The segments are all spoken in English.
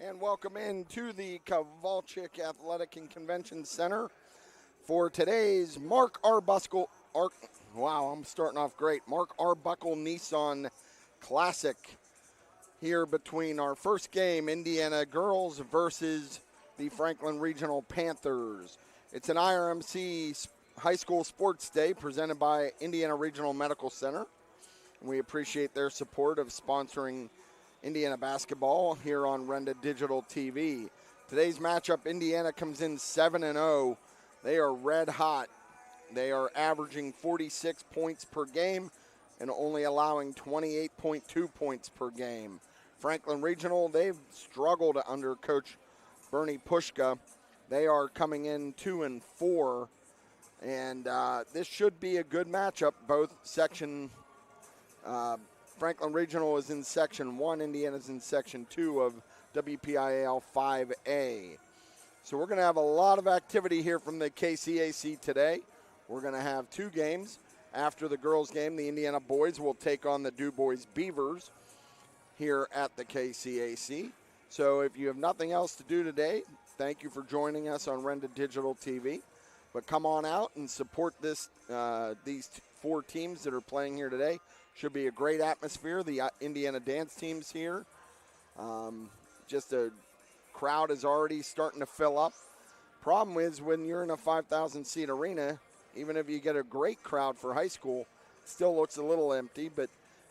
And welcome into the Kowalczyk Athletic and Convention Center for today's Mark Arbuckle. Wow, I'm starting off great. Mark Arbuckle Nissan Classic here between our first game, Indiana Girls versus the Franklin Regional Panthers. It's an IRMC High School Sports Day presented by Indiana Regional Medical Center. We appreciate their support of sponsoring Indiana basketball here on Renda Digital TV. Today's matchup, Indiana comes in 7-0. They are red hot. They are averaging 46 points per game and only allowing 28.2 points per game. Franklin Regional, they've struggled under Coach Bernie Pushka. They are coming in 2-4, and this should be a good matchup. Both section Franklin Regional is in Section 1. Indiana's in Section 2 of WPIAL 5A. So we're going to have a lot of activity here from the KCAC today. We're going to have two games. After the girls' game, the Indiana boys will take on the DuBois Beavers here at the KCAC. So if you have nothing else to do today, thank you for joining us on Renda Digital TV. But come on out and support these four teams that are playing here today. Should be a great atmosphere. The Indiana dance team's here. Just a crowd is already starting to fill up. Problem is when you're in a 5,000-seat arena, even if you get a great crowd for high school, it still looks a little empty. But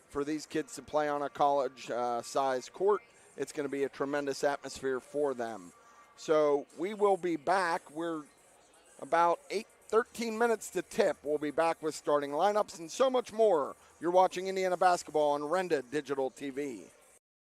for these kids to play on a college-size court, it's going to be a tremendous atmosphere for them. So we will be back. We're about 13 minutes to tip. We'll be back with starting lineups and so much more. You're watching Indiana basketball on Renda Digital TV.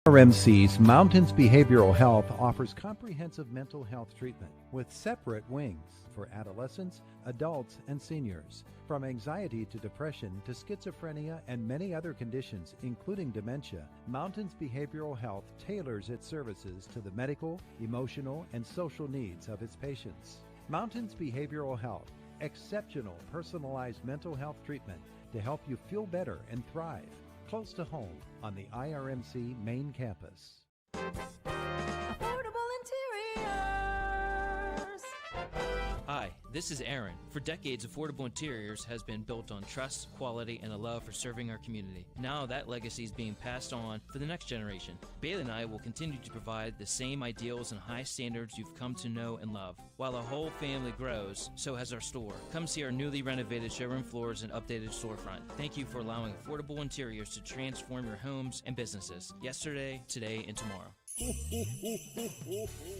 RMC's Mountains Behavioral Health offers comprehensive mental health treatment with separate wings for adolescents, adults, and seniors. From anxiety to depression to schizophrenia and many other conditions, including dementia, Mountains Behavioral Health tailors its services to the medical, emotional, and social needs of its patients. Mountains Behavioral Health, exceptional personalized mental health treatment to help you feel better and thrive. Close to home on the IRMC main campus. Affordable Interiors. Hi, this is Aaron. For decades, Affordable Interiors has been built on trust, quality, and a love for serving our community. Now that legacy is being passed on for the next generation. Bailey and I will continue to provide the same ideals and high standards you've come to know and love. While our whole family grows, so has our store. Come see our newly renovated showroom floors and updated storefront. Thank you for allowing Affordable Interiors to transform your homes and businesses. Yesterday, today, and tomorrow.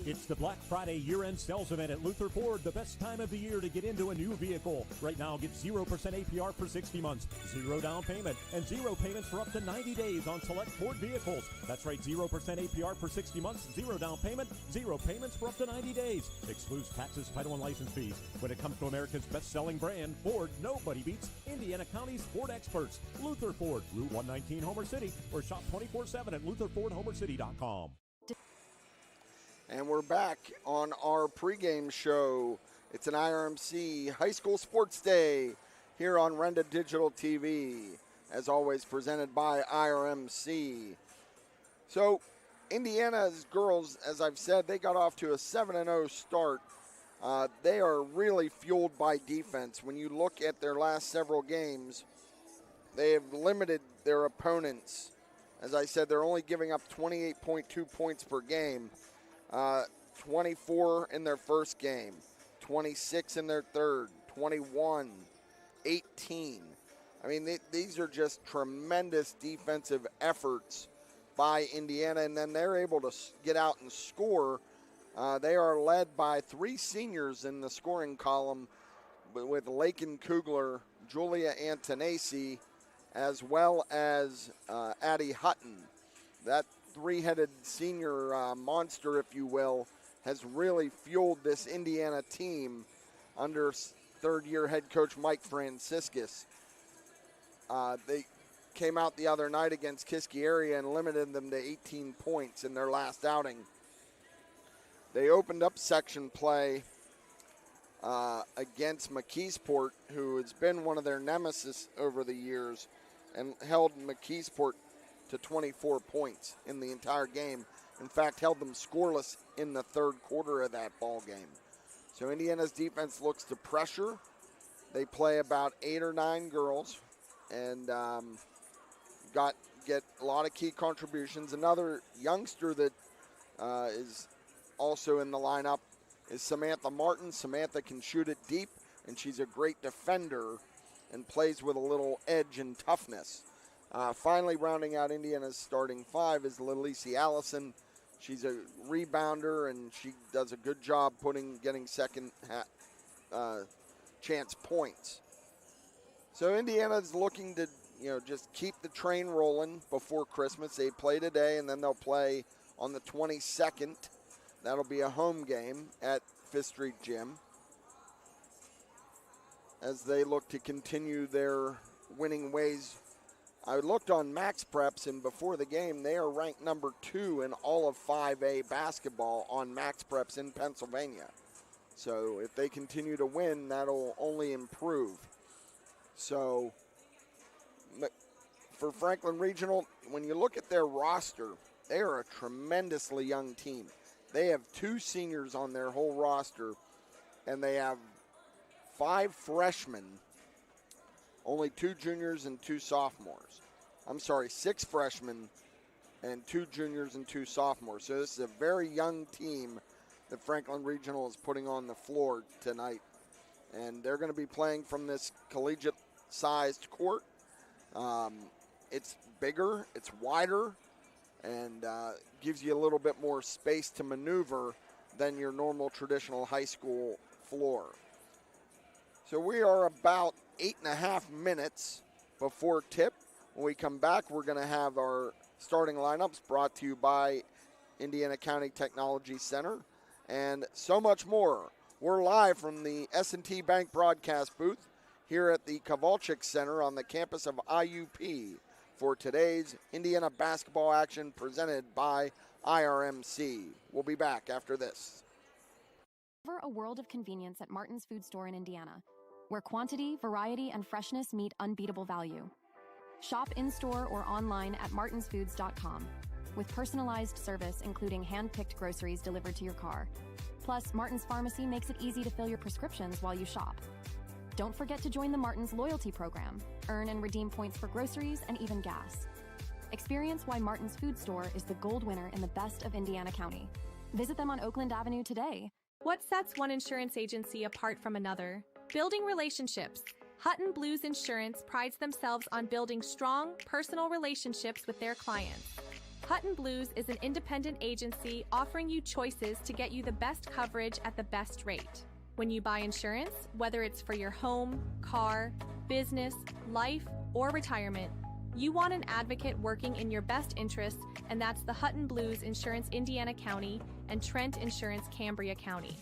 It's the Black Friday year-end sales event at Luther Ford, the best time of the year to get into a new vehicle. Right now, get 0% APR for 60 months, 0 down payment, and 0 payments for up to 90 days on select Ford vehicles. That's right, 0% APR for 60 months, 0 down payment, 0 payments for up to 90 days. Excludes taxes, title, and license fees. When it comes to America's best-selling brand, Ford, nobody beats Indiana County's Ford experts. Luther Ford, Route 119, Homer City, or shop 24/7 at LutherFordHomerCity.com. And we're back on our pregame show. It's an IRMC High School Sports Day here on Renda Digital TV. As always, presented by IRMC. So, Indiana's girls, as I've said, they got off to a 7-0 start. They are really fueled by defense. When you look at their last several games, they have limited their opponents. As I said, they're only giving up 28.2 points per game. 24 in their first game, 26 in their third, 21, 18. I mean, these are just tremendous defensive efforts by Indiana, and then they're able to get out and score. They are led by three seniors in the scoring column with Lakin Kugler, Julia Antonacci, as well as Addie Hutton. That three-headed senior monster, if you will, has really fueled this Indiana team under third-year head coach Mike Franciscus. They came out the other night against Kiski area and limited them to 18 points in their last outing. They opened up section play against McKeesport, who has been one of their nemesis over the years, and held McKeesport to 24 points in the entire game. In fact, held them scoreless in the third quarter of that ball game. So Indiana's defense looks to pressure. They play about 8 or 9 girls and get a lot of key contributions. Another youngster that is also in the lineup is Samantha Martin. Samantha can shoot it deep, and she's a great defender and plays with a little edge and toughness. Finally, rounding out Indiana's starting 5 is Lilisi Allison. She's a rebounder, and she does a good job getting second chance points. So Indiana's looking to, just keep the train rolling before Christmas. They play today, and then they'll play on the 22nd. That'll be a home game at Fifth Street Gym as they look to continue their winning ways. I looked on Max Preps, and before the game, they are ranked number 2 in all of 5A basketball on Max Preps in Pennsylvania. So if they continue to win, that'll only improve. So for Franklin Regional, when you look at their roster, they are a tremendously young team. They have 2 seniors on their whole roster, and they have 5 freshmen, only 2 juniors and 2 sophomores. I'm sorry, 6 freshmen and 2 juniors and 2 sophomores. So this is a very young team that Franklin Regional is putting on the floor tonight. And they're going to be playing from this collegiate-sized court. It's bigger, it's wider, and gives you a little bit more space to maneuver than your normal traditional high school floor. So we are about 8.5 minutes before tip. When we come back, we're going to have our starting lineups brought to you by Indiana County Technology Center and so much more. We're live from the S&T Bank broadcast booth here at the Kowalczyk Center on the campus of IUP for today's Indiana basketball action presented by IRMC. We'll be back after this. Discover a world of convenience at Martin's Food Store in Indiana, where quantity, variety, and freshness meet unbeatable value. Shop in-store or online at martinsfoods.com with personalized service including hand-picked groceries delivered to your car. Plus, Martin's Pharmacy makes it easy to fill your prescriptions while you shop. Don't forget to join the Martin's loyalty program. Earn and redeem points for groceries and even gas. Experience why Martin's Food Store is the gold winner in the best of Indiana County. Visit them on Oakland Avenue today. What sets one insurance agency apart from another? Building relationships. Hutton Blues Insurance prides themselves on building strong, personal relationships with their clients. Hutton Blues is an independent agency offering you choices to get you the best coverage at the best rate. When you buy insurance, whether it's for your home, car, business, life, or retirement, you want an advocate working in your best interests, and that's the Hutton Blues Insurance Indiana County and Trent Insurance Cambria County.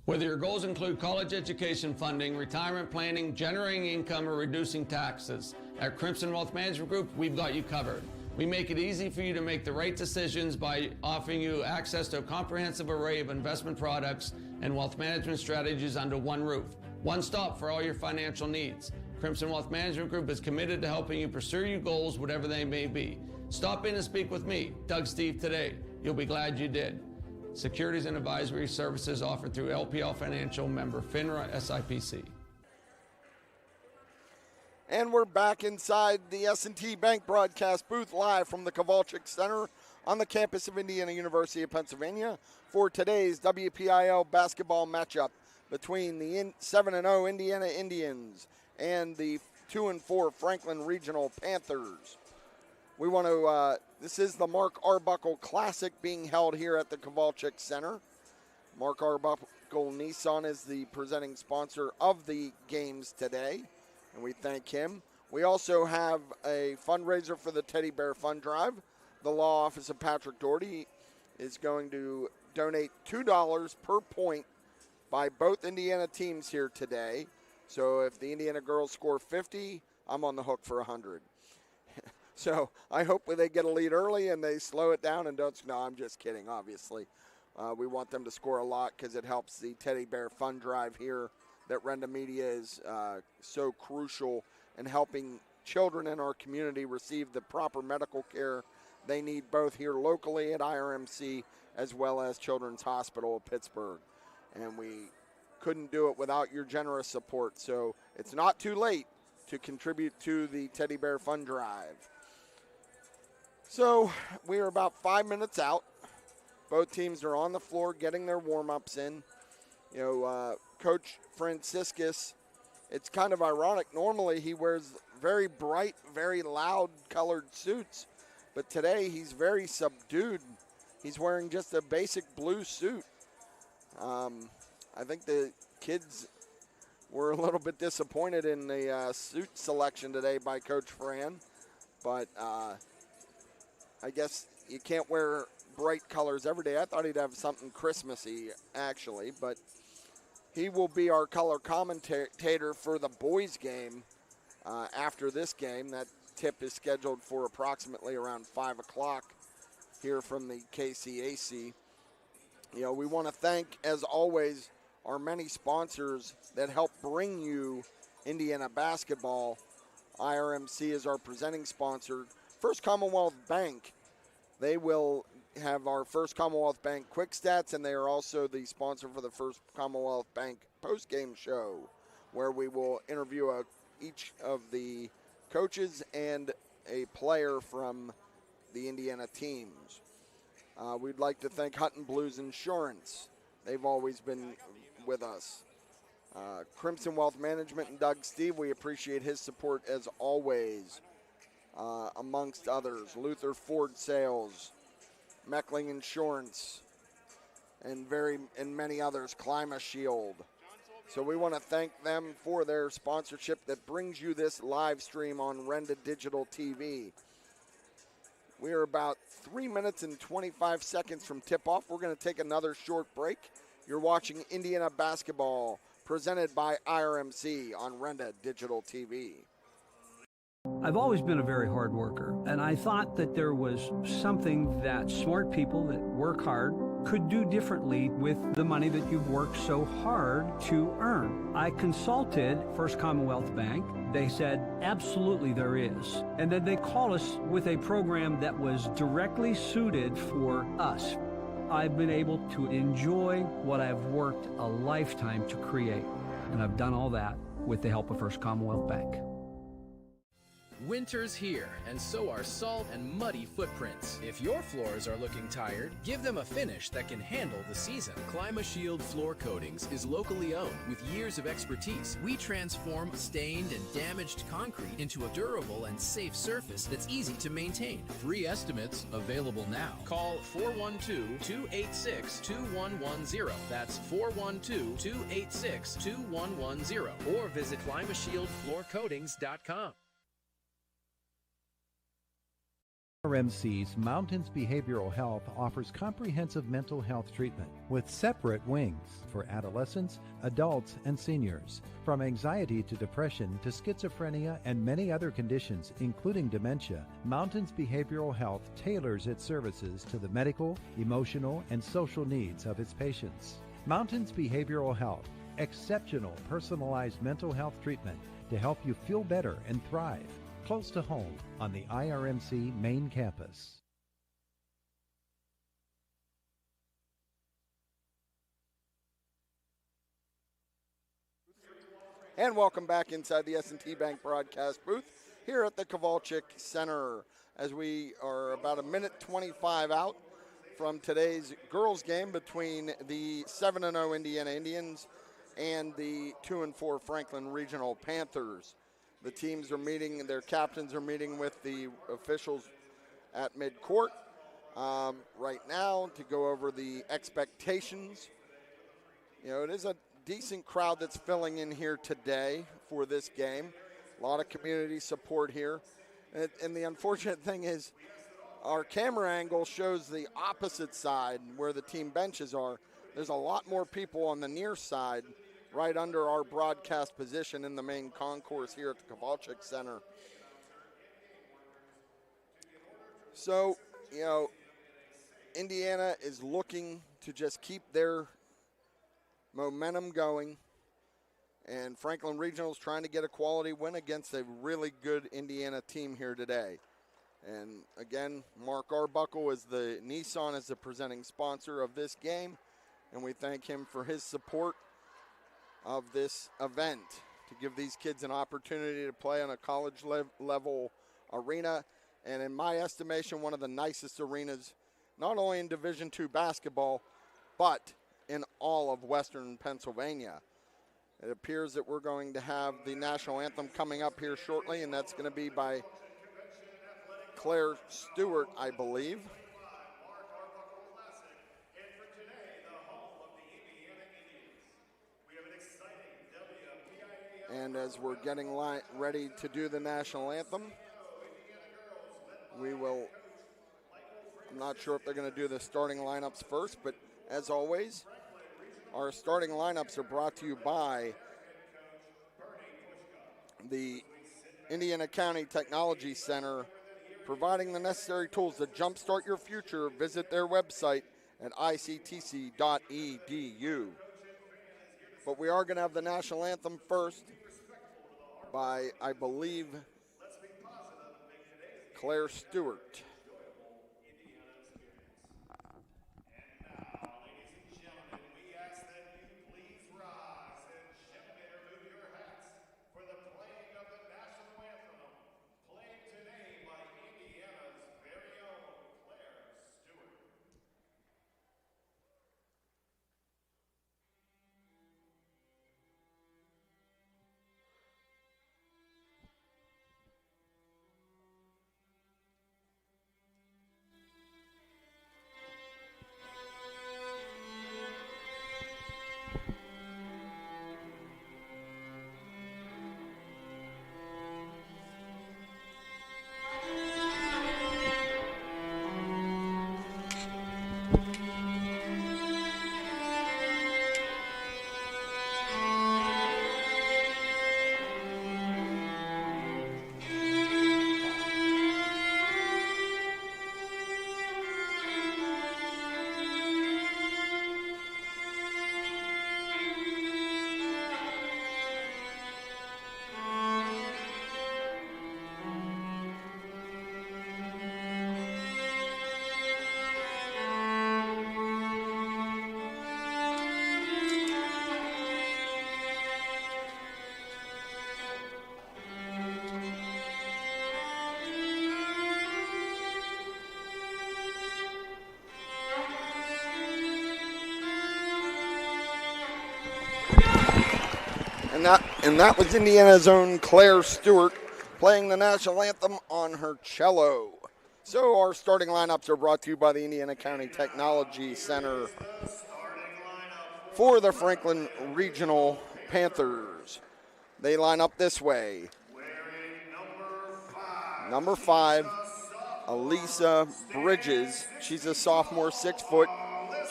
Whether your goals include college education funding, retirement planning, generating income, or reducing taxes, at Crimson Wealth Management Group, we've got you covered. We make it easy for you to make the right decisions by offering you access to a comprehensive array of investment products and wealth management strategies under one roof. One stop for all your financial needs. Crimson Wealth Management Group is committed to helping you pursue your goals, whatever they may be. Stop in and speak with me, Doug Steve, today. You'll be glad you did. Securities and advisory services offered through LPL Financial, member FINRA SIPC. And we're back inside the S&T Bank broadcast booth live from the Kowalczyk Center on the campus of Indiana University of Pennsylvania for today's WPIL basketball matchup between the 7-0 Indiana Indians and the 2-4 Franklin Regional Panthers. We want to, this is the Mark Arbuckle Classic being held here at the Kowalczyk Center. Mark Arbuckle Nissan is the presenting sponsor of the games today, and we thank him. We also have a fundraiser for the Teddy Bear Fund Drive. The law office of Patrick Dougherty is going to donate $2 per point by both Indiana teams here today. So if the Indiana girls score 50, I'm on the hook for 100. So I hope they get a lead early and they slow it down and don't. No, I'm just kidding, obviously. We want them to score a lot because it helps the Teddy Bear Fund Drive here that Renda Media is so crucial in helping children in our community receive the proper medical care they need, both here locally at IRMC as well as Children's Hospital of Pittsburgh. And we couldn't do it without your generous support. So it's not too late to contribute to the Teddy Bear Fund Drive. So we are about 5 minutes out. Both teams are on the floor getting their warm-ups in. Coach Franciscus, it's kind of ironic. Normally he wears very bright, very loud colored suits, but today he's very subdued. He's wearing just a basic blue suit. I think the kids were a little bit disappointed in the suit selection today by Coach Fran, but I guess you can't wear bright colors every day. I thought he'd have something Christmassy, actually, but he will be our color commentator for the boys' game after this game. That tip is scheduled for approximately around 5 o'clock here from the KCAC. We want to thank, as always, our many sponsors that help bring you Indiana basketball. IRMC is our presenting sponsor. First Commonwealth Bank, they will have our First Commonwealth Bank Quick Stats, and they are also the sponsor for the First Commonwealth Bank post-game show, where we will interview each of the coaches and a player from the Indiana teams. We'd like to thank Hutton Blues Insurance. They've always been with us. Crimson Wealth Management and Doug Steve, we appreciate his support as always. Amongst others, Luther Ford Sales, Meckling Insurance, and many others, Clima Shield. So we want to thank them for their sponsorship that brings you this live stream on Renda Digital TV. We are about 3 minutes and 25 seconds from tip-off. We're going to take another short break. You're watching Indiana basketball presented by IRMC on Renda Digital TV. I've always been a very hard worker, and I thought that there was something that smart people that work hard could do differently with the money that you've worked so hard to earn. I consulted First Commonwealth Bank. They said, absolutely there is. And then they called us with a program that was directly suited for us. I've been able to enjoy what I've worked a lifetime to create, and I've done all that with the help of First Commonwealth Bank. Winter's here, and so are salt and muddy footprints. If your floors are looking tired, give them a finish that can handle the season. ClimaShield Floor Coatings is locally owned with years of expertise. We transform stained and damaged concrete into a durable and safe surface that's easy to maintain. Free estimates available now. Call 412-286-2110. That's 412-286-2110. Or visit ClimaShieldFloorCoatings.com. IRMC's Mountains Behavioral Health offers comprehensive mental health treatment with separate wings for adolescents, adults, and seniors. From anxiety to depression to schizophrenia and many other conditions, including dementia, Mountains Behavioral Health tailors its services to the medical, emotional, and social needs of its patients. Mountains Behavioral Health, exceptional personalized mental health treatment to help you feel better and thrive. Close to home on the IRMC main campus. And welcome back inside the S&T Bank broadcast booth here at the Kowalczyk Center, as we are about a minute 25 out from today's girls game between the 7-0 Indiana Indians and the 2-4 Franklin Regional Panthers. The teams are meeting, their captains are meeting with the officials at midcourt right now to go over the expectations. It is a decent crowd that's filling in here today for this game. A lot of community support here. And the unfortunate thing is our camera angle shows the opposite side where the team benches are. There's a lot more people on the near side right under our broadcast position in the main concourse here at the Kowalczyk Center. So, Indiana is looking to just keep their momentum going And Franklin Regional's trying to get a quality win against a really good Indiana team here today. And again, Mark Arbuckle is the Nissan is the presenting sponsor of this game, and we thank him for his support of this event to give these kids an opportunity to play on a college level arena, and in my estimation, one of the nicest arenas, not only in Division II basketball, but in all of Western Pennsylvania. It appears that we're going to have the national anthem coming up here shortly, and that's going to be by Claire Stewart, I believe. And as we're getting ready to do the national anthem, we will, I'm not sure if they're going to do the starting lineups first, but as always, our starting lineups are brought to you by the Indiana County Technology Center, providing the necessary tools to jumpstart your future. Visit their website at ictc.edu. But we are going to have the national anthem first by, I believe, Claire Stewart. And that was Indiana's own Claire Stewart playing the national anthem on her cello. So our starting lineups are brought to you by the Indiana County Technology Center for the Franklin Regional Panthers. They line up this way. Number 5, Elisa Bridges. She's a sophomore, 6 foot.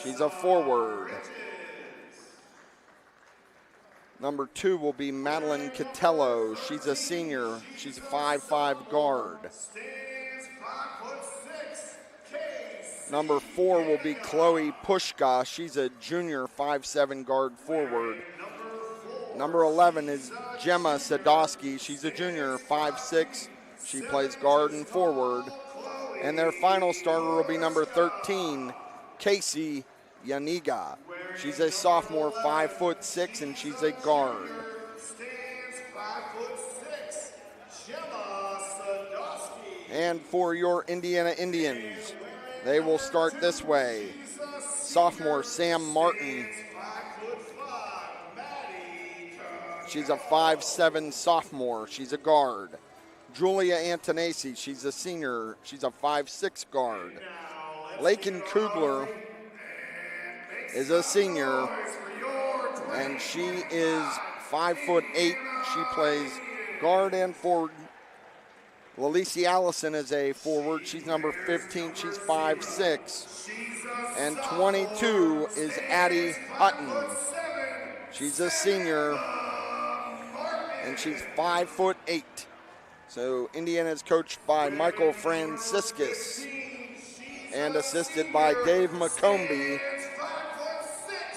She's a forward. Number 2 will be Madeline Catello. She's a senior. She's a 5'5" guard. Number 4 will be Chloe Pushka. She's a junior 5'7" guard forward. Number 11 is Gemma Sadowski. She's a junior 5'6". She plays guard and forward. And their final starter will be number 13, Casey Yaniga. She's a sophomore, 5'6", and she's a guard. And for your Indiana Indians, they will start this way. Sophomore Sam Martin. She's a 5'7" sophomore. She's a guard. Julia Antonacci, she's a senior. She's a 5'6" guard. Lakin Kugler is a senior, and she is 5'8". She plays guard and forward. Lalisi Allison is a forward. She's number 15. She's 5'6". And 22 is Addie Hutton. She's a senior, and she's 5'8". So Indiana is coached by Michael Franciscus and assisted by Dave McCombie.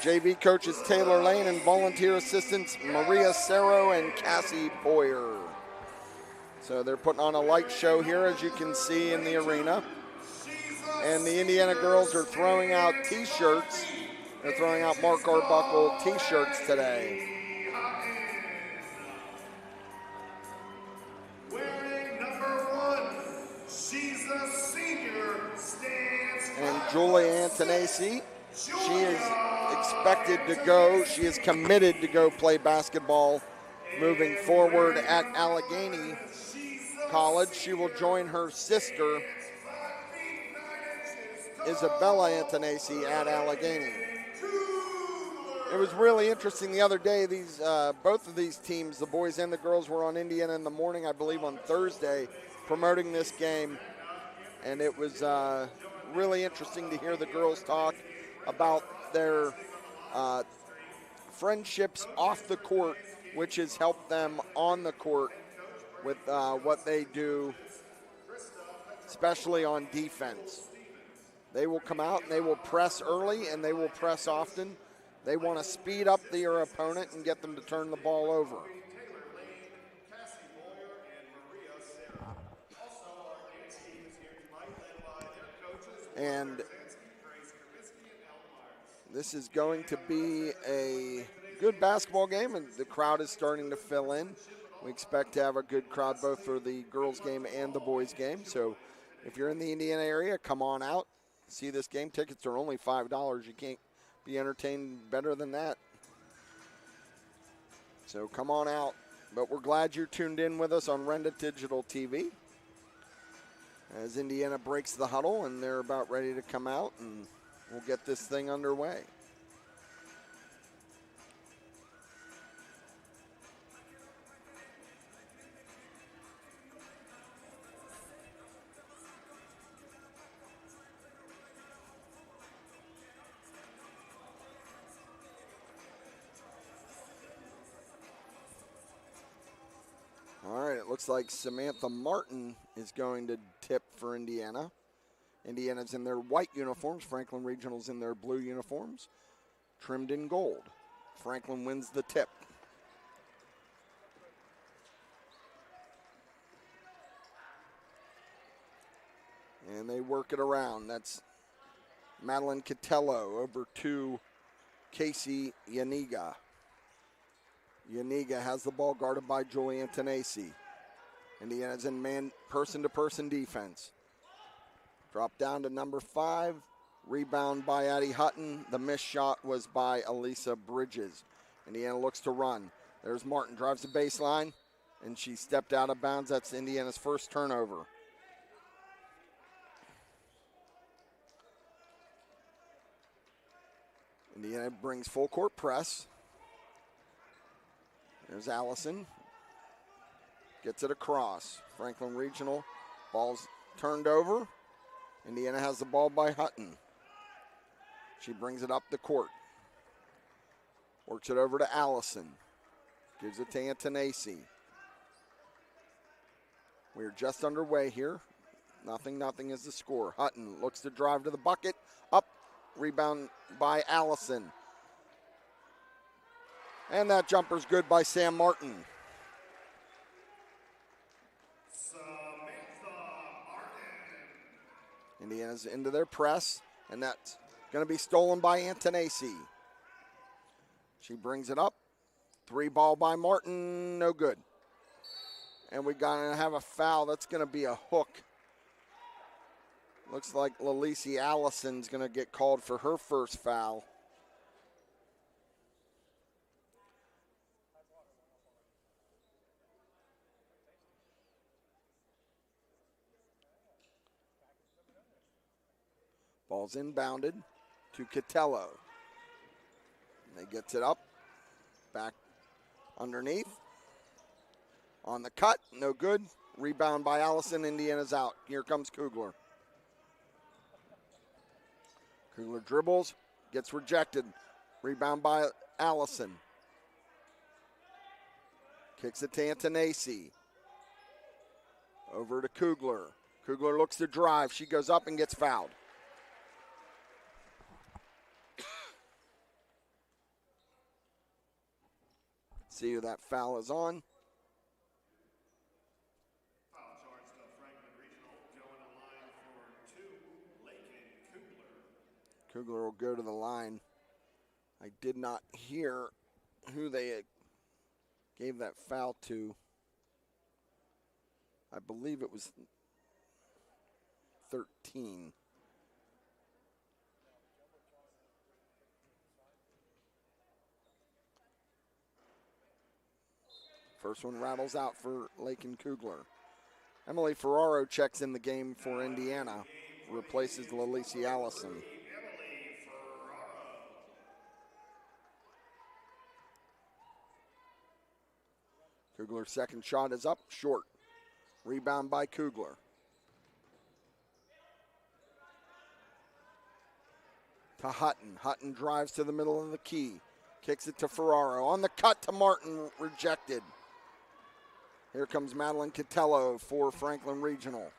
JV coaches Taylor Lane and volunteer assistants Maria Cerro and Cassie Boyer. So they're putting on a light show here, as you can see in the arena. And the Indiana girls are throwing out T-shirts. They're throwing out Mark Arbuckle T-shirts today. Wearing number 1, she's a senior, stands. And Julie Antonacci, she is expected to go. She is committed to go play basketball moving forward at Allegheny College. She will join her sister, Isabella Antonacci, at Allegheny. It was really interesting the other day. Both of these teams, the boys and the girls, were on Indiana in the morning, I believe on Thursday, promoting this game. And it was really interesting to hear the girls talk about their friendships off the court, which has helped them on the court with what they do, especially on defense. They will come out and they will press early and they will press often. They want to speed up their opponent and get them to turn the ball over. And this is going to be a good basketball game, and the crowd is starting to fill in. We expect to have a good crowd both for the girls' game and the boys' game. So if you're in the Indiana area, come on out, see this game. Tickets are only $5. You can't be entertained better than that. So come on out. But we're glad you're tuned in with us on Renda Digital TV as Indiana breaks the huddle and they're about ready to come out, and we'll get this thing underway. Looks like Samantha Martin is going to tip for Indiana. Indiana's in their white uniforms. Franklin Regional's in their blue uniforms, trimmed in gold. Franklin wins the tip. And they work it around. That's Madeline Catello over to Casey Yaniga. Yaniga has the ball guarded by Julie Antonacci. Indiana's in person-to-person defense. Drop down to number 5. Rebound by Addie Hutton. The missed shot was by Elisa Bridges. Indiana looks to run. There's Martin, drives the baseline, and she stepped out of bounds. That's Indiana's first turnover. Indiana brings full court press. There's Allison. Gets it across. Franklin Regional. Ball's turned over. Indiana has the ball by Hutton. She brings it up the court. Works it over to Allison. Gives it to Antonacci. We're just underway here. Nothing is the score. Hutton looks to drive to the bucket. Up. Rebound by Allison. And that jumper's good by Sam Martin. Indiana's into their press, and that's going to be stolen by Antonacci. She brings it up. 3 ball by Martin, no good. And we're going to have a foul. That's going to be a hook. Looks like Lalisi Allison's going to get called for her first foul. Ball's inbounded to Catello. And they gets it up, back underneath. On the cut, no good. Rebound by Allison, Indiana's out. Here comes Kugler. Kugler dribbles, gets rejected. Rebound by Allison. Kicks it to Antonacci. Over to Kugler. Kugler looks to drive. She goes up and gets fouled. See who that foul is on. Foul charge to Franklin Regional. Going to line for 2, Lakin Kugler. Kugler will go to the line. I did not hear who they gave that foul to. I believe it was 13. First one rattles out for Lakin Kugler. Emily Ferraro checks in the game for Indiana, replaces Lalisi Allison. Kugler's second shot is up, short. Rebound by Kugler. To Hutton. Hutton drives to the middle of the key. Kicks it to Ferraro. On the cut to Martin, rejected. Here comes Madeline Catello for Franklin Regional.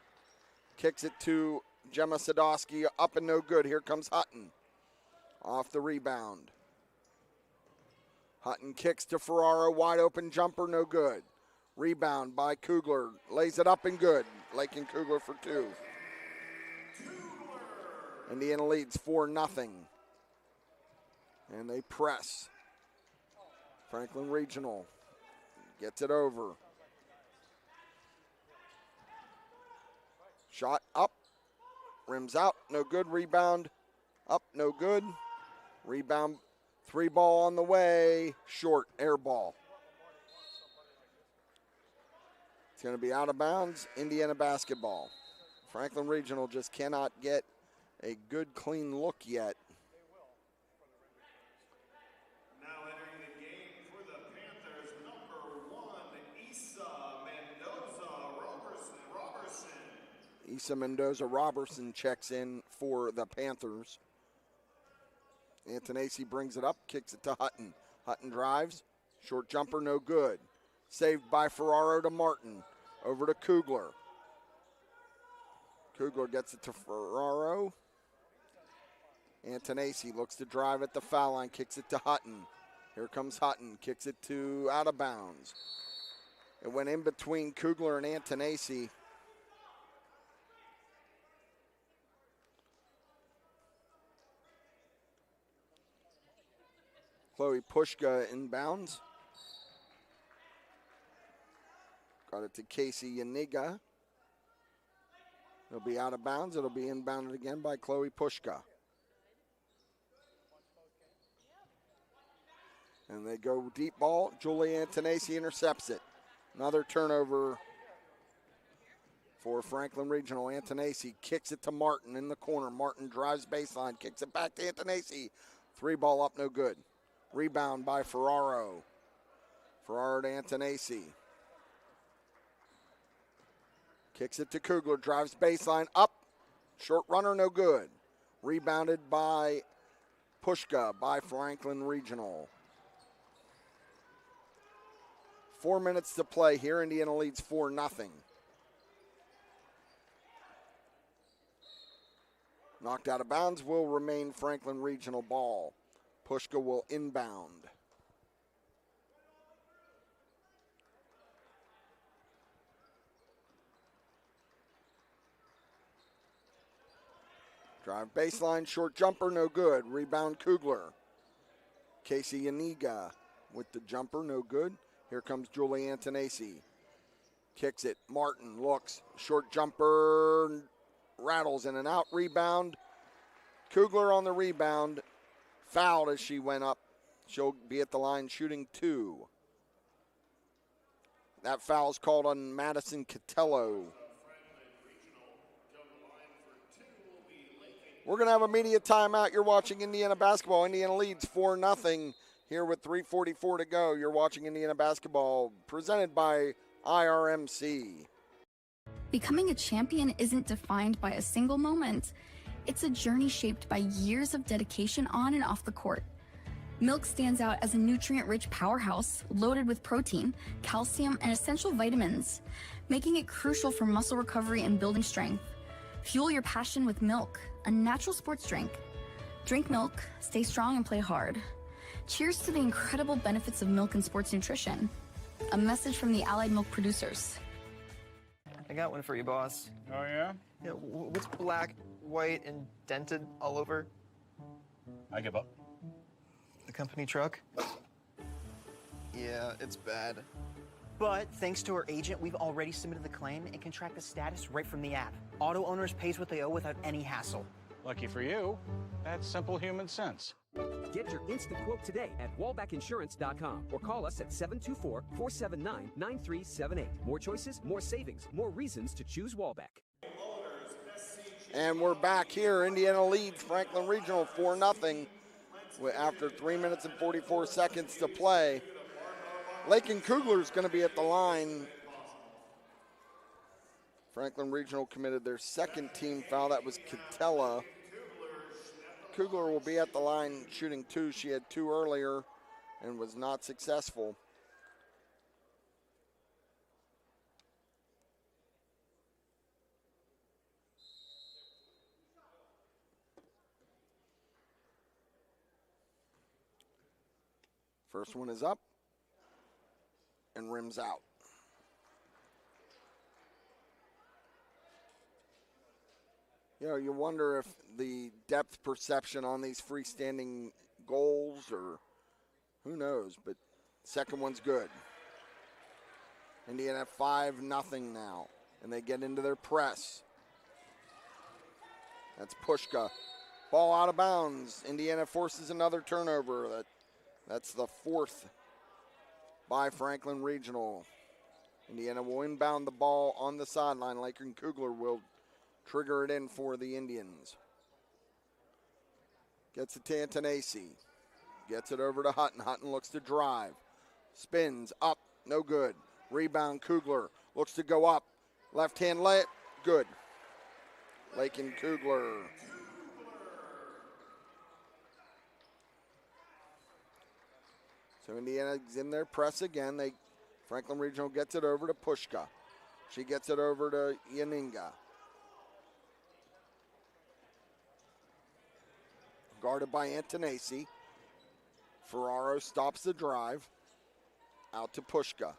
Kicks it to Gemma Sadowski, up and no good. Here comes Hutton. Off the rebound. Hutton kicks to Ferraro, wide open jumper, no good. Rebound by Kugler, lays it up and good. Lakin Kugler for 2. Indiana leads 4-0. And they press. Franklin Regional gets it over. Shot up, rims out, no good. Rebound, up, no good. Rebound, 3 ball on the way, short, air ball. It's going to be out of bounds, Indiana basketball. Franklin Regional just cannot get a good, clean look yet. Now entering the game for the Panthers, number 1, Robertson. Issa Mendoza-Robertson checks in for the Panthers. Antonacci brings it up, kicks it to Hutton. Hutton drives, short jumper, no good. Saved by Ferraro to Martin. Over to Kugler. Kugler gets it to Ferraro. Antonacci looks to drive at the foul line, kicks it to Hutton. Here comes Hutton, kicks it to out of bounds. It went in between Kugler and Antonacci. Chloe Pushka inbounds. Got it to Casey Yaniga. It'll be out of bounds. It'll be inbounded again by Chloe Pushka. And they go deep ball. Julie Antonacci intercepts it. Another turnover for Franklin Regional. Antonacci kicks it to Martin in the corner. Martin drives baseline, kicks it back to Antonacci. 3 ball up, no good. Rebound by Ferraro. Ferraro to Antonacci. Kicks it to Kugler, drives baseline, up. Short runner, no good. Rebounded by Pushka by Franklin Regional. 4 minutes to play here. Indiana leads 4-0. Knocked out of bounds will remain Franklin Regional ball. Pushka will inbound. Drive baseline, short jumper, no good. Rebound Kugler. Casey Yaniga with the jumper, no good. Here comes Julie Antonacci. Kicks it, Martin looks, short jumper, rattles in and out, rebound. Kugler on the rebound, fouled as she went up. She'll be at the line shooting 2. That foul's called on Madison Catello. We're going to have a media timeout. You're watching Indiana basketball. Indiana leads 4-0 here with 3:44 to go. You're watching Indiana basketball presented by IRMC. Becoming a champion isn't defined by a single moment. It's a journey shaped by years of dedication on and off the court. Milk stands out as a nutrient-rich powerhouse loaded with protein, calcium, and essential vitamins, making it crucial for muscle recovery and building strength. Fuel your passion with milk, a natural sports drink. Drink milk, stay strong, and play hard. Cheers to the incredible benefits of milk and sports nutrition. A message from the Allied Milk Producers. I got one for you, boss. Oh, yeah? Yeah, what's black, white, and dented all over? I give up. The company truck? Yeah, it's bad. But thanks to our agent, we've already submitted the claim and can track the status right from the app. Auto owners pays what they owe without any hassle. Lucky for you, that's simple human sense. Get your instant quote today at wallbackinsurance.com or call us at 724-479-9378. More choices, more savings, more reasons to choose Wallback. And we're back here. Indiana leads Franklin Regional 4-0 after 3 minutes and 44 seconds to play. Lakin Kugler's going to be at the line. Franklin Regional committed their second team foul. That was Catella. Kugler will be at the line shooting 2. She had 2 earlier and was not successful. First one is up and rims out. You know, you wonder if the depth perception on these freestanding goals, or who knows, but second one's good. Indiana 5-0 now, and they get into their press. That's Pushka. Ball out of bounds. Indiana forces another turnover. That's the 4th by Franklin Regional. Indiana will inbound the ball on the sideline. Lakin Kugler will trigger it in for the Indians. Gets it to Antonacci. Gets it over to Hutton. Hutton looks to drive. Spins up. No good. Rebound Kugler. Looks to go up. Left hand layup. Good. Lakin Kugler. So Indiana's in their press again. Franklin Regional gets it over to Pushka. She gets it over to Yaninga. Guarded by Antonacci. Ferraro stops the drive. Out to Pushka.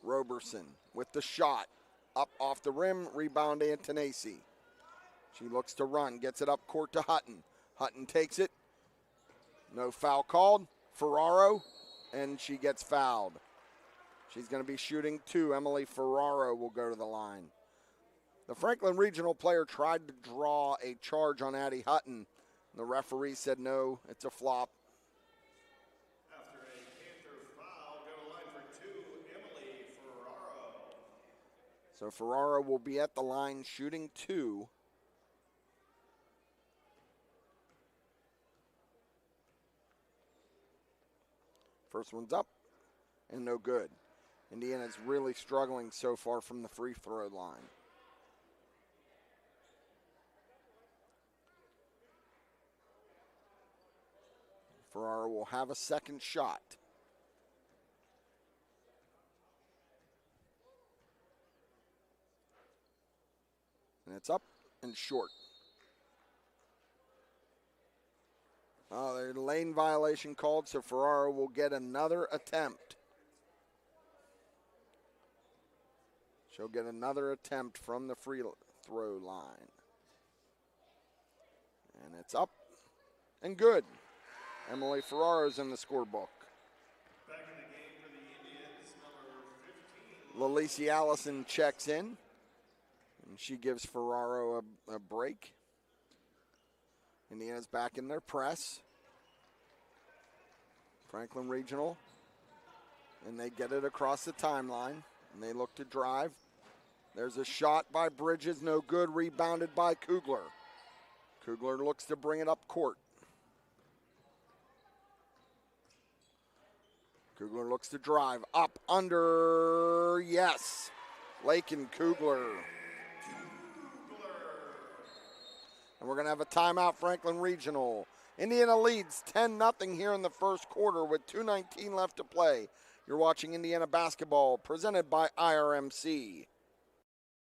Roberson with the shot. Up off the rim. Rebound Antonacci. She looks to run. Gets it up court to Hutton. Hutton takes it. No foul called. Ferraro, and she gets fouled. She's going to be shooting 2. Emily Ferraro will go to the line. The Franklin Regional player tried to draw a charge on Addie Hutton. The referee said no, it's a flop. After a Panther foul, go to line for 2, Emily Ferraro. So Ferraro will be at the line shooting 2. First one's up and no good. Indiana's really struggling so far from the free throw line. Ferraro will have a second shot. And it's up and short. There's a lane violation called, so Ferraro will get another attempt. She'll get another attempt from the free throw line. And it's up and good. Emily Ferraro's in the scorebook. Back in the game for the Indians, number 15. Lalicia Allison checks in, and she gives Ferraro a break. Indiana's back in their press. Franklin Regional, and they get it across the timeline, and they look to drive. There's a shot by Bridges, no good, rebounded by Kugler. Kugler looks to bring it up court. Kugler looks to drive, up, under, yes. Lakin Kugler. And we're going to have a timeout, Franklin Regional. Indiana leads 10-0 here in the first quarter with 2:19 left to play. You're watching Indiana basketball presented by IRMC.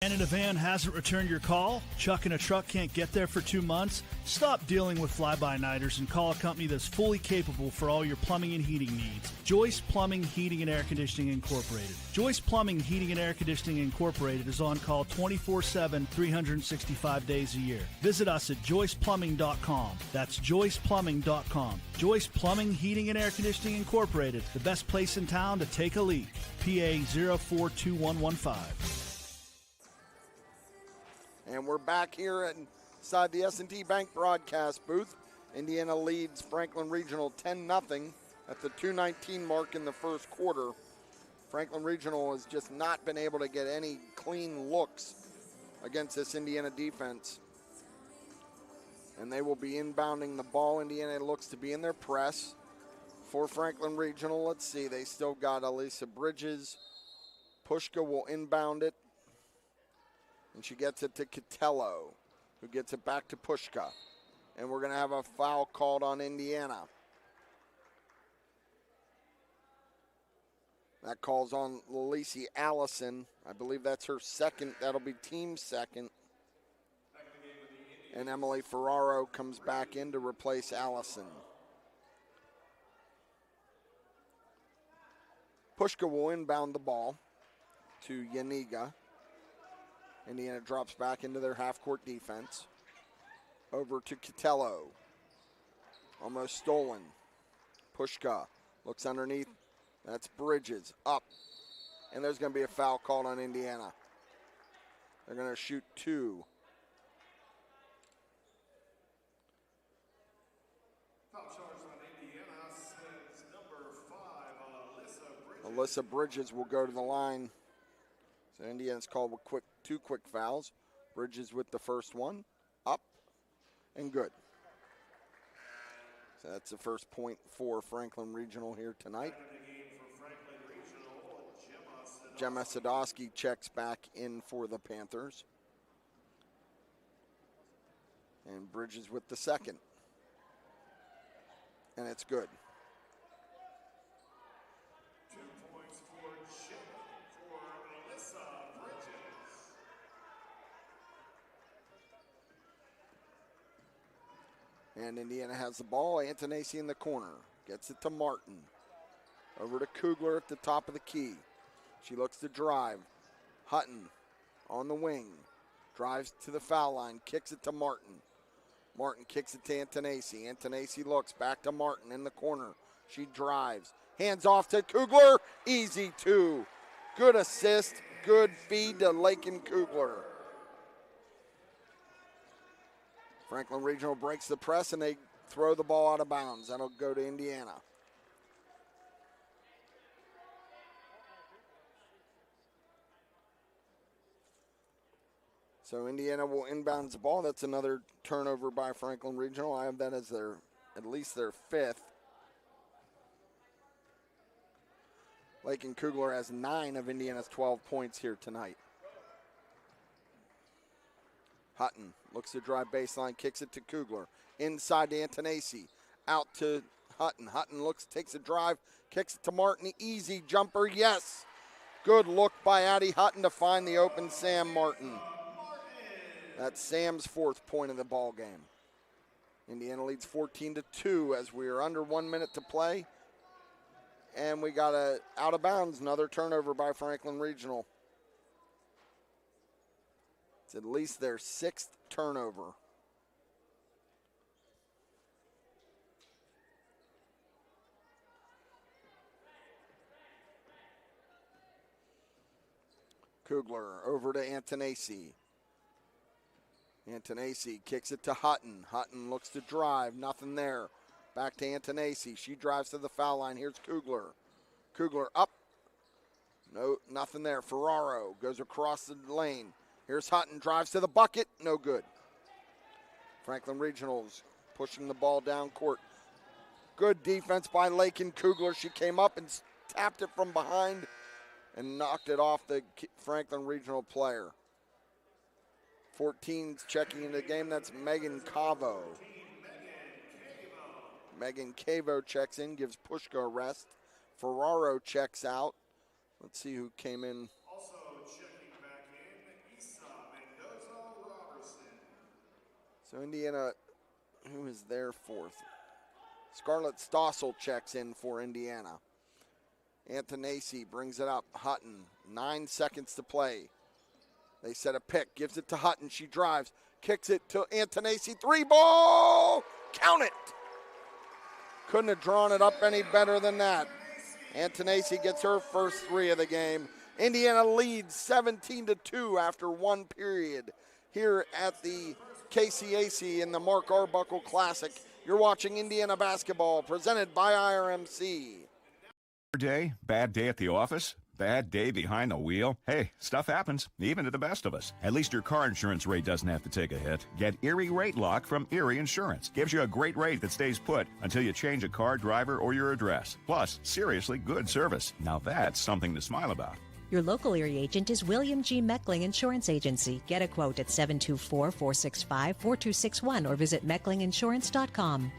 And in a van hasn't returned your call? Chuck in a truck can't get there for 2 months? Stop dealing with fly-by-nighters and call a company that's fully capable for all your plumbing and heating needs. Joyce Plumbing, Heating, and Air Conditioning Incorporated. Joyce Plumbing, Heating, and Air Conditioning Incorporated is on call 24/7, 365 days a year. Visit us at joyceplumbing.com. That's joyceplumbing.com. Joyce Plumbing, Heating, and Air Conditioning Incorporated, the best place in town to take a leak. PA 042115. And we're back here inside the S&T Bank broadcast booth. Indiana leads Franklin Regional 10-0 at the 2:19 mark in the first quarter. Franklin Regional has just not been able to get any clean looks against this Indiana defense. And they will be inbounding the ball. Indiana looks to be in their press for Franklin Regional. Let's see, they still got Elisa Bridges. Pushka will inbound it. And she gets it to Catello, who gets it back to Pushka. And we're going to have a foul called on Indiana. That calls on Lacey Allison. I believe that's her second. That'll be team second. And Emily Ferraro comes back in to replace Allison. Pushka will inbound the ball to Yaniga. Indiana drops back into their half-court defense. Over to Catello. Almost stolen. Pushka looks underneath. That's Bridges. Up. And there's going to be a foul called on Indiana. They're going to shoot two. Foul charge on Indiana says number 5, Alyssa Bridges. Alyssa Bridges will go to the line. So Indiana's called with two quick fouls. Bridges with the first one. Up and good. So that's the first point for Franklin Regional here tonight. Gemma Sadowski checks back in for the Panthers. And Bridges with the second. And it's good. 2 points for Gemma for Alyssa Bridges. And Indiana has the ball. Antonacci in the corner. Gets it to Martin. Over to Kugler at the top of the key. She looks to drive. Hutton on the wing. Drives to the foul line. Kicks it to Martin. Martin kicks it to Antonacci. Antonacci looks back to Martin in the corner. She drives. Hands off to Kugler. Easy two. Good assist. Good feed to Lakin Kugler. Franklin Regional breaks the press and they throw the ball out of bounds. That'll go to Indiana. So Indiana will inbound the ball. That's another turnover by Franklin Regional. I have that as at least their fifth. Lakin Kugler has 9 of Indiana's 12 points here tonight. Hutton looks to drive baseline, kicks it to Kugler. Inside to Antonacci. Out to Hutton. Hutton takes a drive, kicks it to Martin. Easy jumper, yes. Good look by Addie Hutton to find the open Sam Martin. That's Sam's 4th point of the ball game. Indiana leads 14-2 as we are under 1 minute to play. And we got a out of bounds, another turnover by Franklin Regional. It's at least their 6th turnover. Kugler over to Antonacci. Antonacci kicks it to Hutton. Hutton looks to drive. Nothing there. Back to Antonacci. She drives to the foul line. Here's Kugler. Kugler up. No, nothing there. Ferraro goes across the lane. Here's Hutton. Drives to the bucket. No good. Franklin Regionals pushing the ball down court. Good defense by Lakin Kugler. She came up and tapped it from behind and knocked it off the Franklin Regional player. 14's checking into the game. That's Megan Cavo. Megan Cavo checks in, gives Pushka a rest. Ferraro checks out. Let's see who came in. Also checking back in, Issa So Indiana, who is their fourth? Scarlett Stossel checks in for Indiana. Antonacci brings it up. Hutton, 9 seconds to play. They set a pick, gives it to Hutton. She drives, kicks it to Antonacci. 3-ball! Count it! Couldn't have drawn it up any better than that. Antonacci gets her first 3 of the game. Indiana leads 17-2 after 1 period here at the KCAC in the Mark Arbuckle Classic. You're watching Indiana basketball presented by IRMC. Day, bad day at the office, bad day behind the wheel. Hey, stuff happens, even to the best of us. At least your car insurance rate doesn't have to take a hit. Get Erie Rate Lock from Erie Insurance. Gives you a great rate that stays put until you change a car, driver, or your address. Plus, seriously good service. Now that's something to smile about. Your local Erie agent is William G. Meckling Insurance Agency. Get a quote at 724-465-4261 or visit mecklinginsurance.com.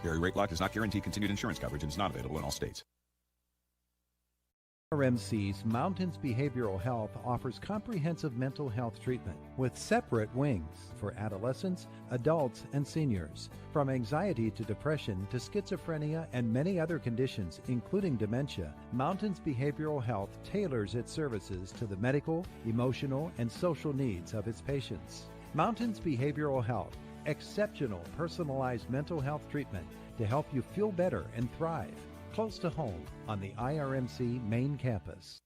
Erie Rate Lock does not guarantee continued insurance coverage and is not available in all states. RMC's Mountains Behavioral Health offers comprehensive mental health treatment with separate wings for adolescents, adults, and seniors. From anxiety to depression to schizophrenia and many other conditions, including dementia, Mountains Behavioral Health tailors its services to the medical, emotional, and social needs of its patients. Mountains Behavioral Health, exceptional personalized mental health treatment to help you feel better and thrive. Close to home on the IRMC main campus.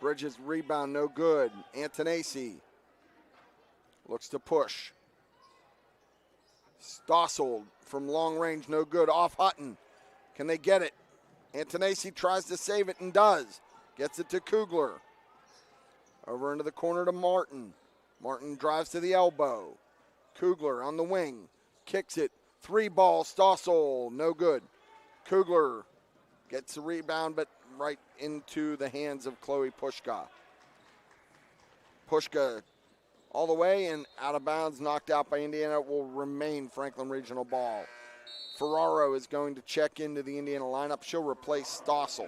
Bridges rebound, no good. Antonacci looks to push. Stossel from long range, no good. Off Hutton. Can they get it? Antonacci tries to save it and does. Gets it to Kugler. Over into the corner to Martin. Martin drives to the elbow. Kugler on the wing. Kicks it. 3-ball. Stossel, no good. Kugler gets the rebound, but right into the hands of Chloe Pushka. Pushka all the way and out of bounds, knocked out by Indiana. It will remain Franklin Regional ball. Ferraro is going to check into the Indiana lineup. She'll replace Stossel.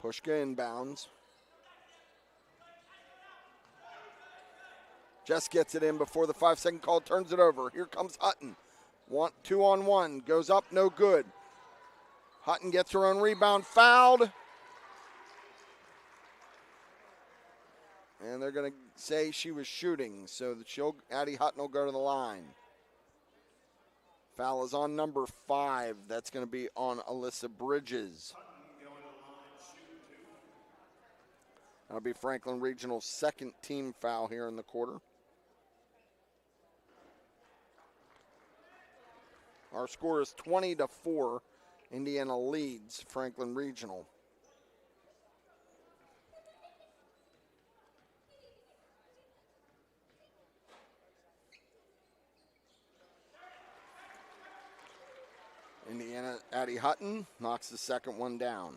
Pushka inbounds. Jess gets it in before the 5-second call, turns it over. Here comes Hutton. 2-on-1, goes up, no good. Hutton gets her own rebound, fouled. And they're going to say she was shooting, so that Addie Hutton will go to the line. Foul is on number 5. That's going to be on Alyssa Bridges. That'll be Franklin Regional's second team foul here in the quarter. Our score is 20-4. Indiana leads Franklin Regional. Indiana, Addie Hutton knocks the second one down.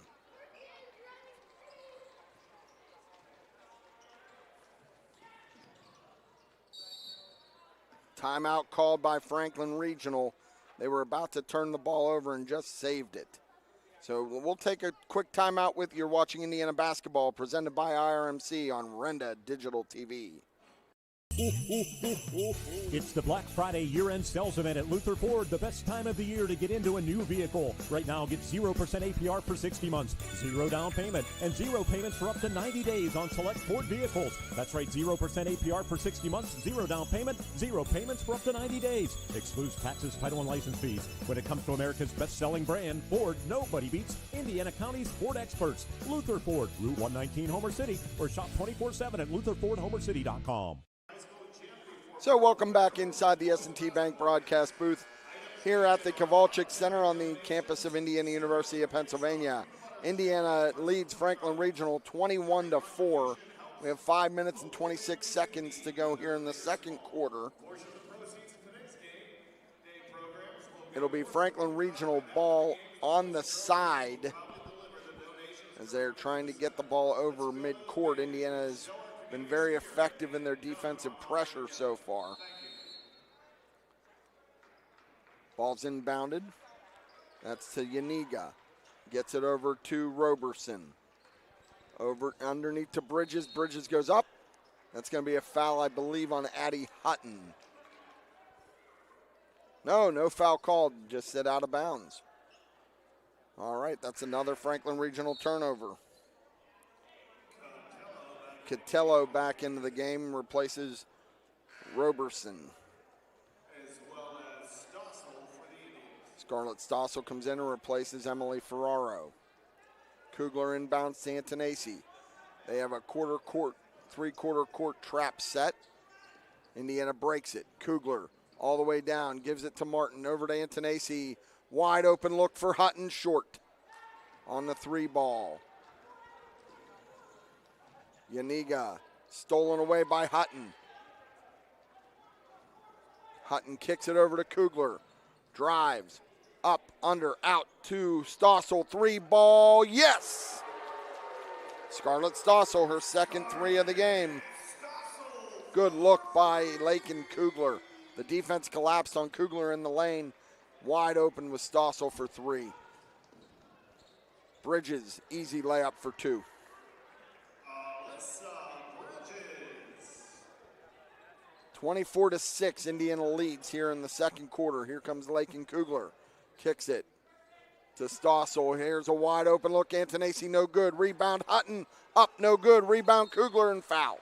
Timeout called by Franklin Regional. They were about to turn the ball over and just saved it. So we'll take a quick timeout with you. You're watching Indiana basketball presented by IRMC on Renda Digital TV. It's the Black Friday year-end sales event at Luther Ford, the best time of the year to get into a new vehicle. Right now, get 0% APR for 60 months, 0 down payment, and 0 payments for up to 90 days on select Ford vehicles. That's right, 0% APR for 60 months, 0 down payment, 0 payments for up to 90 days. Excludes taxes, title, and license fees. When it comes to America's best-selling brand, Ford, nobody beats Indiana County's Ford experts. Luther Ford, Route 119, Homer City, or shop 24/7 at LutherFordHomerCity.com. So welcome back inside the S&T Bank broadcast booth here at the Kowalczyk Center on the campus of Indiana University of Pennsylvania. Indiana leads Franklin Regional 21-4. We have 5 minutes and 26 seconds to go here in the second quarter. It'll be Franklin Regional ball on the side as they're trying to get the ball over midcourt. Indiana has been very effective in their defensive pressure so far. Ball's inbounded. That's to Yaniga. Gets it over to Roberson. Over underneath to Bridges. Bridges goes up. That's going to be a foul, I believe, on Addie Hutton. No foul called. Just said out of bounds. All right, that's another Franklin Regional turnover. Catello back into the game, replaces Roberson. Scarlett Stossel comes in and replaces Emily Ferraro. Kugler inbounds to Antonacci. They have a three-quarter court trap set. Indiana breaks it. Kugler all the way down, gives it to Martin. Over to Antonacci. Wide open look for Hutton, short on the 3-ball. Yaniga stolen away by Hutton. Hutton kicks it over to Kugler. Drives. Up, under, out to Stossel. 3-ball. Yes! Scarlett Stossel, her second 3 of the game. Good look by Lakin Kugler. The defense collapsed on Kugler in the lane. Wide open with Stossel for 3. Bridges, easy layup for 2. 24-6, Indiana leads here in the second quarter. Here comes Lakin Kugler. Kicks it to Stossel. Here's a wide open look. Antonacci, no good. Rebound Hutton, up, no good. Rebound Kugler and fouled.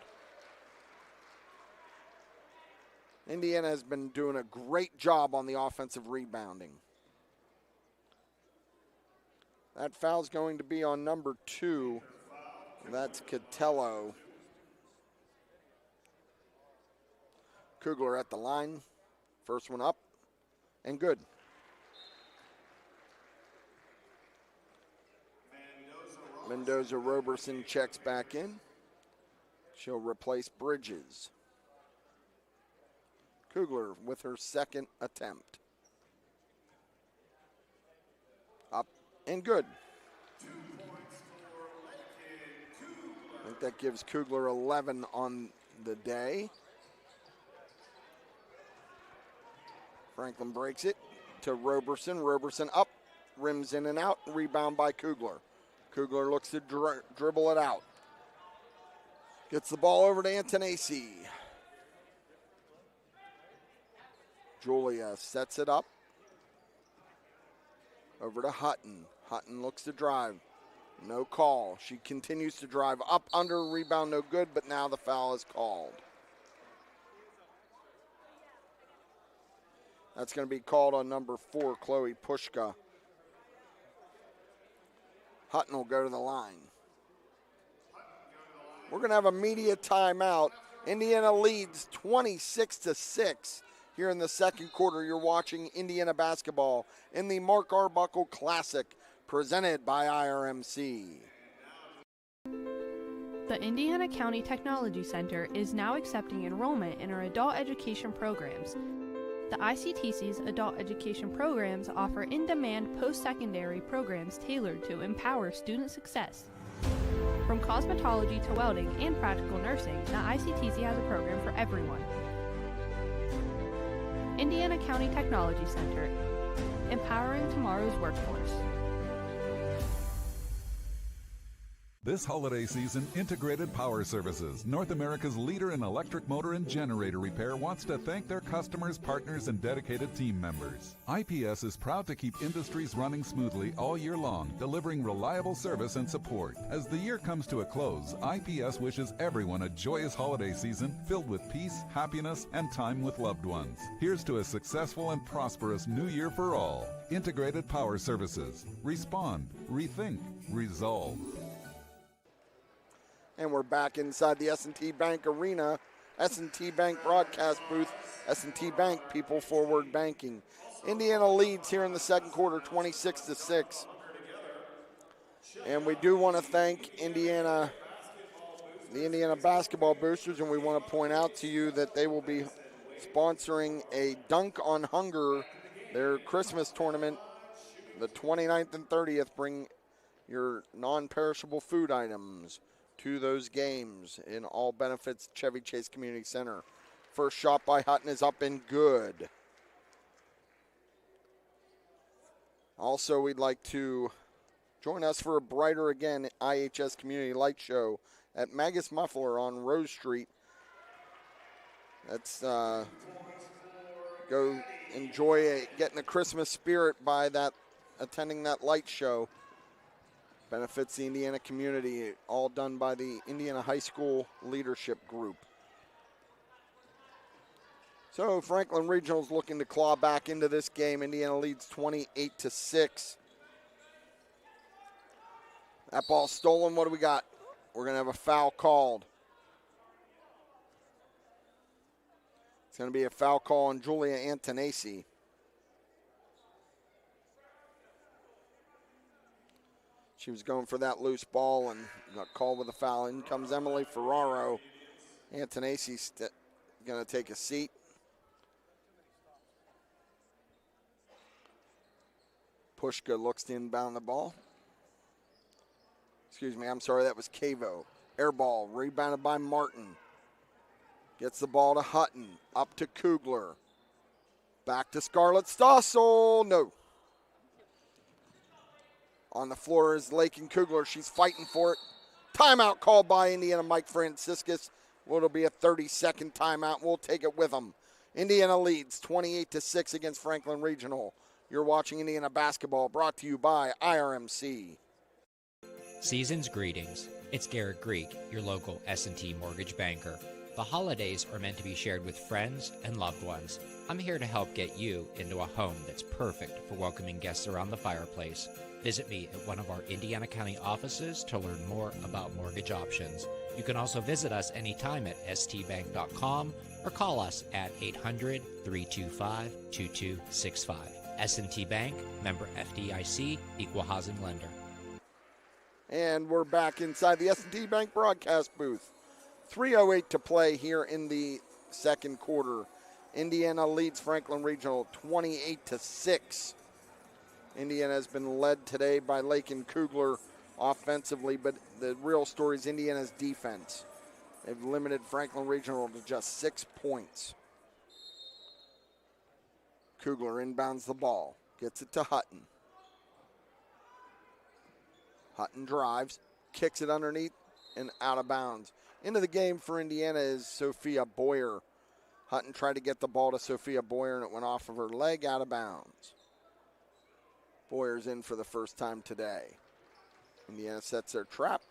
Indiana has been doing a great job on the offensive rebounding. That foul's going to be on number 2. That's Catello. Kugler at the line. First one up and good. Mendoza-Roberson checks back in. She'll replace Bridges. Kugler with her second attempt. Up and good. I think that gives Kugler 11 on the day. Franklin breaks it to Roberson. Roberson up, rims in and out, rebound by Kugler. Kugler looks to dribble it out. Gets the ball over to Antonacci. Julia sets it up. Over to Hutton. Hutton looks to drive. No call. She continues to drive up, under, rebound no good, but now the foul is called. That's going to be called on number 4, Chloe Pushka. Hutton will go to the line. We're going to have a media timeout. Indiana leads 26-6 here in the second quarter. You're watching Indiana basketball in the Mark Arbuckle Classic, presented by IRMC. The Indiana County Technology Center is now accepting enrollment in our adult education programs. The ICTC's adult education programs offer in-demand post-secondary programs tailored to empower student success. From cosmetology to welding and practical nursing, the ICTC has a program for everyone. Indiana County Technology Center, empowering tomorrow's workforce. This holiday season, Integrated Power Services, North America's leader in electric motor and generator repair, wants to thank their customers, partners, and dedicated team members. IPS is proud to keep industries running smoothly all year long, delivering reliable service and support. As the year comes to a close, IPS wishes everyone a joyous holiday season filled with peace, happiness, and time with loved ones. Here's to a successful and prosperous new year for all. Integrated Power Services. Respond, rethink, resolve. And we're back inside the S&T Bank Arena, S&T Bank broadcast booth, S&T Bank, people forward banking. Indiana leads here in the second quarter, 26-6. And we do want to thank the Indiana basketball boosters, and we want to point out to you that they will be sponsoring a Dunk on Hunger, their Christmas tournament, the 29th and 30th. Bring your non-perishable food items to those games. In all benefits, Chevy Chase Community Center. First shot by Hutton is up and good. Also, we'd like to join us for a brighter again IHS Community Light Show at Magus Muffler on Rose Street. Let's go enjoy getting the Christmas spirit by attending that light show. Benefits the Indiana community, all done by the Indiana High School Leadership Group. So Franklin Regional's looking to claw back into this game. Indiana leads 28-6. That ball stolen. What do we got? We're going to have a foul called. It's going to be a foul call on Julia Antonacci. She was going for that loose ball and got called with a foul. In comes Emily Ferraro. Antonacci's going to take a seat. Pushka looks to inbound the ball. Excuse me, I'm sorry, that was Cavo. Air ball, rebounded by Martin. Gets the ball to Hutton, up to Kugler. Back to Scarlett Stossel, no. On the floor is Lakin Kugler. She's fighting for it. Timeout called by Indiana Mike Franciscus. Well, it'll be a 30-second timeout. We'll take it with them. Indiana leads 28-6 against Franklin Regional. You're watching Indiana basketball, brought to you by IRMC. Season's greetings. It's Garrett Greek, your local S&T mortgage banker. The holidays are meant to be shared with friends and loved ones. I'm here to help get you into a home that's perfect for welcoming guests around the fireplace. Visit me at one of our Indiana County offices to learn more about mortgage options. You can also visit us anytime at stbank.com or call us at 800-325-2265. S&T Bank, member FDIC, equal housing lender. And we're back inside the S&T Bank broadcast booth. 3:08 to play here in the second quarter. Indiana leads Franklin Regional 28-6. Indiana has been led today by Lakin Kugler offensively, but the real story is Indiana's defense. They've limited Franklin Regional to just 6 points. Kugler inbounds the ball, gets it to Hutton. Hutton drives, kicks it underneath, and out of bounds. Into the game for Indiana is Sophia Boyer. Hutton tried to get the ball to Sophia Boyer, and it went off of her leg, out of bounds. Boyer's in for the first time today. Indiana sets their trap.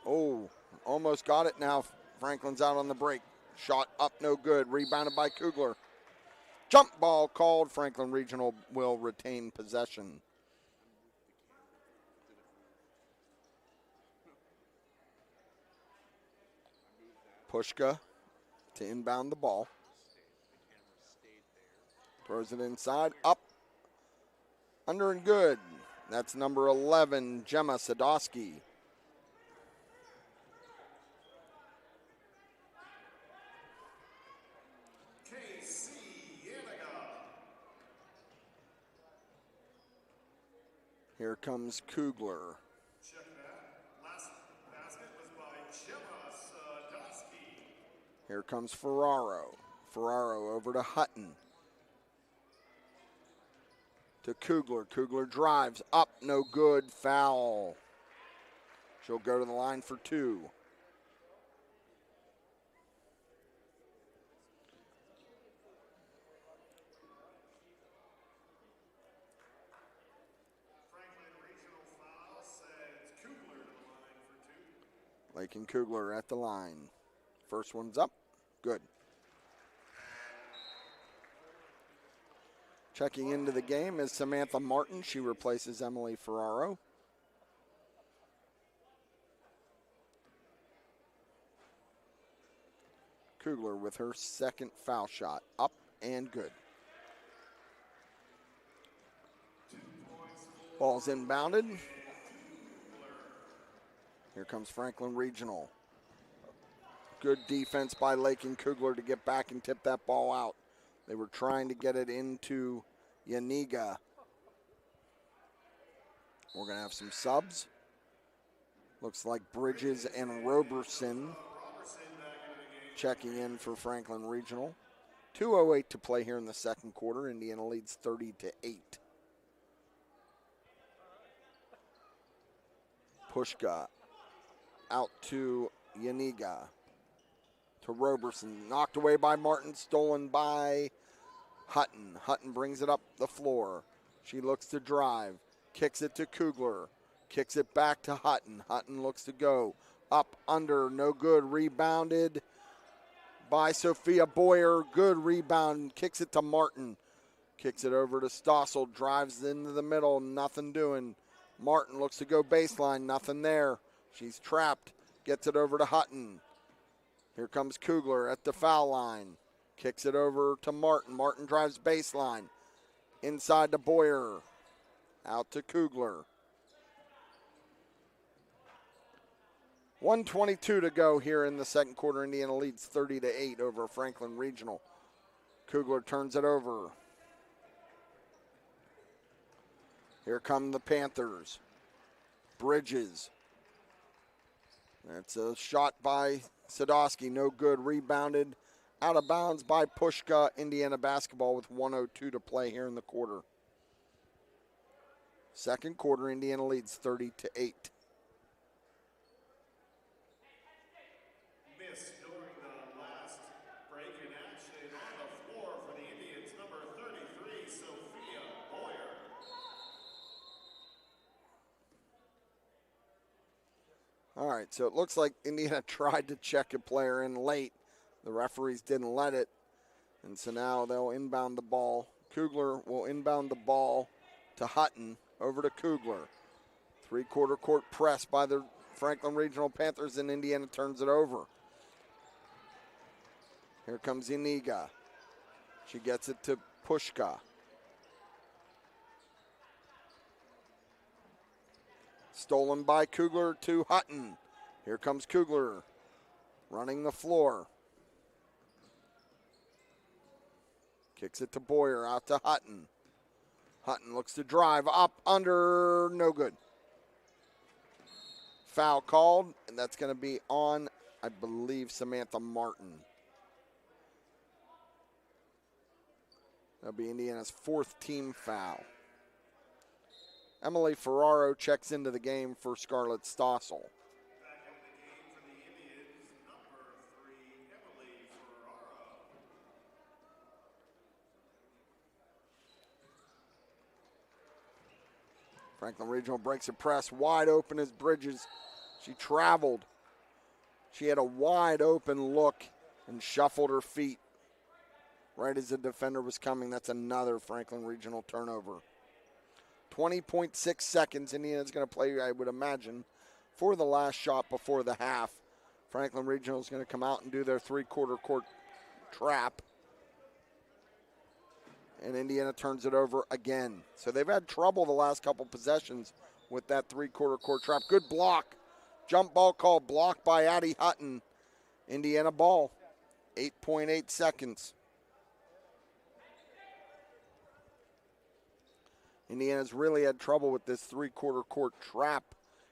Oh, almost got it now. Franklin's out on the break. Shot up, no good. Rebounded by Kugler. Jump ball called. Franklin Regional will retain possession. Pushka to inbound the ball. Throws it inside, up, under and good. That's number 11, Gemma Sadowski. Here comes Kugler. Check that. Last basket was by Gemma Sadowski. Here comes Ferraro. Ferraro over to Hutton. To Kugler. Kugler drives up, no good, foul. She'll go to the line for two. Franklin Regional foul sends Kugler to the line for two. Lakin Kugler at the line. First one's up, good. Checking into the game is Samantha Martin. She replaces Emily Ferraro. Kugler with her second foul shot. Up and good. Ball's inbounded. Here comes Franklin Regional. Good defense by Lakin Kugler to get back and tip that ball out. They were trying to get it into Yaniga. We're going to have some subs. Looks like Bridges and Roberson checking in for Franklin Regional. 2:08 to play here in the second quarter. Indiana leads 30-8. Pushka out to Yaniga. To Roberson. Knocked away by Martin. Stolen by Hutton. Hutton brings it up the floor. She looks to drive. Kicks it to Kugler. Kicks it back to Hutton. Hutton looks to go. Up, under, no good. Rebounded by Sophia Boyer. Good rebound. Kicks it to Martin. Kicks it over to Stossel. Drives into the middle. Nothing doing. Martin looks to go baseline. Nothing there. She's trapped. Gets it over to Hutton. Here comes Kugler at the foul line. Kicks it over to Martin. Martin drives baseline. Inside to Boyer. Out to Kugler. 1:22 to go here in the second quarter. Indiana leads 30-8 over Franklin Regional. Kugler turns it over. Here come the Panthers. Bridges. That's a shot by Sadowski, no good. Rebounded out of bounds by Pushka. Indiana basketball with 1:02 to play here in the quarter. Second quarter, Indiana leads 30-8. Missed during the last break in action on the floor for the Indians, number 33, Sophia Boyer. All right, so it looks like Indiana tried to check a player in late. The referees didn't let it, and so now they'll inbound the ball. Kugler will inbound the ball to Hutton, over to Kugler. Three-quarter court press by the Franklin Regional Panthers, and Indiana turns it over. Here comes Iniga. She gets it to Pushka. Stolen by Kugler to Hutton. Here comes Kugler running the floor. Kicks it to Boyer, out to Hutton. Hutton looks to drive, up, under, no good. Foul called, and that's going to be on, I believe, Samantha Martin. That'll be Indiana's fourth team foul. Emily Ferraro checks into the game for Scarlett Stossel. Franklin Regional breaks a press, wide open as Bridges. She traveled. She had a wide open look and shuffled her feet right as the defender was coming. That's another Franklin Regional turnover. 20.6 seconds. Indiana's going to play, I would imagine, for the last shot before the half. Franklin Regional is going to come out and do their three-quarter court trap. And Indiana turns it over again. So they've had trouble the last couple possessions with that three-quarter court trap. Good block. Jump ball called, blocked by Addie Hutton. Indiana ball. 8.8 seconds. Indiana's really had trouble with this three-quarter court trap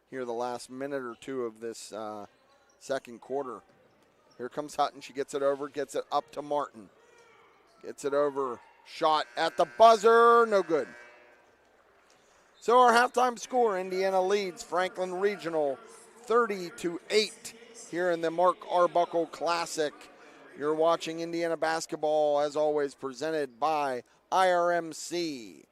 here the last minute or two of this second quarter. Here comes Hutton. She gets it over, gets it up to Martin. Gets it over. Shot at the buzzer, no good. So our halftime score, Indiana leads Franklin Regional 30-8 here in the Mark Arbuckle Classic. You're watching Indiana basketball, as always, presented by IRMC.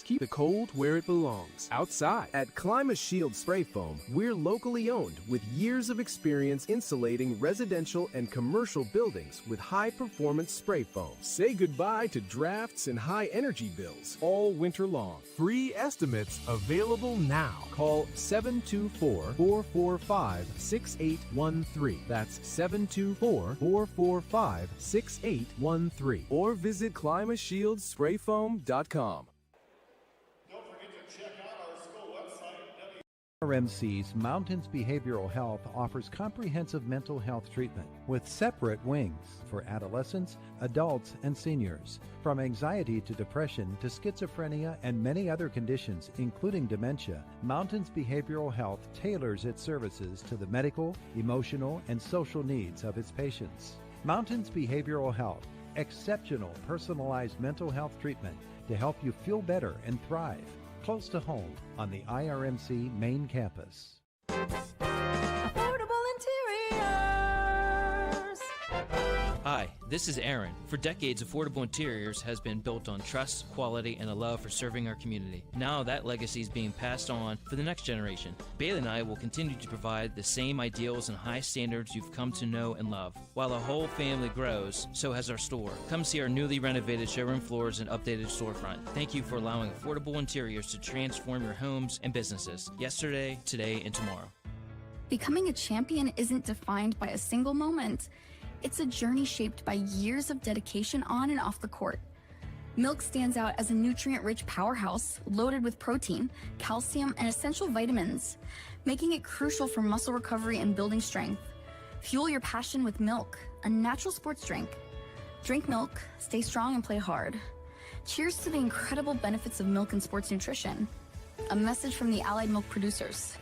Keep the cold where it belongs, outside. At ClimaShield Spray Foam, we're locally owned with years of experience insulating residential and commercial buildings with high-performance spray foam. Say goodbye to drafts and high energy bills all winter long. Free estimates available now. Call 724-445-6813. That's 724-445-6813. Or visit ClimaShieldSprayFoam.com. RMC's Mountains Behavioral Health offers comprehensive mental health treatment with separate wings for adolescents, adults, and seniors. From anxiety to depression to schizophrenia and many other conditions, including dementia, Mountains Behavioral Health tailors its services to the medical, emotional, and social needs of its patients. Mountains Behavioral Health, exceptional personalized mental health treatment to help you feel better and thrive. Close to home on the IRMC main campus. Affordable Interiors. Hi, this is Aaron. For decades, Affordable Interiors has been built on trust, quality, and a love for serving our community. Now that legacy is being passed on for the next generation. Bailey and I will continue to provide the same ideals and high standards you've come to know and love. While the whole family grows, so has our store. Come see our newly renovated showroom floors and updated storefront. Thank you for allowing Affordable Interiors to transform your homes and businesses yesterday, today, and tomorrow. Becoming a champion isn't defined by a single moment. It's a journey shaped by years of dedication on and off the court. Milk stands out as a nutrient-rich powerhouse loaded with protein, calcium, and essential vitamins, making it crucial for muscle recovery and building strength. Fuel your passion with milk, a natural sports drink. Drink milk, stay strong, and play hard. Cheers to the incredible benefits of milk and sports nutrition. A message from the Allied Milk producers.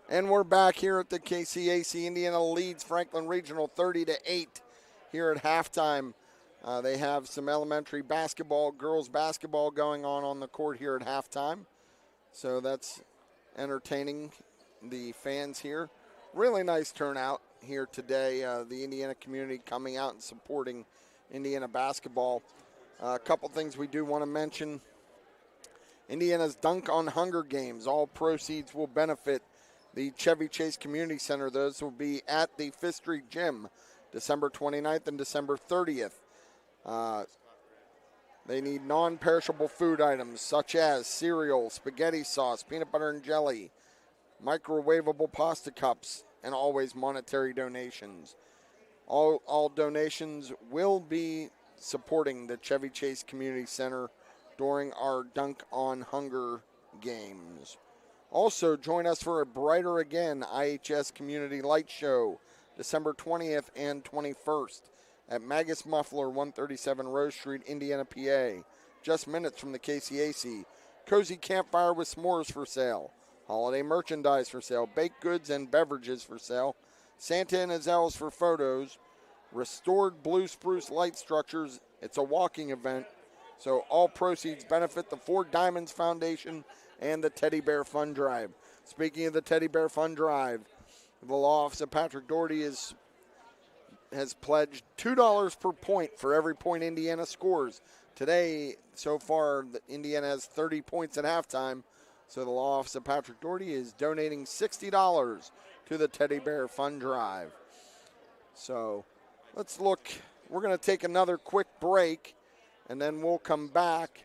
And we're back here at the KCAC. Indiana leads Franklin Regional 30-8 here at halftime. They have some elementary basketball, girls basketball going on the court here at halftime. So that's entertaining the fans here. Really nice turnout here today. The Indiana community coming out and supporting Indiana basketball. A couple things we do want to mention. Indiana's Dunk on Hunger games. All proceeds will benefit the Chevy Chase Community Center. Those will be at the Fifth Street Gym, December 29th and December 30th. They need non-perishable food items such as cereal, spaghetti sauce, peanut butter and jelly, microwavable pasta cups, and always monetary donations. All donations will be supporting the Chevy Chase Community Center during our Dunk on Hunger games. Also, join us for a Brighter Again IHS Community Light Show, December 20th and 21st at Magus Muffler, 137 Rose Street, Indiana, PA. Just minutes from the KCAC. Cozy campfire with s'mores for sale. Holiday merchandise for sale. Baked goods and beverages for sale. Santa and his elves for photos. Restored blue spruce light structures. It's a walking event. So all proceeds benefit the Four Diamonds Foundation and the Teddy Bear Fund Drive. Speaking of the Teddy Bear Fund Drive, the law office of Patrick Dougherty has pledged $2 per point for every point Indiana scores. Today, so far, Indiana has 30 points at halftime. So the law office of Patrick Dougherty is donating $60 to the Teddy Bear Fund Drive. So let's look. We're going to take another quick break, and then we'll come back.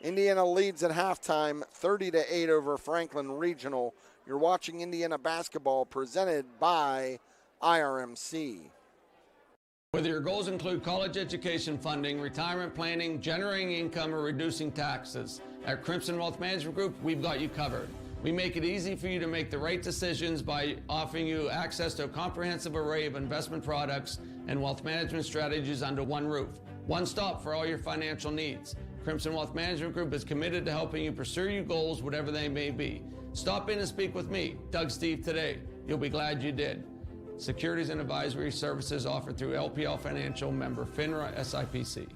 Indiana leads at halftime 30-8 over Franklin Regional. You're watching Indiana basketball presented by IRMC. Whether your goals include college education funding, retirement planning, generating income, or reducing taxes, at Crimson Wealth Management Group, we've got you covered. We make it easy for you to make the right decisions by offering you access to a comprehensive array of investment products and wealth management strategies under one roof. One stop for all your financial needs. Crimson Wealth Management Group is committed to helping you pursue your goals, whatever they may be. Stop in and speak with me, Doug Steve, today. You'll be glad you did. Securities and advisory services offered through LPL Financial, member FINRA SIPC.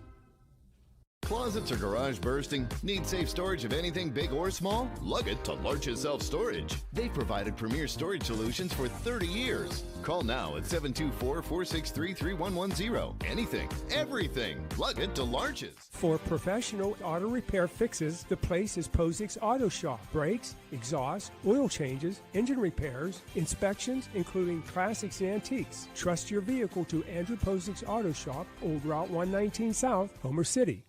Closets or garage bursting? Need safe storage of anything big or small? Lug it to Larch's Self Storage. They've provided premier storage solutions for 30 years. Call now at 724-463-3110. Anything, everything. Lug it to Larch's. For professional auto repair fixes, the place is Posick's Auto Shop. Brakes, exhaust, oil changes, engine repairs, inspections, including classics and antiques. Trust your vehicle to Andrew Posick's Auto Shop, Old Route 119 South, Homer City.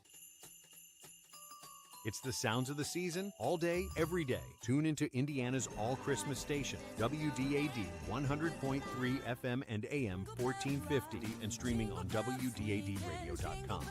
It's the sounds of the season, all day, every day. Tune into Indiana's all-Christmas station, WDAD 100.3 FM and AM 1450, and streaming on WDADradio.com.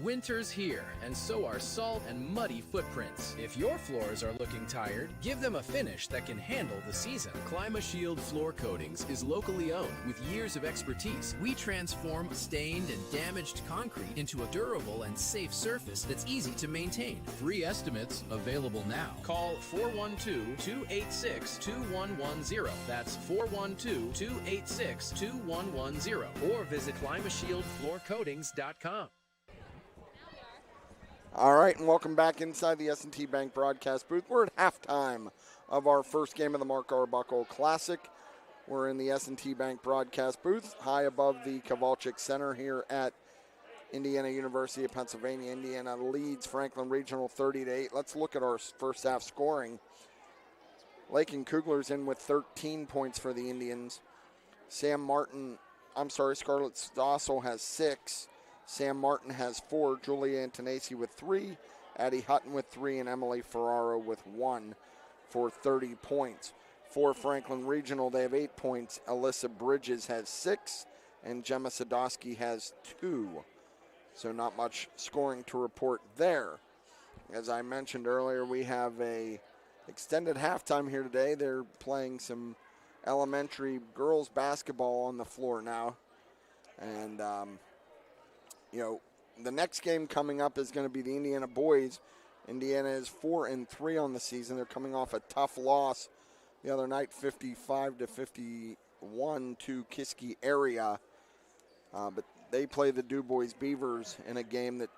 Winter's here, and so are salt and muddy footprints. If your floors are looking tired, give them a finish that can handle the season. ClimaShield Floor Coatings is locally owned with years of expertise. We transform stained and damaged concrete into a durable and safe surface that's easy to maintain. Free estimates available now. Call 412-286-2110. That's 412-286-2110. Or visit ClimaShieldFloorCoatings.com. All right, and welcome back inside the S&T Bank broadcast booth. We're at halftime of our first game of the Mark Arbuckle Classic. We're in the S&T Bank broadcast booth, high above the Kowalczyk Center here at Indiana University of Pennsylvania. Indiana leads Franklin Regional 30-8. Let's look at our first half scoring. Lakin Kugler's in with 13 points for the Indians. Scarlett Stossel has 6. Sam Martin has 4, Julia Antonacci with 3, Addie Hutton with 3, and Emily Ferraro with 1 for 30 points. For Franklin Regional, they have 8 points. Alyssa Bridges has 6, and Gemma Sadowski has 2. So not much scoring to report there. As I mentioned earlier, we have a extended halftime here today. They're playing some elementary girls basketball on the floor now. And, the next game coming up is going to be the Indiana boys. Indiana is 4-3 on the season. They're coming off a tough loss the other night, 55-51 to Kiski area. But they play the DuBois Beavers in a game that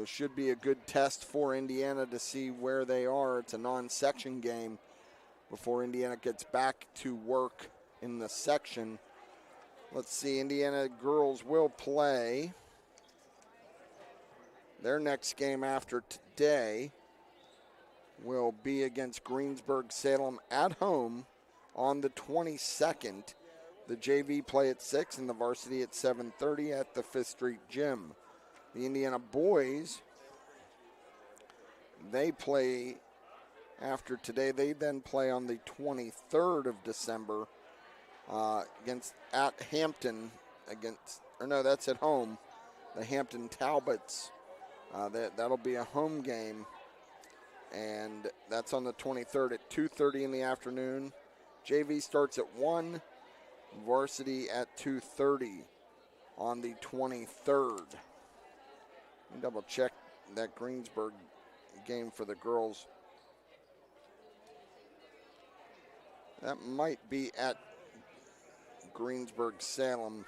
should be a good test for Indiana to see where they are. It's a non-section game before Indiana gets back to work in the section. Let's see, Indiana girls will play Their next game after today will be against Greensburg-Salem at home on the 22nd. The JV play at 6 and the varsity at 7:30 at the Fifth Street Gym. The Indiana boys, they play after today. They then play on the 23rd of December at Hampton that's at home. The Hampton Talbots. That'll be a home game, and that's on the 23rd at 2:30 in the afternoon. JV starts at 1, varsity at 2:30 on the 23rd. Let me double check that Greensburg game for the girls. That might be at Greensburg-Salem.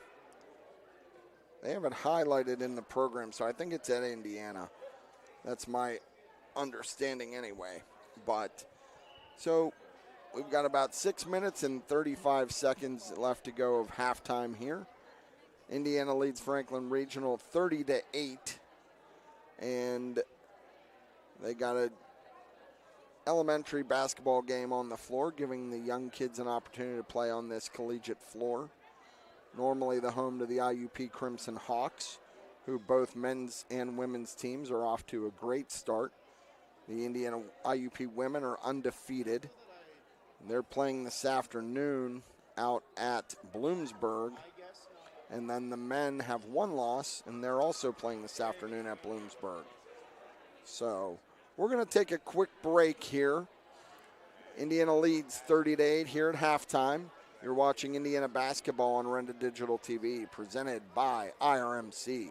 They have it highlighted in the program, so I think it's at Indiana. That's my understanding anyway. But, so we've got about 6 minutes and 35 seconds left to go of halftime here. Indiana leads Franklin Regional 30-8. And they got an elementary basketball game on the floor, giving the young kids an opportunity to play on this collegiate floor. Normally the home to the IUP Crimson Hawks, who both men's and women's teams are off to a great start. The Indiana IUP women are undefeated. They're playing this afternoon out at Bloomsburg. And then the men have one loss, and they're also playing this afternoon at Bloomsburg. So we're going to take a quick break here. Indiana leads 30-8 here at halftime. You're watching Indiana basketball on Renda Digital TV, presented by IRMC.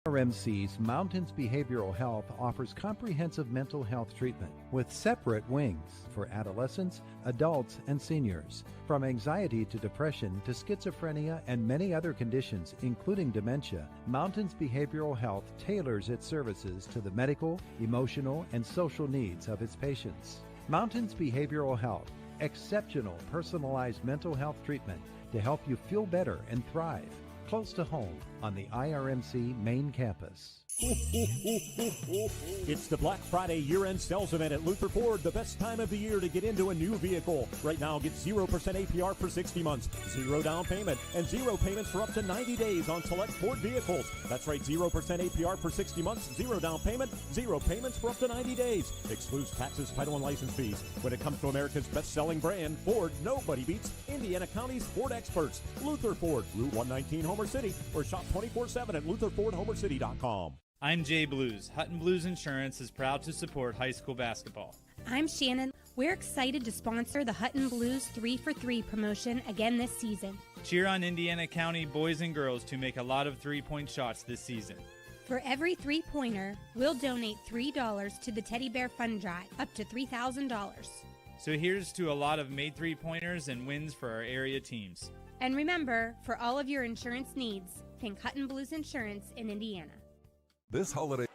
IRMC's Mountains Behavioral Health offers comprehensive mental health treatment with separate wings for adolescents, adults, and seniors. From anxiety to depression to schizophrenia and many other conditions, including dementia, Mountains Behavioral Health tailors its services to the medical, emotional, and social needs of its patients. Mountains Behavioral Health, exceptional personalized mental health treatment to help you feel better and thrive. Close to home on the IRMC main campus. It's the Black Friday year-end sales event at Luther Ford, the best time of the year to get into a new vehicle. Right now, get 0% APR for 60 months, 0 down payment, and 0 payments for up to 90 days on select Ford vehicles. That's right, 0% APR for 60 months, 0 down payment, 0 payments for up to 90 days. Excludes taxes, title, and license fees. When it comes to America's best-selling brand, Ford, nobody beats Indiana County's Ford experts. Luther Ford, Route 119, Homer City, or shop 24/7 at LutherFordHomerCity.com. I'm Jay Blues. Hutton Blues Insurance is proud to support high school basketball. I'm Shannon. We're excited to sponsor the Hutton Blues 3-for-3 promotion again this season. Cheer on Indiana County boys and girls to make a lot of three-point shots this season. For every three-pointer, we'll donate $3 to the Teddy Bear Fund Drive, up to $3,000. So here's to a lot of made three-pointers and wins for our area teams. And remember, for all of your insurance needs, think Hutton Blues Insurance in Indiana. This holiday.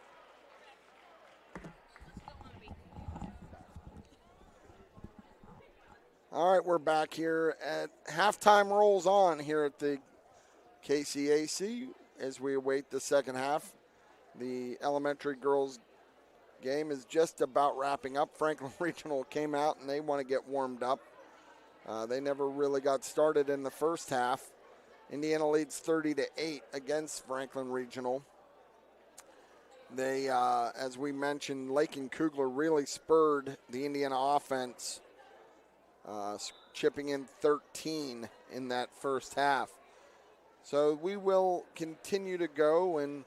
All right, we're back here at halftime rolls on here at the KCAC as we await the second half. The elementary girls game is just about wrapping up. Franklin Regional came out and they want to get warmed up. They never really got started in the first half. Indiana leads 30-8 against Franklin Regional. They, as we mentioned, Lake and Kugler really spurred the Indiana offense, chipping in 13 in that first half. So we will continue to go, and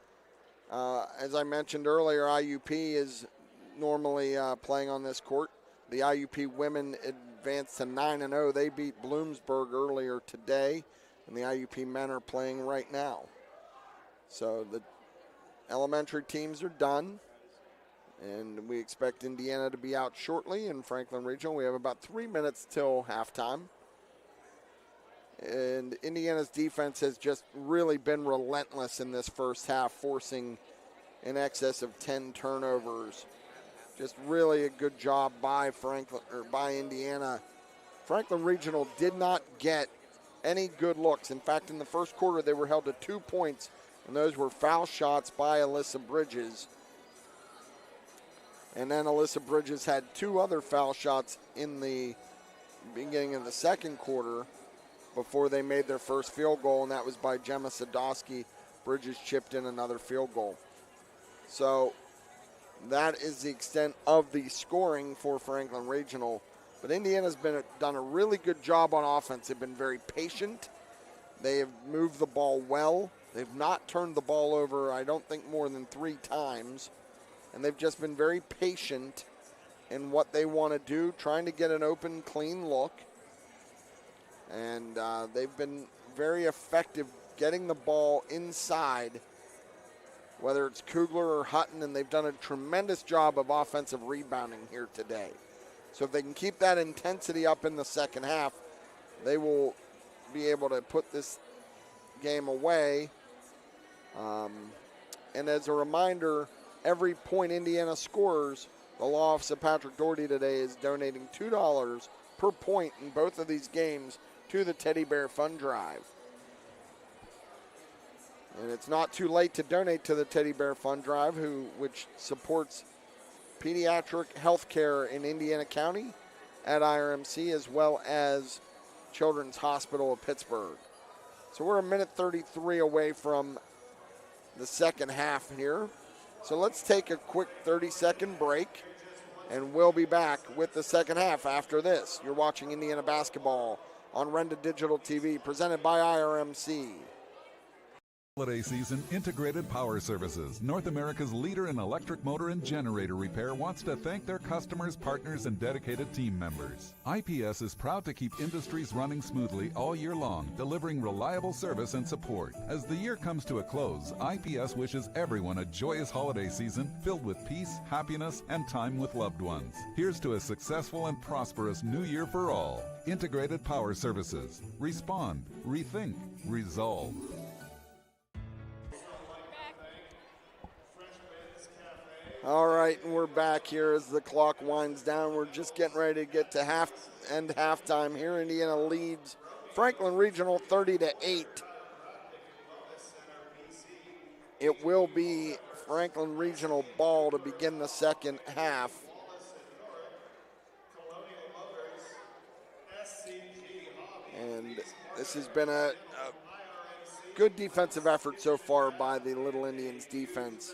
as I mentioned earlier, IUP is normally playing on this court. The IUP women advanced to 9-0. They beat Bloomsburg earlier today, and the IUP men are playing right now. So the elementary teams are done, and we expect Indiana to be out shortly in Franklin Regional. We have about 3 minutes till halftime. And Indiana's defense has just really been relentless in this first half, forcing in excess of 10 turnovers. Just really a good job by Indiana. Franklin Regional did not get any good looks. In fact, in the first quarter, they were held to 2 points And those were foul shots by Alyssa Bridges. And then Alyssa Bridges had 2 other foul shots in the beginning of the second quarter before they made their first field goal, and that was by Gemma Sadowski. Bridges chipped in another field goal. So that is the extent of the scoring for Franklin Regional. But Indiana's done a really good job on offense. They've been very patient. They have moved the ball well. They've not turned the ball over, I don't think, more than 3 times. And they've just been very patient in what they want to do, trying to get an open, clean look. And they've been very effective getting the ball inside, whether it's Kugler or Hutton, and they've done a tremendous job of offensive rebounding here today. So if they can keep that intensity up in the second half, they will be able to put this game away. And as a reminder, every point Indiana scores, the law office of Patrick Dougherty today is donating $2 per point in both of these games to the Teddy Bear Fund Drive. And it's not too late to donate to the Teddy Bear Fund Drive, which supports pediatric health care in Indiana County at IRMC, as well as Children's Hospital of Pittsburgh. So we're a minute 33 away from the second half here. So let's take a quick 30-second break, and we'll be back with the second half after this. You're watching Indiana basketball on Renda Digital TV, presented by IRMC. Holiday season, Integrated Power Services, North America's leader in electric motor and generator repair, wants to thank their customers, partners, and dedicated team members. IPS is proud to keep industries running smoothly all year long, delivering reliable service and support. As the year comes to a close, IPS wishes everyone a joyous holiday season filled with peace, happiness, and time with loved ones. Here's to a successful and prosperous new year for all. Integrated Power Services. Respond, rethink, resolve. All right, and we're back here as the clock winds down. We're just getting ready to get to halftime here. Indiana leads Franklin Regional 30-8. It will be Franklin Regional ball to begin the second half. And this has been a good defensive effort so far by the Little Indians defense.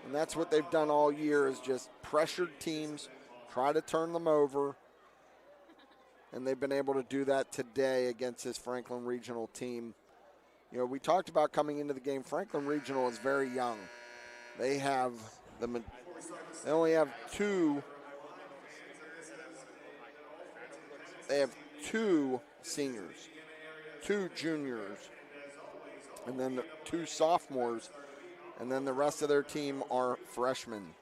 And that's what they've done all year, is just pressured teams, try to turn them over. And they've been able to do that today against this Franklin Regional team. You know, we talked about coming into the game, Franklin Regional is very young. They only have two seniors, 2 juniors, and then 2 sophomores. And then the rest of their team are freshmen.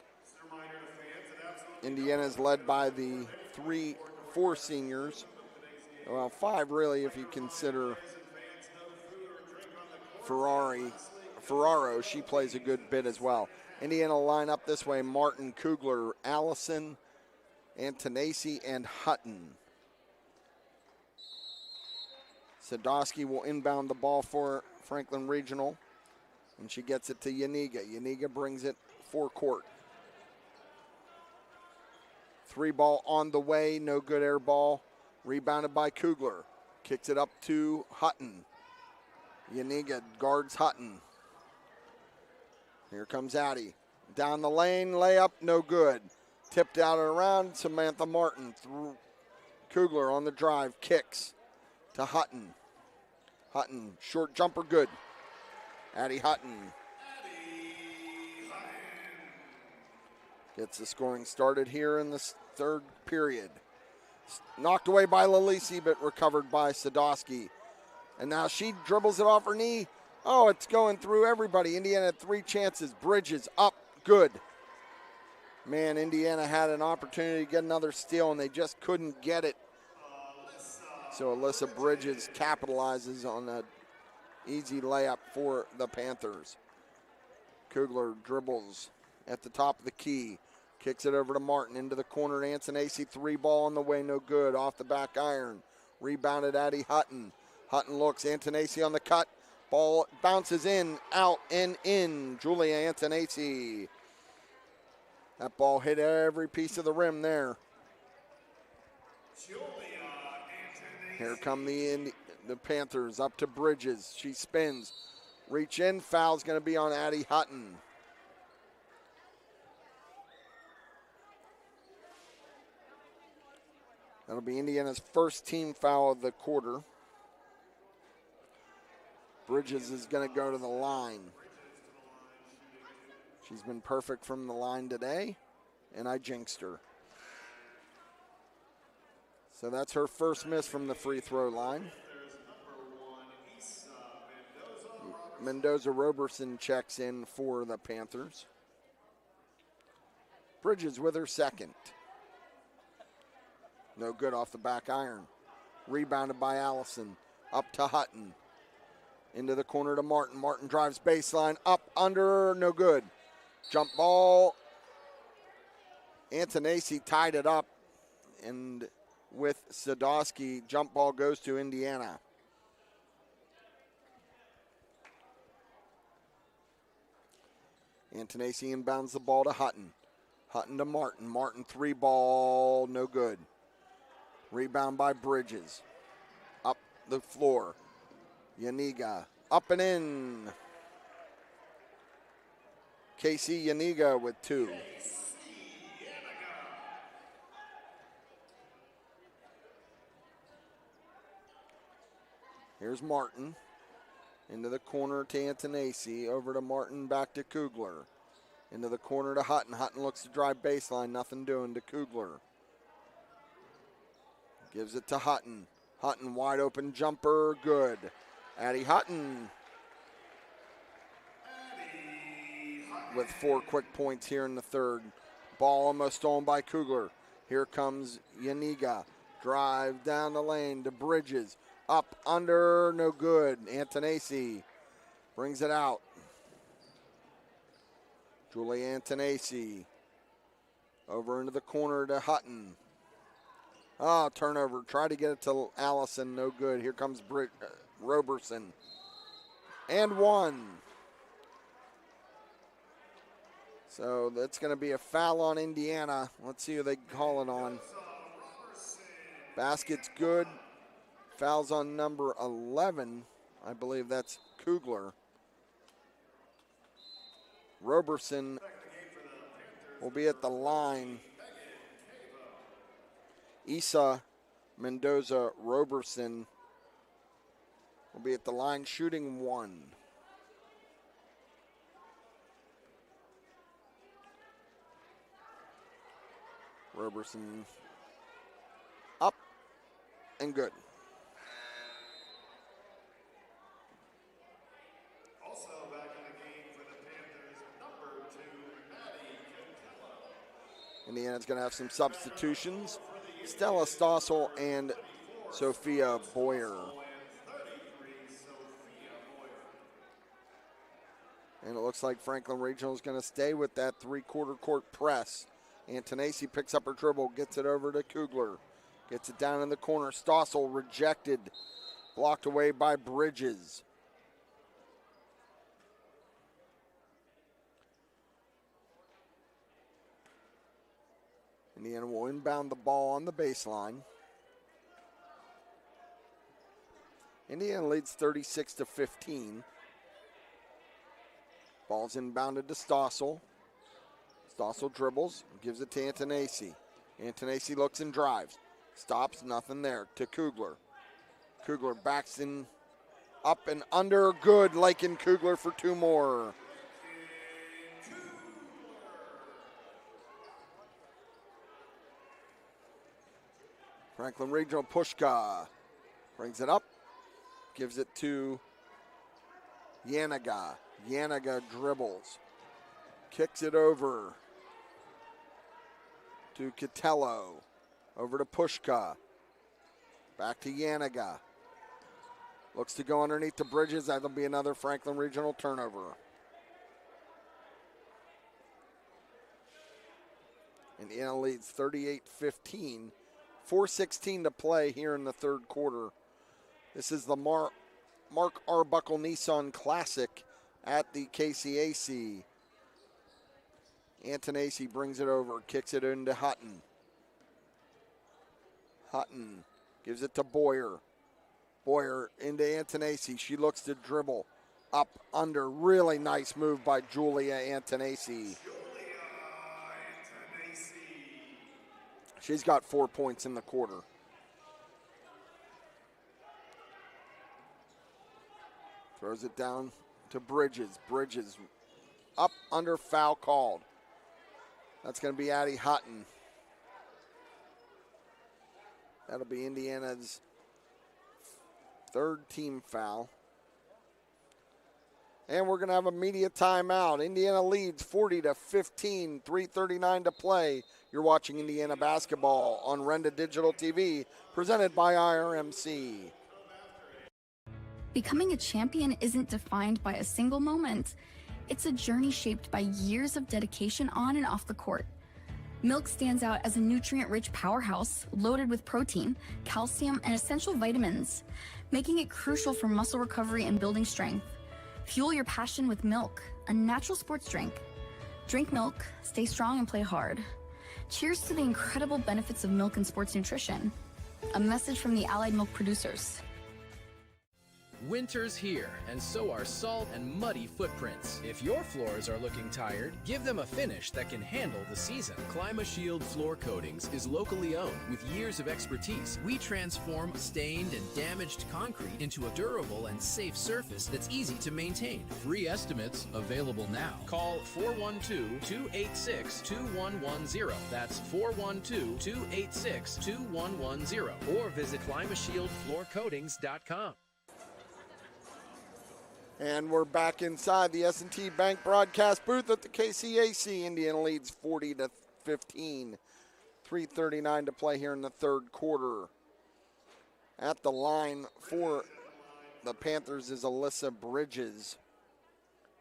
Indiana is led by the 4 seniors. Well, 5 really, if you consider Ferraro. She plays a good bit as well. Indiana line up this way: Martin, Kugler, Allison, Antonacci, and Hutton. Sadowski will inbound the ball for Franklin Regional. And she gets it to Yaniga. Yaniga brings it forecourt. 3 ball on the way, no good air ball. Rebounded by Kugler. Kicks it up to Hutton. Yaniga guards Hutton. Here comes Addy. Down the lane, layup, no good. Tipped out and around, Samantha Martin. Through Kugler on the drive, kicks to Hutton. Hutton, short jumper, good. Addie Hutton gets the scoring started here in the third period. Knocked away by Lalisi, but recovered by Sadowski. And now she dribbles it off her knee. Oh, it's going through everybody. Indiana had 3 chances. Bridges up, good. Man, Indiana had an opportunity to get another steal, and they just couldn't get it. So Alyssa Bridges capitalizes on that easy layup for the Panthers. Kugler dribbles at the top of the key. Kicks it over to Martin into the corner. Antonacci, 3 ball on the way, no good. Off the back iron. Rebounded Addie Hutton. Hutton looks. Antonacci on the cut. Ball bounces in, out, and in. Julia Antonacci. That ball hit every piece of the rim there. Here come the Panthers up to Bridges. She spins. Reach in. Foul's going to be on Addie Hutton. That'll be Indiana's first team foul of the quarter. Bridges is going to go to the line. She's been perfect from the line today, and I jinxed her. So that's her first miss from the free throw line. Mendoza Roberson checks in for the Panthers. Bridges with her second. No good off the back iron. Rebounded by Allison. Up to Hutton. Into the corner to Martin. Martin drives baseline. Up, under, no good. Jump ball. Antonacci tied it up. And with Sadowski, jump ball goes to Indiana. Antonacci inbounds the ball to Hutton. Hutton to Martin. Martin three ball, no good. Rebound by Bridges. Up the floor. Yaniga up and in. KC Yaniga with two. Here's Martin. Into the corner to Antonacci. Over to Martin, back to Kugler. Into the corner to Hutton. Hutton looks to drive baseline. Nothing doing to Kugler. Gives it to Hutton. Hutton wide open jumper. Good. Addie Hutton with 4 quick points here in the third. Ball almost stolen by Kugler. Here comes Yaniga. Drive down the lane to Bridges. Up, under, no good. Antonacci brings it out. Julie Antonacci over into the corner to Hutton. Oh, turnover. Try to get it to Allison. No good. Here comes Roberson. And one. So that's going to be a foul on Indiana. Let's see who they call it on. Basket's good. Foul's on number 11. I believe that's Kugler. Roberson will be at the line. Isa Mendoza Roberson will be at the line shooting one. Roberson up and good. Also back in the game for the Panthers, number 2, Maddie Cotello. Indiana's going to have some substitutions. Stella Stossel and Sophia Boyer. And it looks like Franklin Regional is going to stay with that three-quarter court press. Antonacci picks up her dribble, gets it over to Kugler. Gets it down in the corner. Stossel rejected, blocked away by Bridges. Indiana will inbound the ball on the baseline. Indiana leads 36-15. Ball's inbounded to Stossel. Stossel dribbles, gives it to Antonacci. Antonacci looks and drives. Stops, nothing there, to Kugler. Kugler backs in, up and under, good. Lakin Kugler for two more. Franklin Regional Pushka brings it up, gives it to Yaniga. Yaniga dribbles, kicks it over to Cotello, over to Pushka, back to Yaniga. Looks to go underneath the Bridges. That'll be another Franklin Regional turnover. Indiana leads 38-15. 4:16 to play here in the third quarter. This is the Mark Mark Arbuckle Nissan Classic at the KCAC. Antonacci brings it over, kicks it into Hutton. Hutton gives it to Boyer. Boyer into Antonacci. She looks to dribble. Up, under. Really nice move by Julia Antonacci. She's got 4 points in the quarter. Throws it down to Bridges. Bridges up, under, foul called. That's going to be Addie Hutton. That'll be Indiana's third team foul. And we're going to have a media timeout. Indiana leads 40-15, 3:39 to play. You're watching Indiana basketball on Renda Digital TV, presented by IRMC. Becoming a champion isn't defined by a single moment. It's a journey shaped by years of dedication on and off the court. Milk stands out as a nutrient-rich powerhouse loaded with protein, calcium, and essential vitamins, making it crucial for muscle recovery and building strength. Fuel your passion with milk, a natural sports drink. Drink milk, stay strong, and play hard. Cheers to the incredible benefits of milk and sports nutrition. A message from the Allied Milk producers. Winter's here, and so are salt and muddy footprints. If your floors are looking tired, give them a finish that can handle the season. ClimaShield Floor Coatings is locally owned with years of expertise. We transform stained and damaged concrete into a durable and safe surface that's easy to maintain. Free estimates available now. Call 412-286-2110. That's 412-286-2110. Or visit ClimaShieldFloorCoatings.com. And we're back inside the S&T Bank broadcast booth at the KCAC. Indiana leads 40-15. 3:39 to play here in the third quarter. At the line for the Panthers is Alyssa Bridges.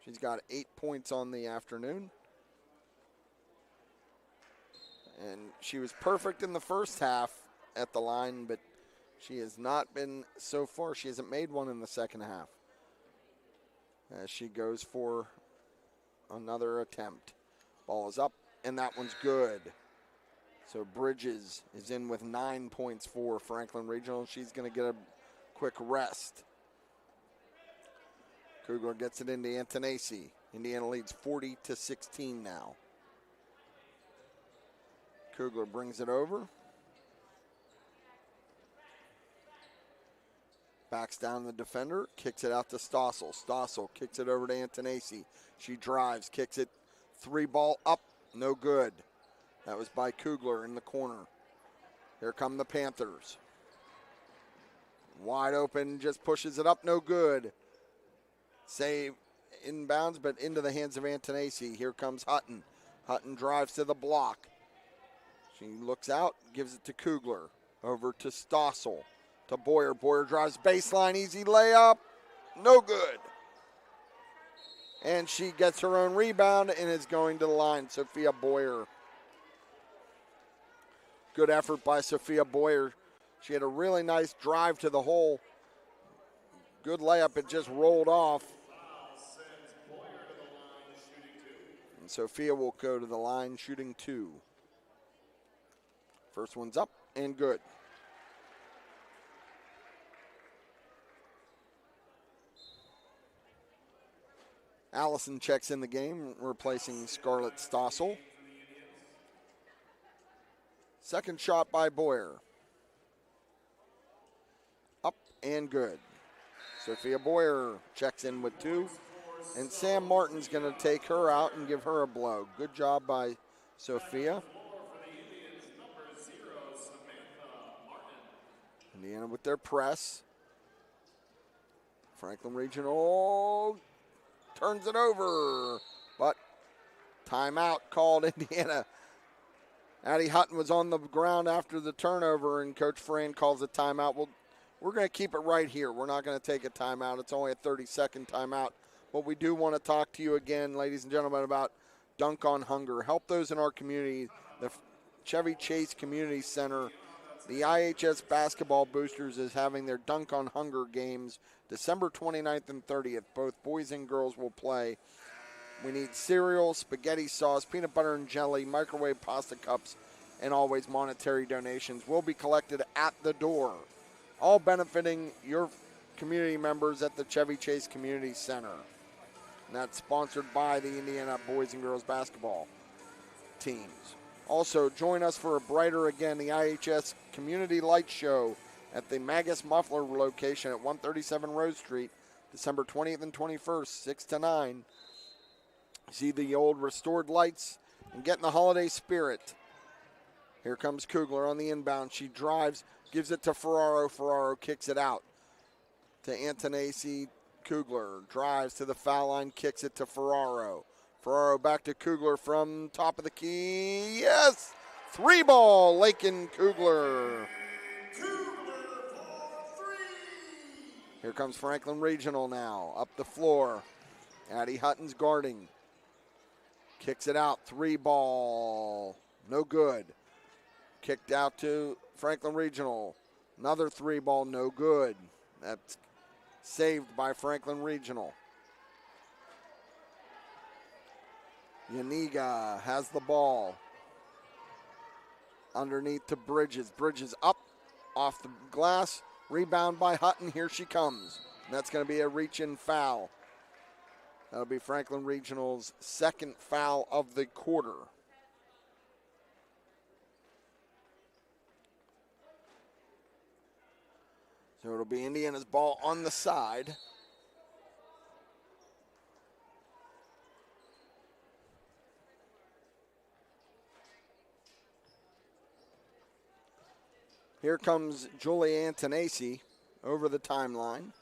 She's got 8 points on the afternoon. And she was perfect in the first half at the line, but she has not been so far. She hasn't made one in the second half. As she goes for another attempt. Ball is up, and that one's good. So Bridges is in with 9 points for Franklin Regional. She's going to get a quick rest. Kugler gets it into Antonacci. Indiana leads 40-16 now. Kugler brings it over. Backs down the defender, kicks it out to Stossel. Stossel kicks it over to Antonacci. She drives, kicks it, 3-ball up, no good. That was by Kugler in the corner. Here come the Panthers. Wide open, just pushes it up, no good. Save inbounds, but into the hands of Antonacci. Here comes Hutton. Hutton drives to the block. She looks out, gives it to Kugler. Over to Stossel. To Boyer. Boyer drives baseline, easy layup, no good. And she gets her own rebound and is going to the line. Sophia Boyer. Good effort by Sophia Boyer. She had a really nice drive to the hole. Good layup, it just rolled off. And Sophia will go to the line shooting 2. First one's up and good. Allison checks in the game, replacing Scarlett Stossel. Second shot by Boyer. Up and good. Sophia Boyer checks in with 2. And Sam Martin's going to take her out and give her a blow. Good job by Sophia. Indiana with their press. Franklin Regional turns it over, but timeout called Indiana. Addie Hutton was on the ground after the turnover, and Coach Fran calls a timeout. Well, we're going to keep it right here. We're not going to take a timeout. It's only a 30-second timeout. But we do want to talk to you again, ladies and gentlemen, about Dunk on Hunger. Help those in our community. The Chevy Chase Community Center The IHS Basketball Boosters is having their Dunk on Hunger games December 29th and 30th. Both boys and girls will play. We need cereal, spaghetti sauce, peanut butter and jelly, microwave pasta cups, and always monetary donations will be collected at the door, all benefiting your community members at the Chevy Chase Community Center. And that's sponsored by the Indiana boys and girls basketball teams. Also, join us for a brighter again, the IHS Community Light Show at the Magus Muffler location at 137 Rose Street, December 20th and 21st, 6 to 9. See the old restored lights and get in the holiday spirit. Here comes Kugler on the inbound. She drives, gives it to Ferraro. Ferraro kicks it out to Antonacci. Kugler drives to the foul line, kicks it to Ferraro. Ferraro back to Kugler from top of the key. Yes! 3-ball, Lakin Kugler. Here comes Franklin Regional now, up the floor. Addie Hutton's guarding. Kicks it out, 3-ball, no good. Kicked out to Franklin Regional. Another 3-ball, no good. That's saved by Franklin Regional. Yaniga has the ball. Underneath to Bridges. Bridges up off the glass. Rebound by Hutton. Here she comes. And that's going to be a reach-in foul. That'll be Franklin Regional's second foul of the quarter. So it'll be Indiana's ball on the side. Here comes Julie Antonacci over the timeline.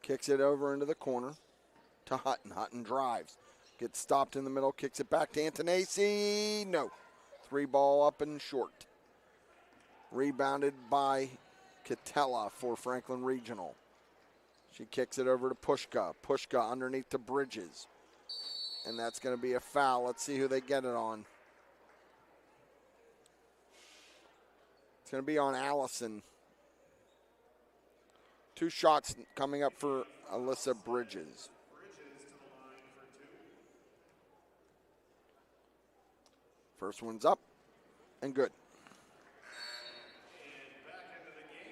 Kicks it over into the corner to Hutton. Hutton drives. Gets stopped in the middle. Kicks it back to Antonacci. No. 3-ball up and short. Rebounded by Catella for Franklin Regional. She kicks it over to Pushka. Pushka underneath to Bridges. And that's going to be a foul. Let's see who they get it on. It's going to be on Allison. 2 shots coming up for Alyssa Bridges. First one's up and good.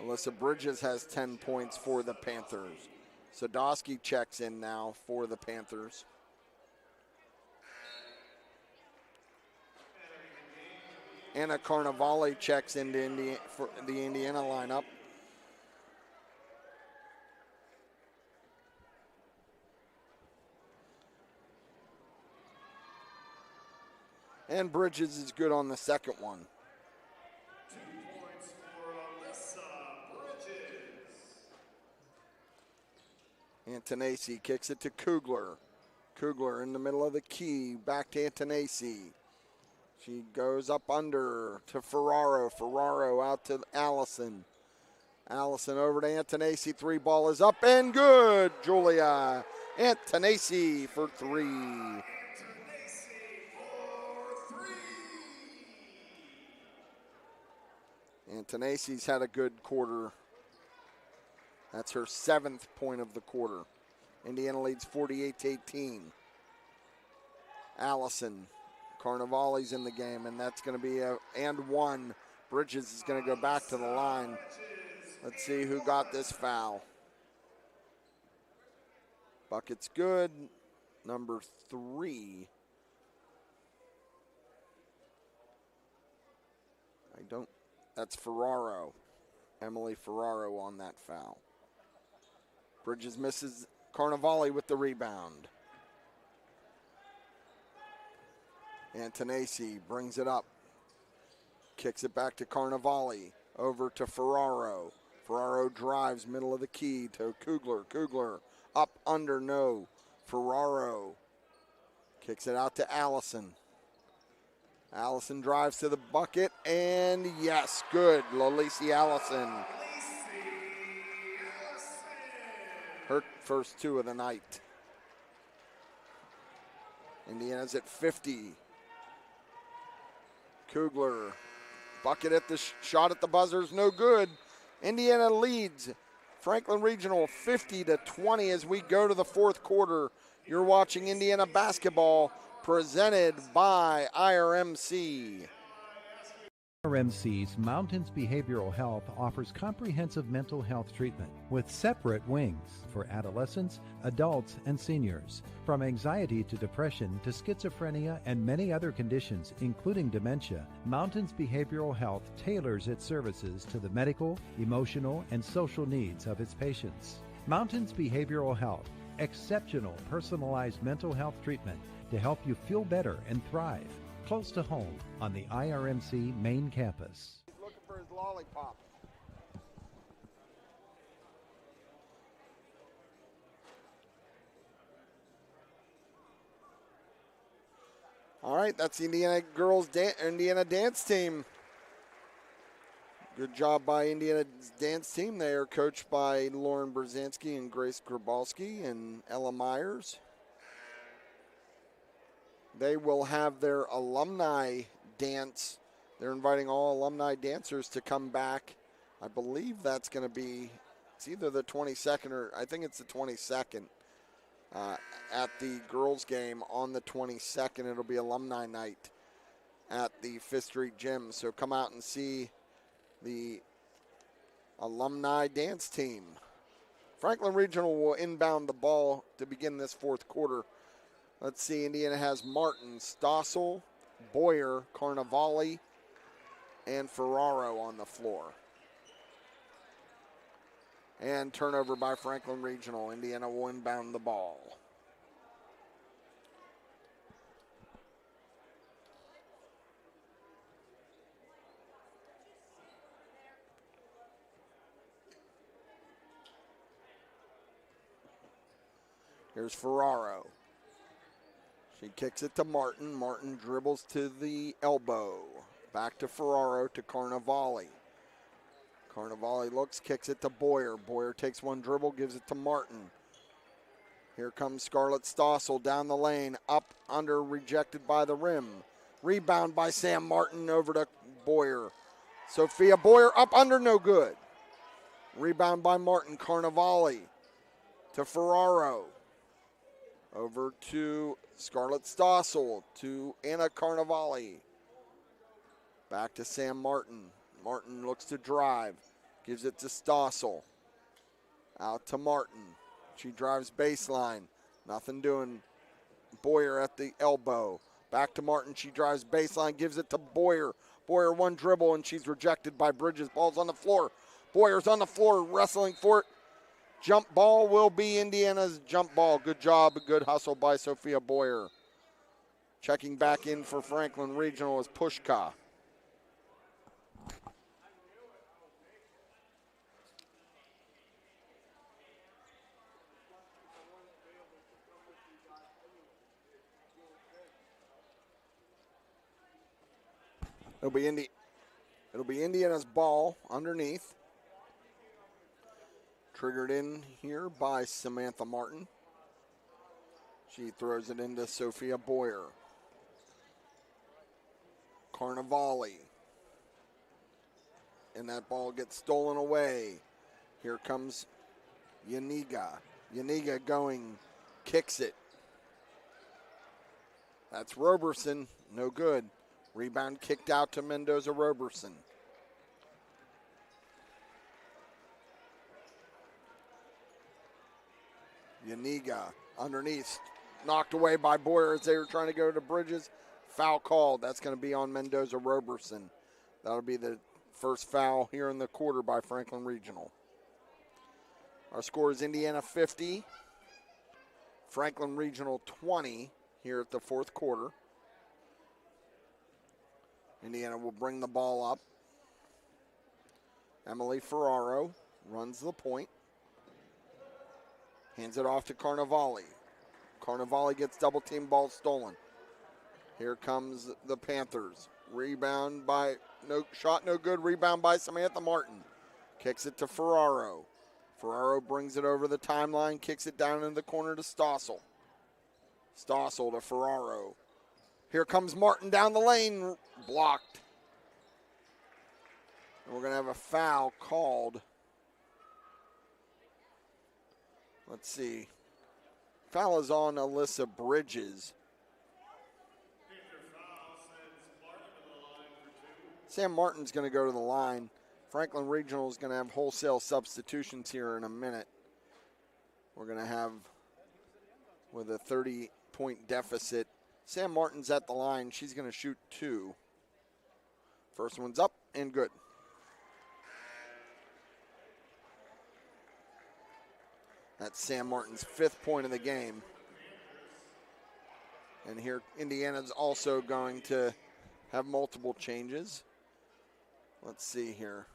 Alyssa Bridges has 10 points for the Panthers. Sadowski checks in now for the Panthers. Anna Carnevale checks into for the Indiana lineup. And Bridges is good on the second one. 2 points for Alyssa Bridges. Antonacci kicks it to Kugler. Kugler in the middle of the key, back to Antonacci. She goes up under to Ferraro. Ferraro out to Allison. Allison over to Antonacci. 3-ball is up and good. Julia Antonacci for 3. Antonacci's had a good quarter. That's her 7th point of the quarter. Indiana leads 48-18. Allison. Carnevale's in the game, and that's going to be a and 1. Bridges is going to go back to the line. Let's see who got this foul. Bucket's good. Number 3. That's Ferraro. Emily Ferraro on that foul. Bridges misses Carnevale with the rebound. Antonacci brings it up. Kicks it back to Carnevale. Over to Ferraro. Ferraro drives middle of the key to Kugler. Kugler up under, no. Ferraro kicks it out to Allison. Allison drives to the bucket, and yes, good. Lalisi Allison. Her first 2 of the night. Indiana's at 50. Kugler, bucket at the shot at the buzzer is no good. Indiana leads Franklin Regional 50-20 as we go to the fourth quarter. You're watching Indiana basketball presented by IRMC. RMC's Mountains Behavioral Health offers comprehensive mental health treatment with separate wings for adolescents, adults, and seniors. From anxiety to depression to schizophrenia and many other conditions, including dementia, Mountains Behavioral Health tailors its services to the medical, emotional, and social needs of its patients. Mountains Behavioral Health, exceptional personalized mental health treatment to help you feel better and thrive. Close to home on the IRMC main campus. He's looking for his lollipop. All right, that's the Indiana dance team. Good job by Indiana's dance team. They are coached by Lauren Brzezinski and Grace Grabowski and Ella Myers. They will have their alumni dance. They're inviting all alumni dancers to come back. I believe that's going to be, it's either the 22nd or I think it's the 22nd at the girls' game on the 22nd. It'll be alumni night at the Fifth Street Gym. So come out and see the alumni dance team. Franklin Regional will inbound the ball to begin this fourth quarter. Let's see, Indiana has Martin, Stossel, Boyer, Carnevale, and Ferraro on the floor. And turnover by Franklin Regional. Indiana will inbound the ball. Here's Ferraro. She kicks it to Martin. Martin dribbles to the elbow. Back to Ferraro to Carnevale. Carnevale looks, kicks it to Boyer. Boyer takes one dribble, gives it to Martin. Here comes Scarlett Stossel down the lane. Up, under, rejected by the rim. Rebound by Sam Martin over to Boyer. Sophia Boyer up, under, no good. Rebound by Martin. Carnevale to Ferraro. Over to Scarlett Stossel, to Anna Carnevale. Back to Sam Martin. Martin looks to drive, gives it to Stossel. Out to Martin. She drives baseline. Nothing doing. Boyer at the elbow. Back to Martin. She drives baseline, gives it to Boyer. Boyer one dribble, and she's rejected by Bridges. Ball's on the floor. Boyer's on the floor, wrestling for it. Jump ball will be Indiana's jump ball. Good job, good hustle by Sophia Boyer. Checking back in for Franklin Regional is Pushka. It'll be Indiana's ball underneath. Triggered in here by Samantha Martin. She throws it into Sophia Boyer. Carnevale. And that ball gets stolen away. Here comes Yaniga. Yaniga going, kicks it. That's Roberson, no good. Rebound kicked out to Mendoza Roberson. Yaniga underneath, knocked away by Boyer as they were trying to go to Bridges. Foul called. That's going to be on Mendoza Roberson. That'll be the first foul here in the quarter by Franklin Regional. Our score is Indiana 50, Franklin Regional 20 here at the fourth quarter. Indiana will bring the ball up. Emily Ferraro runs the point. Hands it off to Carnevale. Carnevale gets double team, ball stolen. Here comes the Panthers. Rebound by, no shot, no good. Rebound by Samantha Martin. Kicks it to Ferraro. Ferraro brings it over the timeline, kicks it down in the corner to Stossel. Stossel to Ferraro. Here comes Martin down the lane, blocked. We're going to have a foul called. Let's see. Foul is on Alyssa Bridges. Sam Martin's going to go to the line. Franklin Regional is going to have wholesale substitutions here in a minute. We're going to have, with a 30-point deficit, Sam Martin's at the line. She's going to shoot 2. First one's up and good. That's Sam Martin's 5th point of the game. And here Indiana's also going to have multiple changes. Let's see here.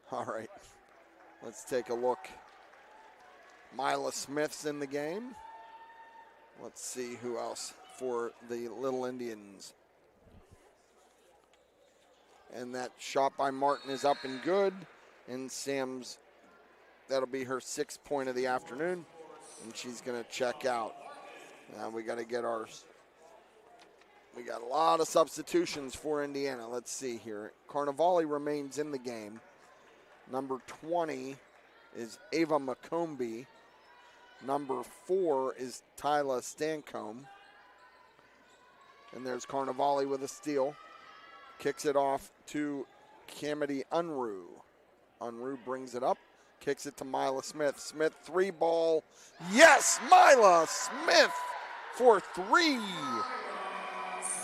All right, let's take a look. Mila Smith's in the game. Let's see who else for the Little Indians. And that shot by Martin is up and good. And Sam's, that'll be her 6th point of the afternoon. And she's going to check out. Now we got to get ours. We got a lot of substitutions for Indiana. Let's see here. Carnevale remains in the game. Number 20 is Ava McCombie. Number 4 is Tyla Stancombe. And there's Carnevale with a steal. Kicks it off to Camity Unruh. Unruh brings it up. Kicks it to Mila Smith. Smith 3-ball. Yes, Mila Smith for 3.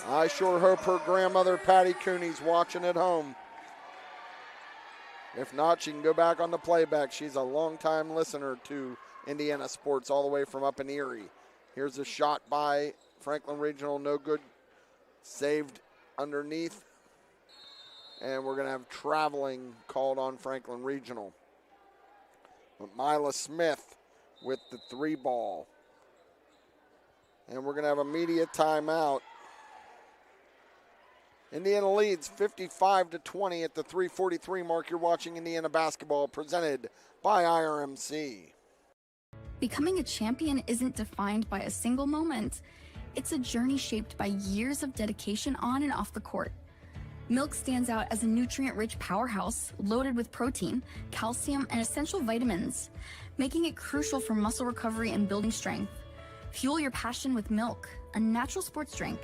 I sure hope her grandmother Patty Cooney's watching at home. If not, she can go back on the playback. She's a longtime listener to Indiana sports all the way from up in Erie. Here's a shot by Franklin Regional, no good. Saved underneath. And we're going to have traveling called on Franklin Regional. But Mila Smith with the 3-ball. And we're going to have a media timeout. Indiana leads 55-20 at the 3:43 mark. You're watching Indiana basketball presented by IRMC. Becoming a champion isn't defined by a single moment. It's a journey shaped by years of dedication on and off the court. Milk stands out as a nutrient-rich powerhouse loaded with protein, calcium, and essential vitamins, making it crucial for muscle recovery and building strength. Fuel your passion with milk, a natural sports drink.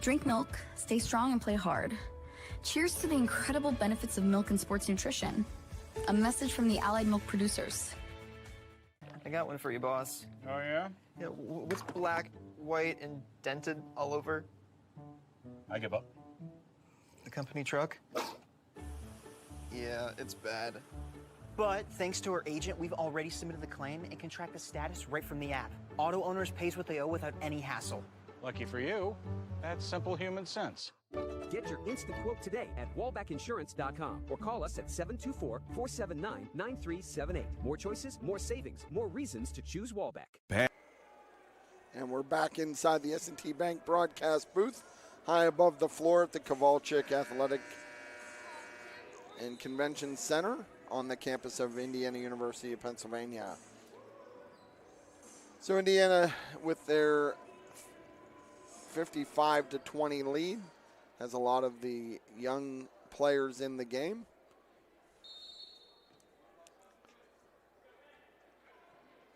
Drink milk, stay strong, and play hard. Cheers to the incredible benefits of milk and sports nutrition. A message from the Allied Milk producers. I got one for you, boss. Oh, yeah? Yeah, what's black, white, and dented all over? I give up. The company truck? Yeah, it's bad. But thanks to our agent, we've already submitted the claim and can track the status right from the app. Auto owners pays what they owe without any hassle. Lucky for you, that's simple human sense. Get your instant quote today at wallbackinsurance.com or call us at 724-479-9378. More choices, more savings, more reasons to choose Wallback. And we're back inside the S&T Bank broadcast booth, high above the floor at the Kowalczyk Athletic and Convention Center on the campus of Indiana University of Pennsylvania. So Indiana, with their 55-20 lead, has a lot of the young players in the game.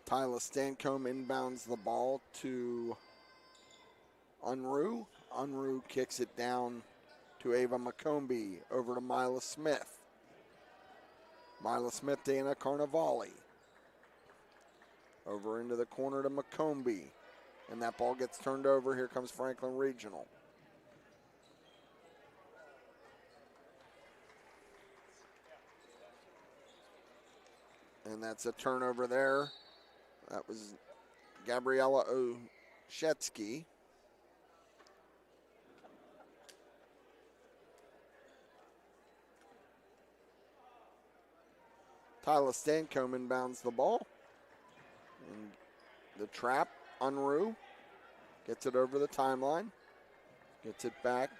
Tyla Stancombe inbounds the ball to Unruh. Unruh kicks it down to Ava McCombie, over to Mila Smith. Mila Smith to Anna Carnevale. Over into the corner to McCombie. And that ball gets turned over. Here comes Franklin Regional. And that's a turnover there. That was Gabriella Oshetsky. Tyla Stancombe inbounds the ball. And the trap, Unruh gets it over the timeline. Gets it back.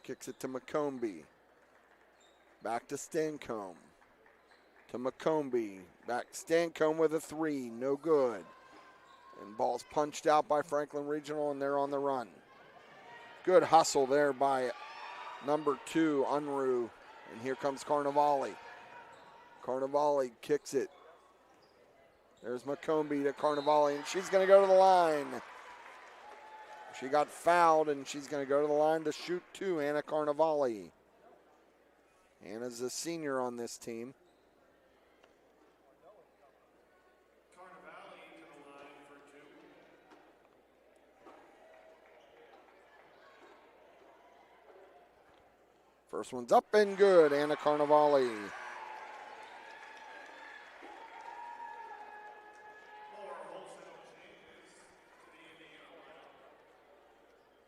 Kicks it to McCombie. Back to Stancombe. To McCombie. Back Stancombe with a 3. No good. And ball's punched out by Franklin Regional, and they're on the run. Good hustle there by number 2, Unruh. And here comes Carnevale. Carnevale kicks it. There's McCombie to Carnevale, and she's going to go to the line. She got fouled, and she's going to go to the line to shoot 2, Anna Carnevale. Anna's a senior on this team. First one's up and good, Anna Carnevale.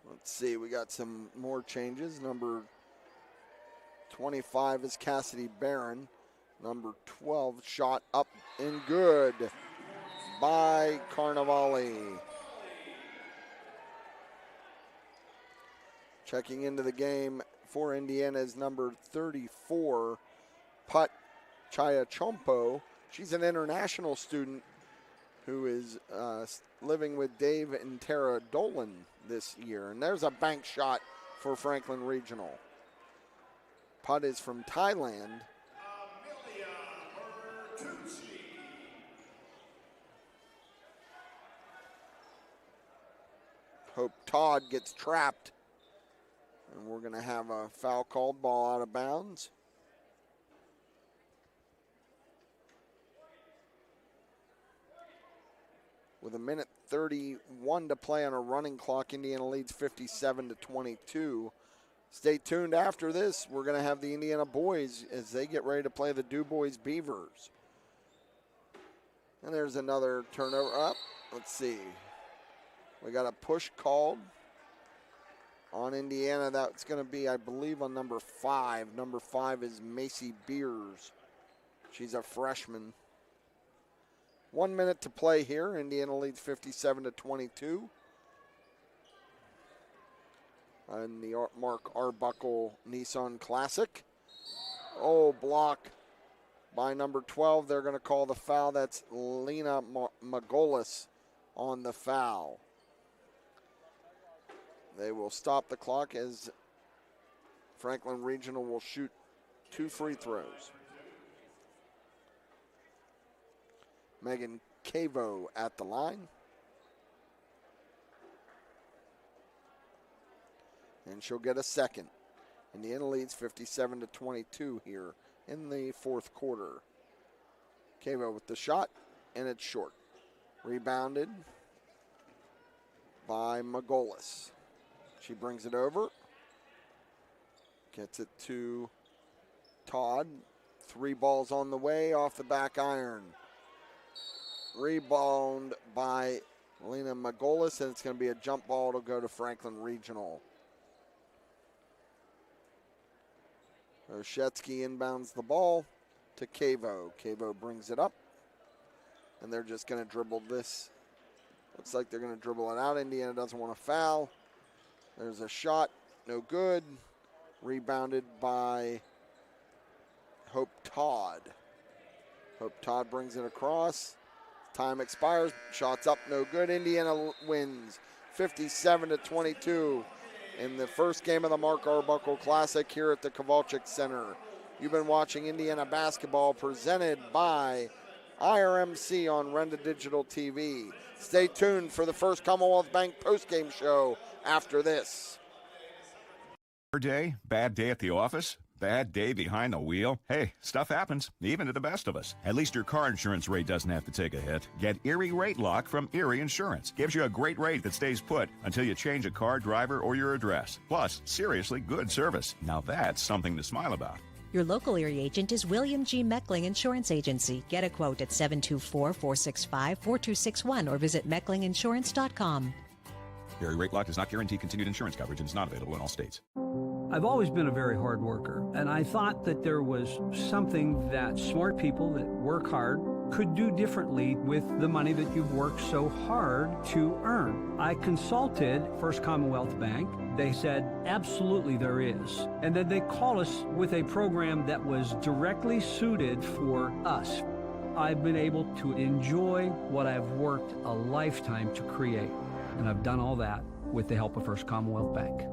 Let's see, we got some more changes. Number 25 is Cassidy Barron. Number 12 shot up and good by Carnevale. Checking into the game for Indiana is number 34, Pat Chayachompo. She's an international student who is living with Dave and Tara Dolan this year. And there's a bank shot for Franklin Regional. Pat is from Thailand. Hope Todd gets trapped. And we're going to have a foul called, ball out of bounds. With 1:31 to play on a running clock, Indiana leads 57-22. Stay tuned after this. We're going to have the Indiana boys as they get ready to play the DuBois Beavers. And there's another turnover up. Let's see. We got a push called on Indiana. That's going to be, I believe, on number 5. Number 5 is Macy Beers. She's a freshman. 1 minute to play here. Indiana leads 57-22. And the Mark Arbuckle Nissan Classic. Oh, block by number 12. They're going to call the foul. That's Lena Magolis on the foul. They will stop the clock as Franklin Regional will shoot 2 free throws. Megan Cavo at the line. And she'll get a second. Indiana leads 57-22 here in the fourth quarter. Cavo with the shot, and it's short. Rebounded by Magolis. She brings it over. Gets it to Todd. 3 balls on the way off the back iron. Rebound by Lena Magolis, and it's going to be a jump ball to go to Franklin Regional. Oshetsky inbounds the ball to Cavo. Cavo brings it up, and they're just going to dribble this. Looks like they're going to dribble it out. Indiana doesn't want to foul. There's a shot, no good. Rebounded by Hope Todd. Hope Todd brings it across. Time expires. Shots up, no good. Indiana wins 57-22 in the first game of the Mark Arbuckle Classic here at the Kowalczyk Center. You've been watching Indiana basketball presented by IRMC on Renda Digital TV. Stay tuned for the First Commonwealth Bank postgame show after this. Day, bad day at the office, bad day behind the wheel. Hey, stuff happens, even to the best of us. At least your car insurance rate doesn't have to take a hit. Get Erie Rate Lock from Erie Insurance. Gives you a great rate that stays put until you change a car, driver, or your address. Plus, seriously good service. Now that's something to smile about. Your local Erie agent is William G. Meckling Insurance Agency. Get a quote at 724-465-4261 or visit mecklinginsurance.com. Erie Rate Lock does not guarantee continued insurance coverage and is not available in all states. I've always been a very hard worker, and I thought that there was something that smart people that work hard could do differently with the money that you've worked so hard to earn. I consulted First Commonwealth Bank. They said, absolutely there is. And then they called us with a program that was directly suited for us. I've been able to enjoy what I've worked a lifetime to create, and I've done all that with the help of First Commonwealth Bank.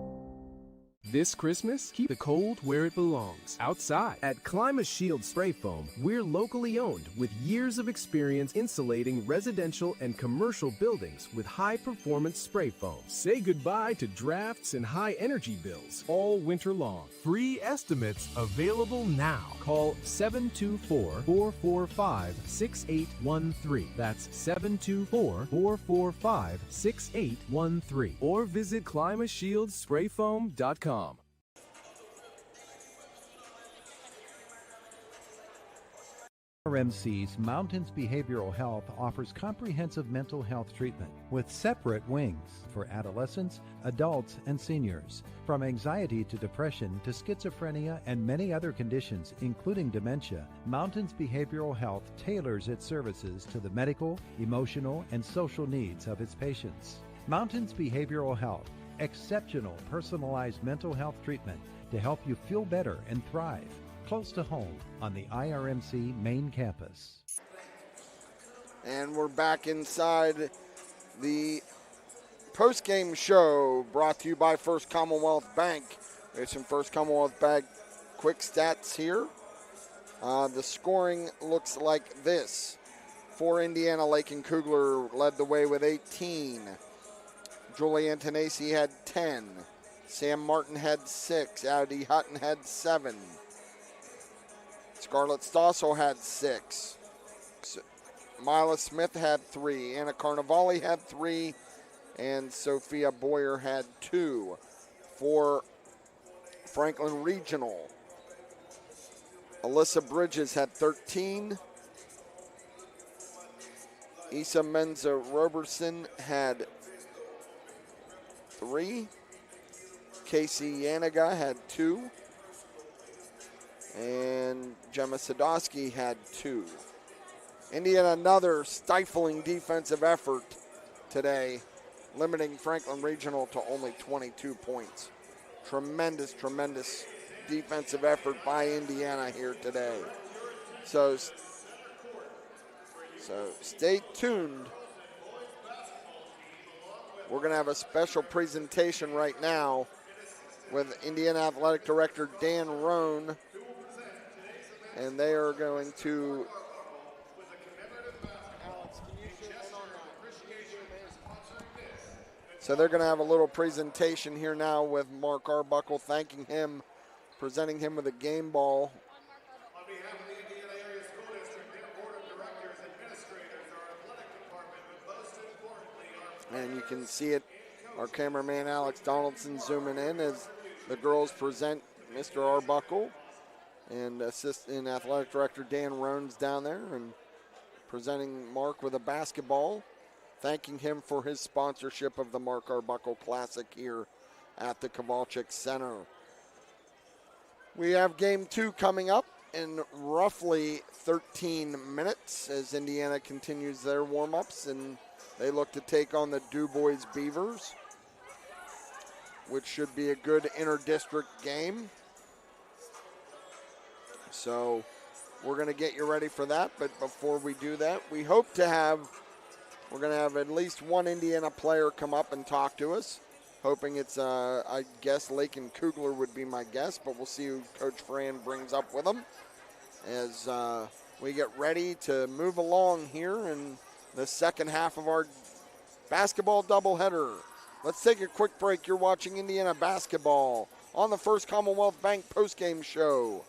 This Christmas, keep the cold where it belongs, outside. At ClimaShield Spray Foam, we're locally owned with years of experience insulating residential and commercial buildings with high-performance spray foam. Say goodbye to drafts and high energy bills all winter long. Free estimates available now. Call 724-445-6813. That's 724-445-6813. Or visit ClimaShieldSprayFoam.com. RMC's Mountains Behavioral Health offers comprehensive mental health treatment with separate wings for adolescents, adults, and seniors. From anxiety to depression to schizophrenia and many other conditions, including dementia, Mountains Behavioral Health tailors its services to the medical, emotional, and social needs of its patients. Mountains Behavioral Health, exceptional personalized mental health treatment to help you feel better and thrive. Close to home on the IRMC main campus. And we're back inside the post-game show brought to you by First Commonwealth Bank. There's some First Commonwealth Bank quick stats here. The scoring looks like this. For Indiana, Lakin Kugler led the way with 18. Julie Antonacci had 10. Sam Martin had 6. Audi Hutton had 7. Scarlett Stossel had 6. Mila Smith had 3. Anna Carnevale had 3. And Sophia Boyer had 2. For Franklin Regional, Alyssa Bridges had 13. Issa Menza Roberson had 3. Casey Yaniga had 2. And Gemma Sadowski had 2. Indiana, another stifling defensive effort today, limiting Franklin Regional to only 22 points. Tremendous, tremendous defensive effort by Indiana here today. So stay tuned. We're going to have a special presentation right now with Indiana Athletic Director Dan Roan, and they are going to they're going to have a little presentation here now with Mark Arbuckle, thanking him, presenting him with a game ball. On behalf of the Indiana Area School District, their board of directors, administrators, our athletic department, but most importantly, And you can see it, our cameraman Alex Donaldson zooming in as the girls present Mr. Arbuckle, and assistant athletic director Dan Roan's down there and presenting Mark with a basketball, thanking him for his sponsorship of the Mark Arbuckle Classic here at the Kowalczyk Center. We have game 2 coming up in roughly 13 minutes as Indiana continues their warm-ups and they look to take on the DuBois Beavers, which should be a good inter-district game. So we're going to get you ready for that, but before we do that, we're going to have at least one Indiana player come up and talk to us, hoping it's, I guess Lakin Kugler would be my guess, but we'll see who Coach Fran brings up with him as we get ready to move along here in the second half of our basketball doubleheader. Let's take a quick break. You're watching Indiana basketball on the First Commonwealth Bank postgame show.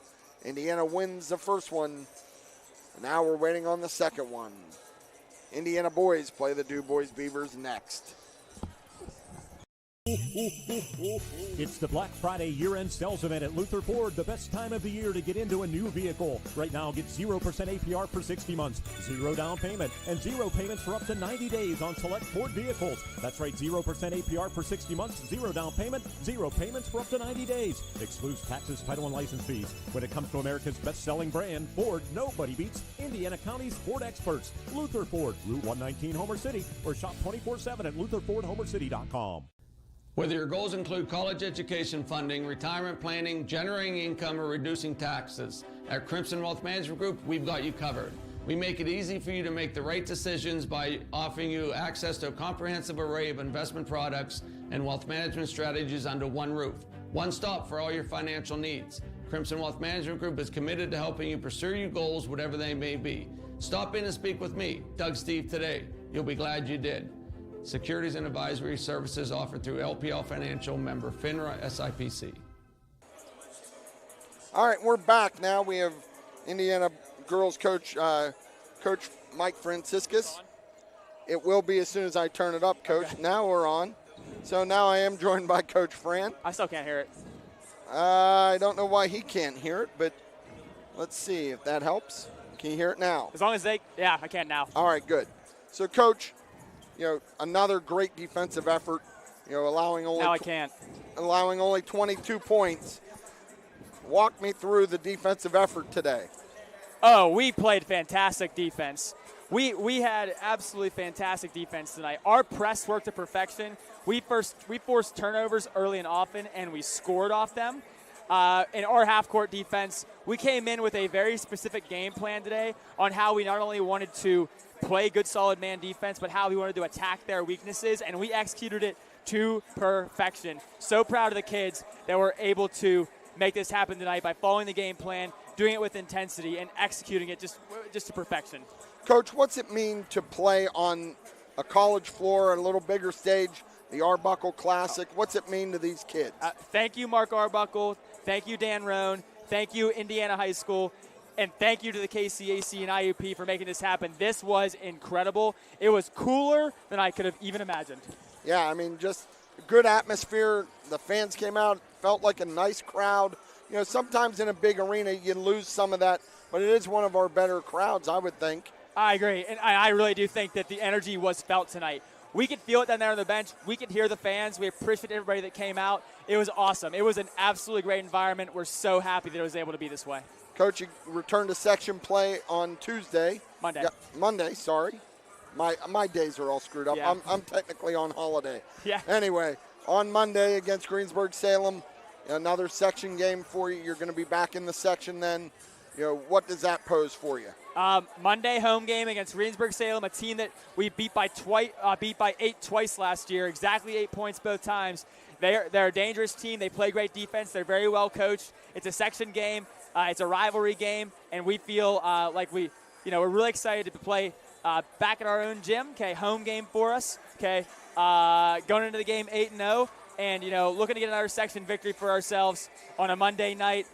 Indiana wins the first one. Now we're waiting on the second one. Indiana boys play the DuBois Beavers next. It's the Black Friday year-end sales event at Luther Ford, the best time of the year to get into a new vehicle. Right now, get 0% APR for 60 months, 0 down payment, and 0 payments for up to 90 days on select Ford vehicles. That's right, 0% APR for 60 months, 0 down payment, 0 payments for up to 90 days. Excludes taxes, title, and license fees. When it comes to America's best-selling brand, Ford, nobody beats Indiana County's Ford experts. Luther Ford, Route 119, Homer City, or shop 24/7 at LutherFordHomerCity.com. Whether your goals include college education funding, retirement planning, generating income, or reducing taxes, at Crimson Wealth Management Group, we've got you covered. We make it easy for you to make the right decisions by offering you access to a comprehensive array of investment products and wealth management strategies under one roof. One stop for all your financial needs. Crimson Wealth Management Group is committed to helping you pursue your goals, whatever they may be. Stop in and speak with me, Doug Steve, today. You'll be glad you did. Securities and advisory services offered through LPL Financial, member FINRA SIPC. All right, we're back now. We have Indiana girls coach, Coach Mike Franciscus. It will be as soon as I turn it up, Coach. Okay. Now we're on. So now I am joined by Coach Fran. I still can't hear it. I don't know why he can't hear it, but let's see if that helps. Can you hear it now? As long as yeah, I can now. All right, good. So, Coach, another great defensive effort, allowing only 22 points. Walk me through the defensive effort today. Oh, we played fantastic defense. We had absolutely fantastic defense tonight. Our press worked to perfection. We forced turnovers early and often, and we scored off them. In our half-court defense, we came in with a very specific game plan today on how we not only wanted to play good, solid man defense, but how we wanted to attack their weaknesses, and we executed it to perfection. So proud of the kids that were able to make this happen tonight by following the game plan, doing it with intensity, and executing it just to perfection. Coach, what's it mean to play on a college floor, a little bigger stage, the Arbuckle Classic? What's it mean to these kids? Thank you, Mark Arbuckle. Thank you, Dan Roan. Thank you, Indiana High School. And thank you to the KCAC and IUP for making this happen. This was incredible. It was cooler than I could have even imagined. Yeah, I mean, just a good atmosphere. The fans came out, felt like a nice crowd. Sometimes in a big arena you lose some of that, but it is one of our better crowds, I would think. I agree, and I really do think that the energy was felt tonight. We could feel it down there on the bench. We could hear the fans. We appreciate everybody that came out. It was awesome. It was an absolutely great environment. We're so happy that it was able to be this way. Coach, you returned to section play on Tuesday. Monday. Yeah, Monday, sorry. My days are all screwed up. Yeah. I'm technically on holiday. Yeah. Anyway, on Monday against Greensburg-Salem, another section game for you. You're going to be back in the section then. What does that pose for you? Monday home game against Greensburg-Salem, a team that we beat by 8 twice last year, exactly 8 points both times. They're a dangerous team. They play great defense. They're very well coached. It's a section game. It's a rivalry game, and we feel like we're really excited to play back at our own gym. Okay, home game for us. Okay, going into the game 8-0, and looking to get another section victory for ourselves on a Monday night.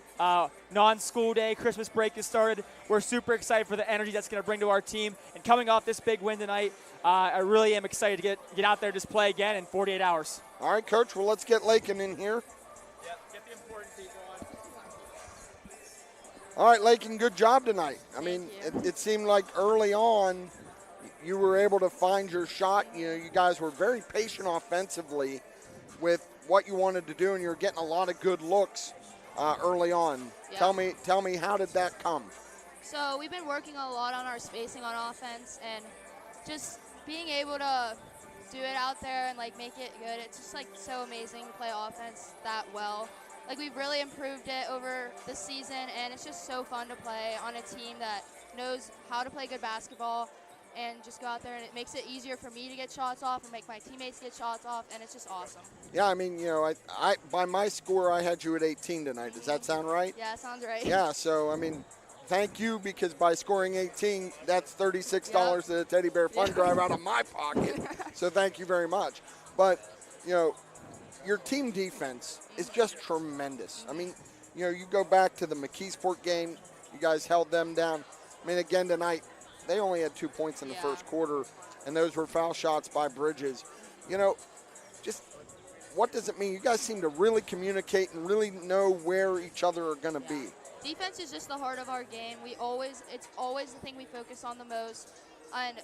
Non-school day, Christmas break has started. We're super excited for the energy that's going to bring to our team. And coming off this big win tonight, I really am excited to get out there and just play again in 48 hours. All right, Coach. Well, let's get Lakin in here. Yep, get the important people on. All right, Lakin, good job tonight. I mean, it seemed like early on you were able to find your shot. You guys were very patient offensively with what you wanted to do, and you're getting a lot of good looks early on. Yeah. Tell me, how did that come? So we've been working a lot on our spacing on offense, and just being able to do it out there and make it good. It's just so amazing to play offense that well. We've really improved it over the season, and it's just so fun to play on a team that knows how to play good basketball and just go out there, and it makes it easier for me to get shots off and make my teammates get shots off, and it's just awesome. Yeah, I mean, I by my score, I had you at 18 tonight. Does that sound right? Yeah, sounds right. Yeah, so, I mean, thank you, because by scoring 18, that's $36 to the Teddy Bear Fund Drive out of my pocket. So thank you very much. But, your team defense is just tremendous. I mean, you go back to the McKeesport game, you guys held them down. I mean, again tonight, they only had 2 points in the first quarter, and those were foul shots by Bridges. Just what does it mean? You guys seem to really communicate and really know where each other are going to be. Defense is just the heart of our game. It's always the thing we focus on the most. And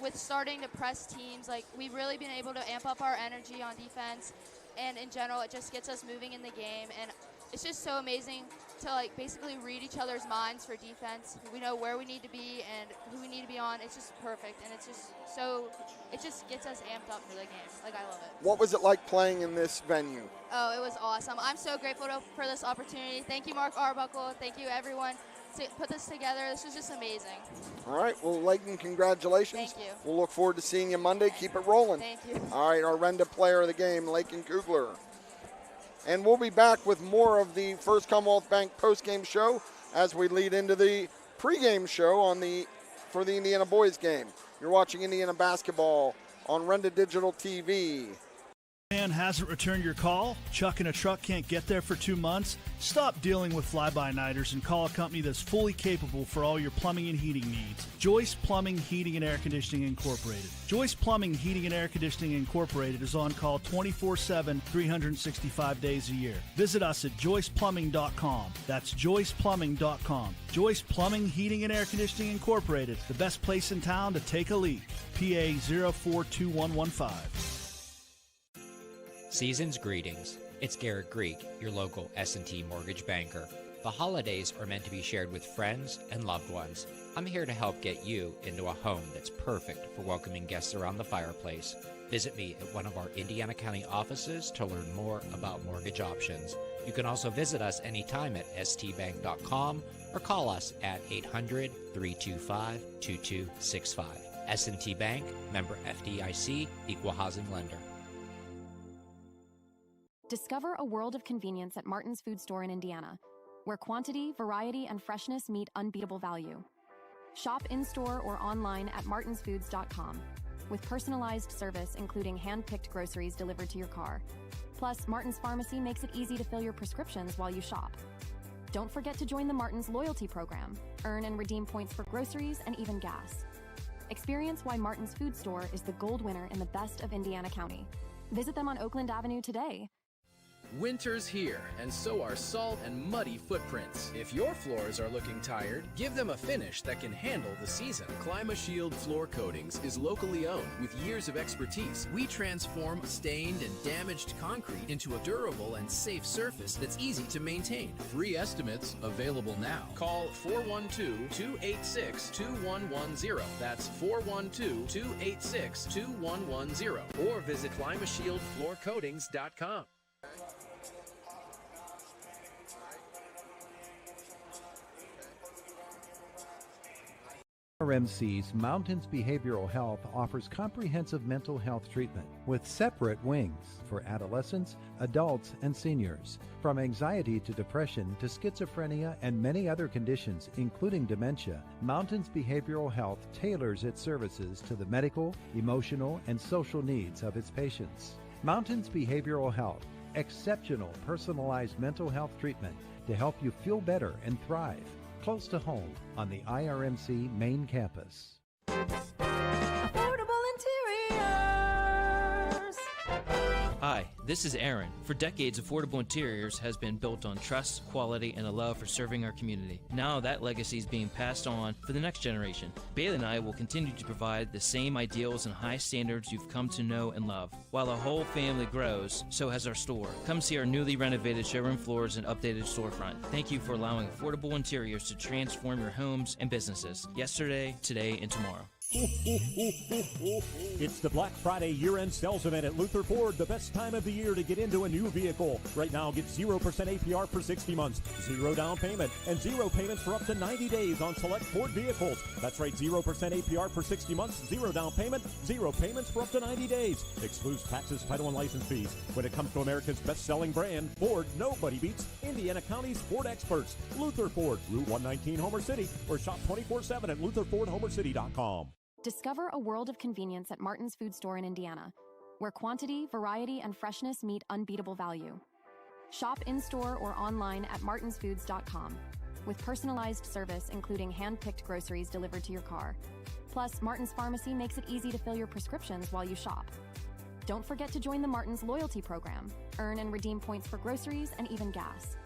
with starting to press teams, we've really been able to amp up our energy on defense, and in general, it just gets us moving in the game. And it's just so amazing to basically read each other's minds for defense. We know where we need to be and who we need to be on. It's just perfect, and it just gets us amped up for the game. I love it. What was it like playing in this venue? Oh, it was awesome. I'm so grateful for this opportunity. Thank you, Mark Arbuckle. Thank you, everyone, to put this together. This was just amazing. All right. Well, Layton, congratulations. Thank you. We'll look forward to seeing you Monday. Keep it rolling. Thank you. All right. Our Renda player of the game, Layton Kugler. And we'll be back with more of the First Commonwealth Bank postgame show as we lead into the pregame show for the Indiana boys game. You're watching Indiana basketball on Renda Digital TV. Man hasn't returned your call? Chuck and a truck can't get there for 2 months? Stop dealing with fly-by-nighters and call a company that's fully capable for all your plumbing and heating needs. Joyce Plumbing, Heating, and Air Conditioning Incorporated. Joyce Plumbing, Heating, and Air Conditioning Incorporated is on call 24/7, 365 days a year. Visit us at joyceplumbing.com. That's joyceplumbing.com. Joyce Plumbing, Heating, and Air Conditioning Incorporated, the best place in town to take a leak. PA 042115. Season's greetings. It's Garrett Greek, your local S&T mortgage banker. The holidays are meant to be shared with friends and loved ones. I'm here to help get you into a home that's perfect for welcoming guests around the fireplace. Visit me at one of our Indiana County offices to learn more about mortgage options. You can also visit us anytime at stbank.com or call us at 800-325-2265. S&T Bank, member FDIC, equal housing lender. Discover a world of convenience at Martin's Food Store in Indiana, where quantity, variety, and freshness meet unbeatable value. Shop in-store or online at martinsfoods.com, with personalized service including hand-picked groceries delivered to your car. Plus, Martin's Pharmacy makes it easy to fill your prescriptions while you shop. Don't forget to join the Martin's loyalty program. Earn and redeem points for groceries and even gas. Experience why Martin's Food Store is the gold winner in the best of Indiana County. Visit them on Oakland Avenue today. Winter's here, and so are salt and muddy footprints. If your floors are looking tired, give them a finish that can handle the season. ClimaShield Floor Coatings is locally owned with years of expertise. We transform stained and damaged concrete into a durable and safe surface that's easy to maintain. Free estimates available now. Call 412-286-2110. That's 412-286-2110. Or visit ClimaShieldFloorCoatings.com. RMC's Mountains Behavioral Health offers comprehensive mental health treatment with separate wings for adolescents, adults, and seniors. From anxiety to depression to schizophrenia and many other conditions, including dementia, Mountains Behavioral Health tailors its services to the medical, emotional, and social needs of its patients. Mountains Behavioral Health, exceptional personalized mental health treatment to help you feel better and thrive. Close to home on the IRMC main campus. Affordable Interiors. Hi, this is Aaron. For decades, Affordable Interiors has been built on trust, quality, and a love for serving our community. Now that legacy is being passed on for the next generation. Bailey and I will continue to provide the same ideals and high standards you've come to know and love. While our whole family grows, so has our store. Come see our newly renovated showroom floors and updated storefront. Thank you for allowing Affordable Interiors to transform your homes and businesses. Yesterday, today, and tomorrow. It's the Black Friday year-end sales event at Luther Ford, the best time of the year to get into a new vehicle. Right now, get 0% APR for 60 months, 0 down payment, and 0 payments for up to 90 days on select Ford vehicles. That's right, 0% APR for 60 months, 0 down payment, 0 payments for up to 90 days. Excludes taxes, title, and license fees. When it comes to America's best-selling brand, Ford, nobody beats Indiana County's Ford experts. Luther Ford, Route 119, Homer City, or shop 24/7 at LutherFordHomerCity.com. Discover a world of convenience at Martin's Food Store in Indiana, where quantity, variety, and freshness meet unbeatable value. Shop in-store or online at martinsfoods.com, with personalized service including hand-picked groceries delivered to your car. Plus, Martin's Pharmacy makes it easy to fill your prescriptions while you shop. Don't forget to join the Martin's loyalty program. Earn and redeem points for groceries and even gas.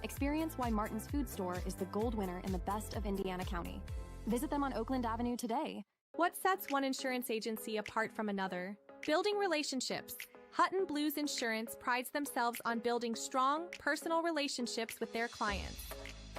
Experience why Martin's Food Store is the gold winner in the best of Indiana County. Visit them on Oakland Avenue today. What sets one insurance agency apart from another? Building relationships. Hutton Blues Insurance prides themselves on building strong, personal relationships with their clients.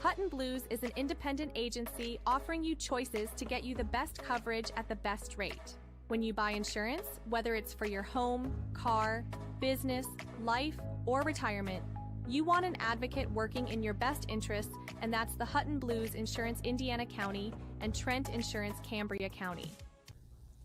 Hutton Blues is an independent agency offering you choices to get you the best coverage at the best rate. When you buy insurance, whether it's for your home, car, business, life, or retirement, you want an advocate working in your best interests, and that's the Hutton Blues Insurance Indiana County and Trent Insurance Cambria County.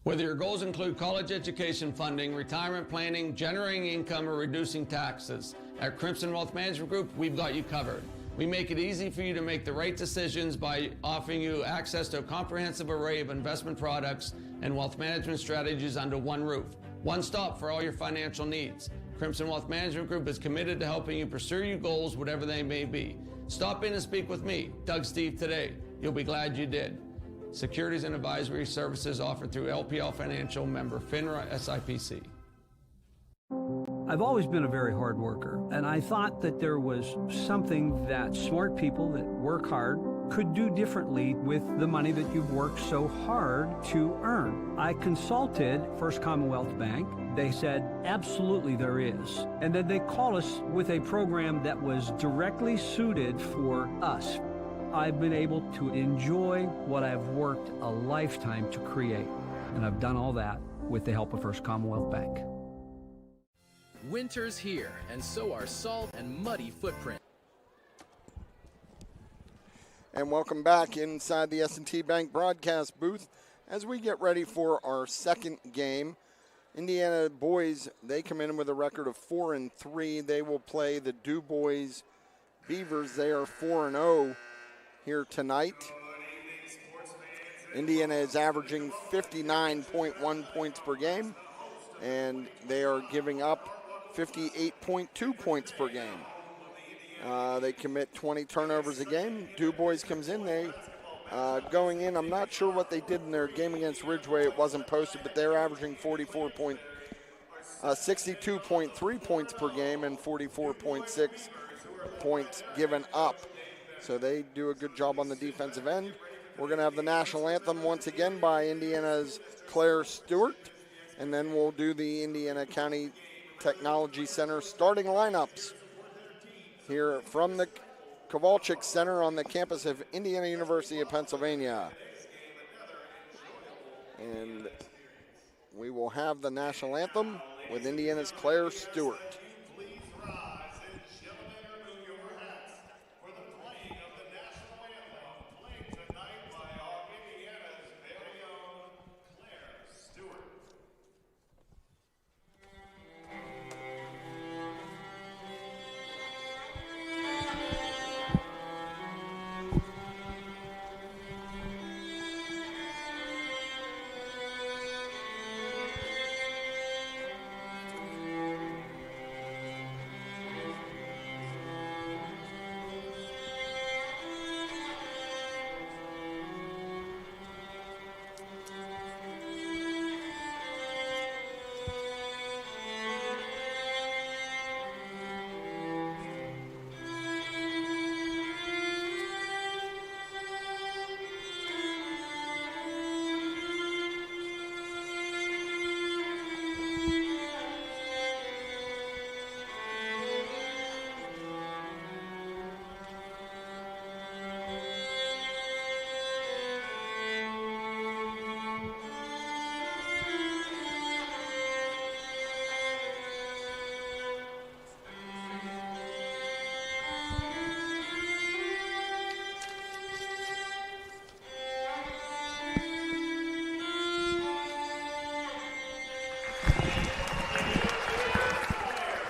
Whether your goals include college education funding, retirement planning, generating income, or reducing taxes, at Crimson Wealth Management Group, we've got you covered. We make it easy for you to make the right decisions by offering you access to a comprehensive array of investment products and wealth management strategies under one roof. One stop for all your financial needs. Crimson Wealth Management Group is committed to helping you pursue your goals, whatever they may be. Stop in and speak with me, Doug Steve, today. You'll be glad you did. Securities and advisory services offered through LPL Financial, member FINRA SIPC. I've always been a very hard worker, and I thought that there was something that smart people that work hard could do differently with the money that you've worked so hard to earn. I consulted First Commonwealth Bank. They said, absolutely there is. And then they called us with a program that was directly suited for us. I've been able to enjoy what I've worked a lifetime to create. And I've done all that with the help of First Commonwealth Bank. Winter's here, and so are salt and muddy footprints. And welcome back inside the S&T Bank broadcast booth as we get ready for our second game. Indiana boys, they come in with a record of 4-3. They will play the DuBois Beavers. They are 4-0 here tonight. Indiana is averaging 59.1 points per game, and they are giving up 58.2 points per game. They commit 20 turnovers a game. DuBois comes in, they going in, I'm not sure what they did in their game against Ridgeway. It wasn't posted, but they're averaging 62.3 points per game and 44.6 points given up. So they do a good job on the defensive end. We're going to have the national anthem once again by Indiana's Claire Stewart, and then we'll do the Indiana County Technology Center starting lineups here from the Kowalczyk Center on the campus of Indiana University of Pennsylvania. And we will have the national anthem with Indiana's Claire Stewart.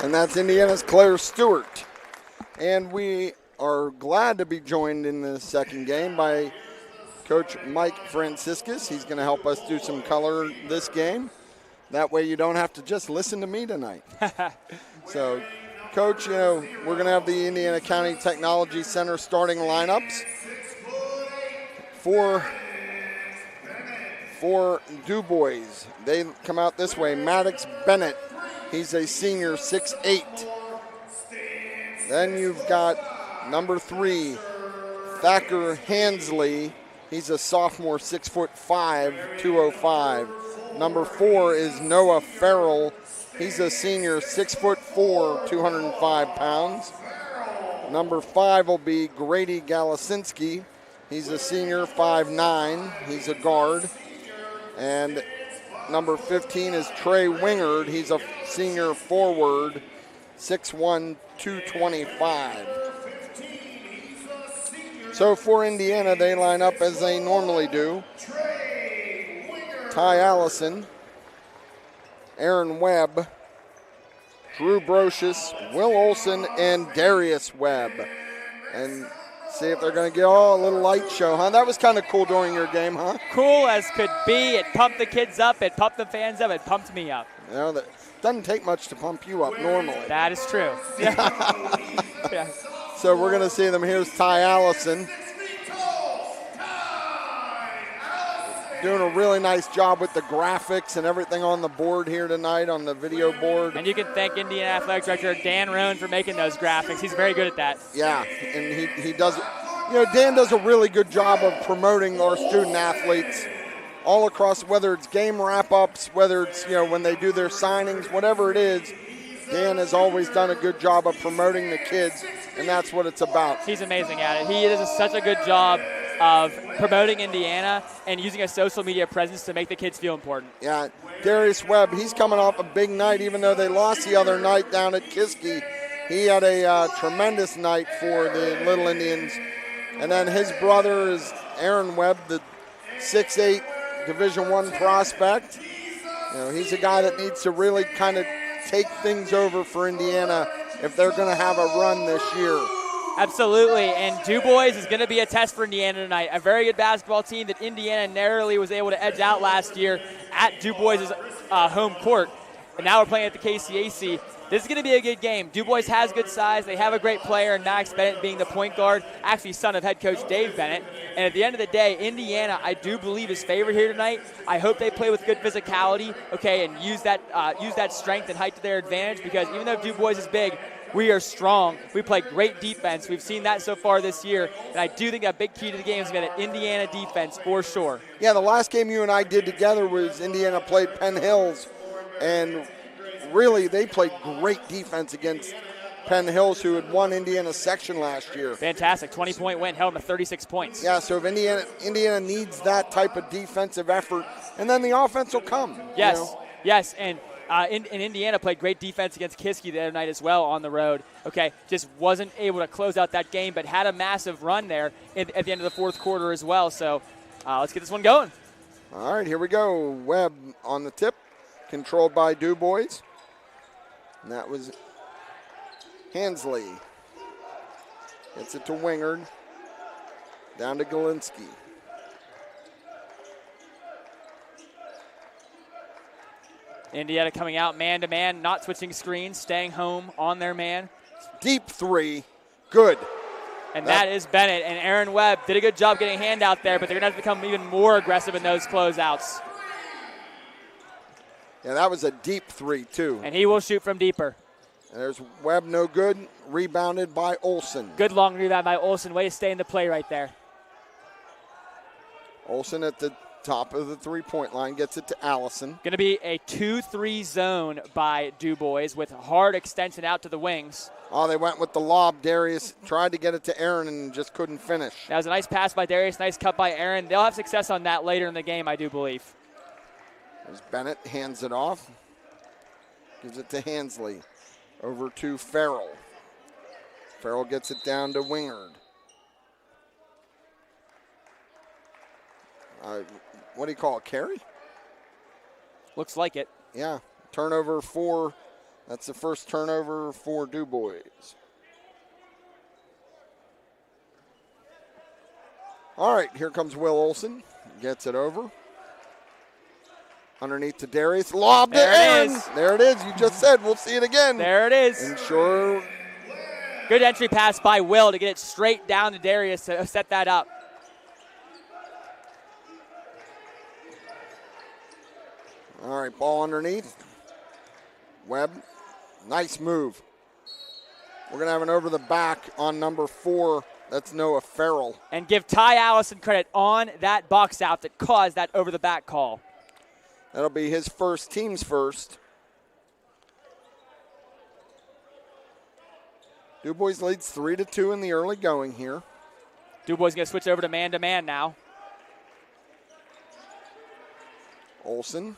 And that's Indiana's Claire Stewart. And we are glad to be joined in the second game by Coach Mike Franciscus. He's going to help us do some color this game. That way you don't have to just listen to me tonight. So, Coach, we're going to have the Indiana County Technology Center starting lineups for DuBois. They come out this way. Maddox Bennett. He's a senior, 6'8". Then you've got number 3, Thacker Hansley. He's a sophomore, 6'5", 205. Number 4 is Noah Farrell. He's a senior, 6'4", 205 pounds. Number 5 will be Grady Galasinski. He's a senior, 5'9". He's a guard. And number 15 is Trey Wingard. He's a senior forward, 6'1", 225. So for Indiana, they line up as they normally do. Ty Allison, Aaron Webb, Drew Brocious, Will Olson, and Darius Webb. And see if they're going to get a little light show, huh? That was kind of cool during your game, huh? Cool as could be. It pumped the kids up. It pumped the fans up. It pumped me up. You know, that doesn't take much to pump you up normally. That is true. Yeah. So we're going to see them. Here's Ty Allison. Doing a really nice job with the graphics and everything on the board here tonight, on the video board. And you can thank Indiana Athletic Director Dan Roan for making those graphics. He's very good at that. Yeah, and he does, Dan does a really good job of promoting our student athletes all across, whether it's game wrap-ups, whether it's, when they do their signings, whatever it is. Dan has always done a good job of promoting the kids, and that's what it's about. He's amazing at it. He does such a good job of promoting Indiana and using a social media presence to make the kids feel important. Yeah, Darius Webb, he's coming off a big night, even though they lost the other night down at Kiski. He had a tremendous night for the Little Indians. And then his brother is Aaron Webb, the 6'8" Division I prospect. He's a guy that needs to really kind of take things over for Indiana if they're going to have a run this year. Absolutely, and DuBois is going to be a test for Indiana tonight. A very good basketball team that Indiana narrowly was able to edge out last year at DuBois' home court. And now we're playing at the KCAC. This is going to be a good game. DuBois has good size. They have a great player, and Max Bennett being the point guard, actually son of head coach Dave Bennett. And at the end of the day, Indiana, I do believe, is favored here tonight. I hope they play with good physicality, and use that strength and height to their advantage, because even though DuBois is big, we are strong. We play great defense. We've seen that so far this year, and I do think a big key to the game is going to be Indiana defense for sure. Yeah, the last game you and I did together was Indiana played Penn Hills, and really they played great defense against Penn Hills, who had won Indiana's section last year. Fantastic, 20-point win, held them to 36 points. Yeah, so if Indiana needs that type of defensive effort, and then the offense will come. Yes, and Indiana played great defense against Kiski the other night as well on the road. Just wasn't able to close out that game, but had a massive run there at the end of the fourth quarter as well. So let's get this one going. All right, here we go. Webb on the tip, controlled by DuBois. And that was Hansley. Gets it to Wingard. Down to Galinsky. Indiana coming out man-to-man, not switching screens, staying home on their man. Deep three. Good. And that is Bennett. And Aaron Webb did a good job getting a hand out there, but they're going to have to become even more aggressive in those closeouts. Yeah, that was a deep three, too. And he will shoot from deeper. And there's Webb, no good. Rebounded by Olson. Good long rebound by Olson. Way to stay in the play right there. Olson at the top of the three-point line, gets it to Allison. Going to be a 2-3 zone by DuBois with hard extension out to the wings. Oh, they went with the lob. Darius tried to get it to Aaron and just couldn't finish. That was a nice pass by Darius, nice cut by Aaron. They'll have success on that later in the game, I do believe. There's Bennett, hands it off. Gives it to Hansley. Over to Farrell. Farrell gets it down to Wingard. What do you call it, carry? Looks like it. Yeah, turnover 4. That's the first turnover for DuBois. All right, here comes Will Olson. Gets it over. Underneath to Darius. Lob to Aaron. There it is. You just said we'll see it again. There it is. And sure. Good entry pass by Will to get it straight down to Darius to set that up. All right, ball underneath. Webb, nice move. We're going to have an over the back on number 4. That's Noah Farrell. And give Ty Allison credit on that box out that caused that over the back call. That'll be his first, team's first. DuBois leads 3-2 in the early going here. DuBois going to switch over to man now. Olson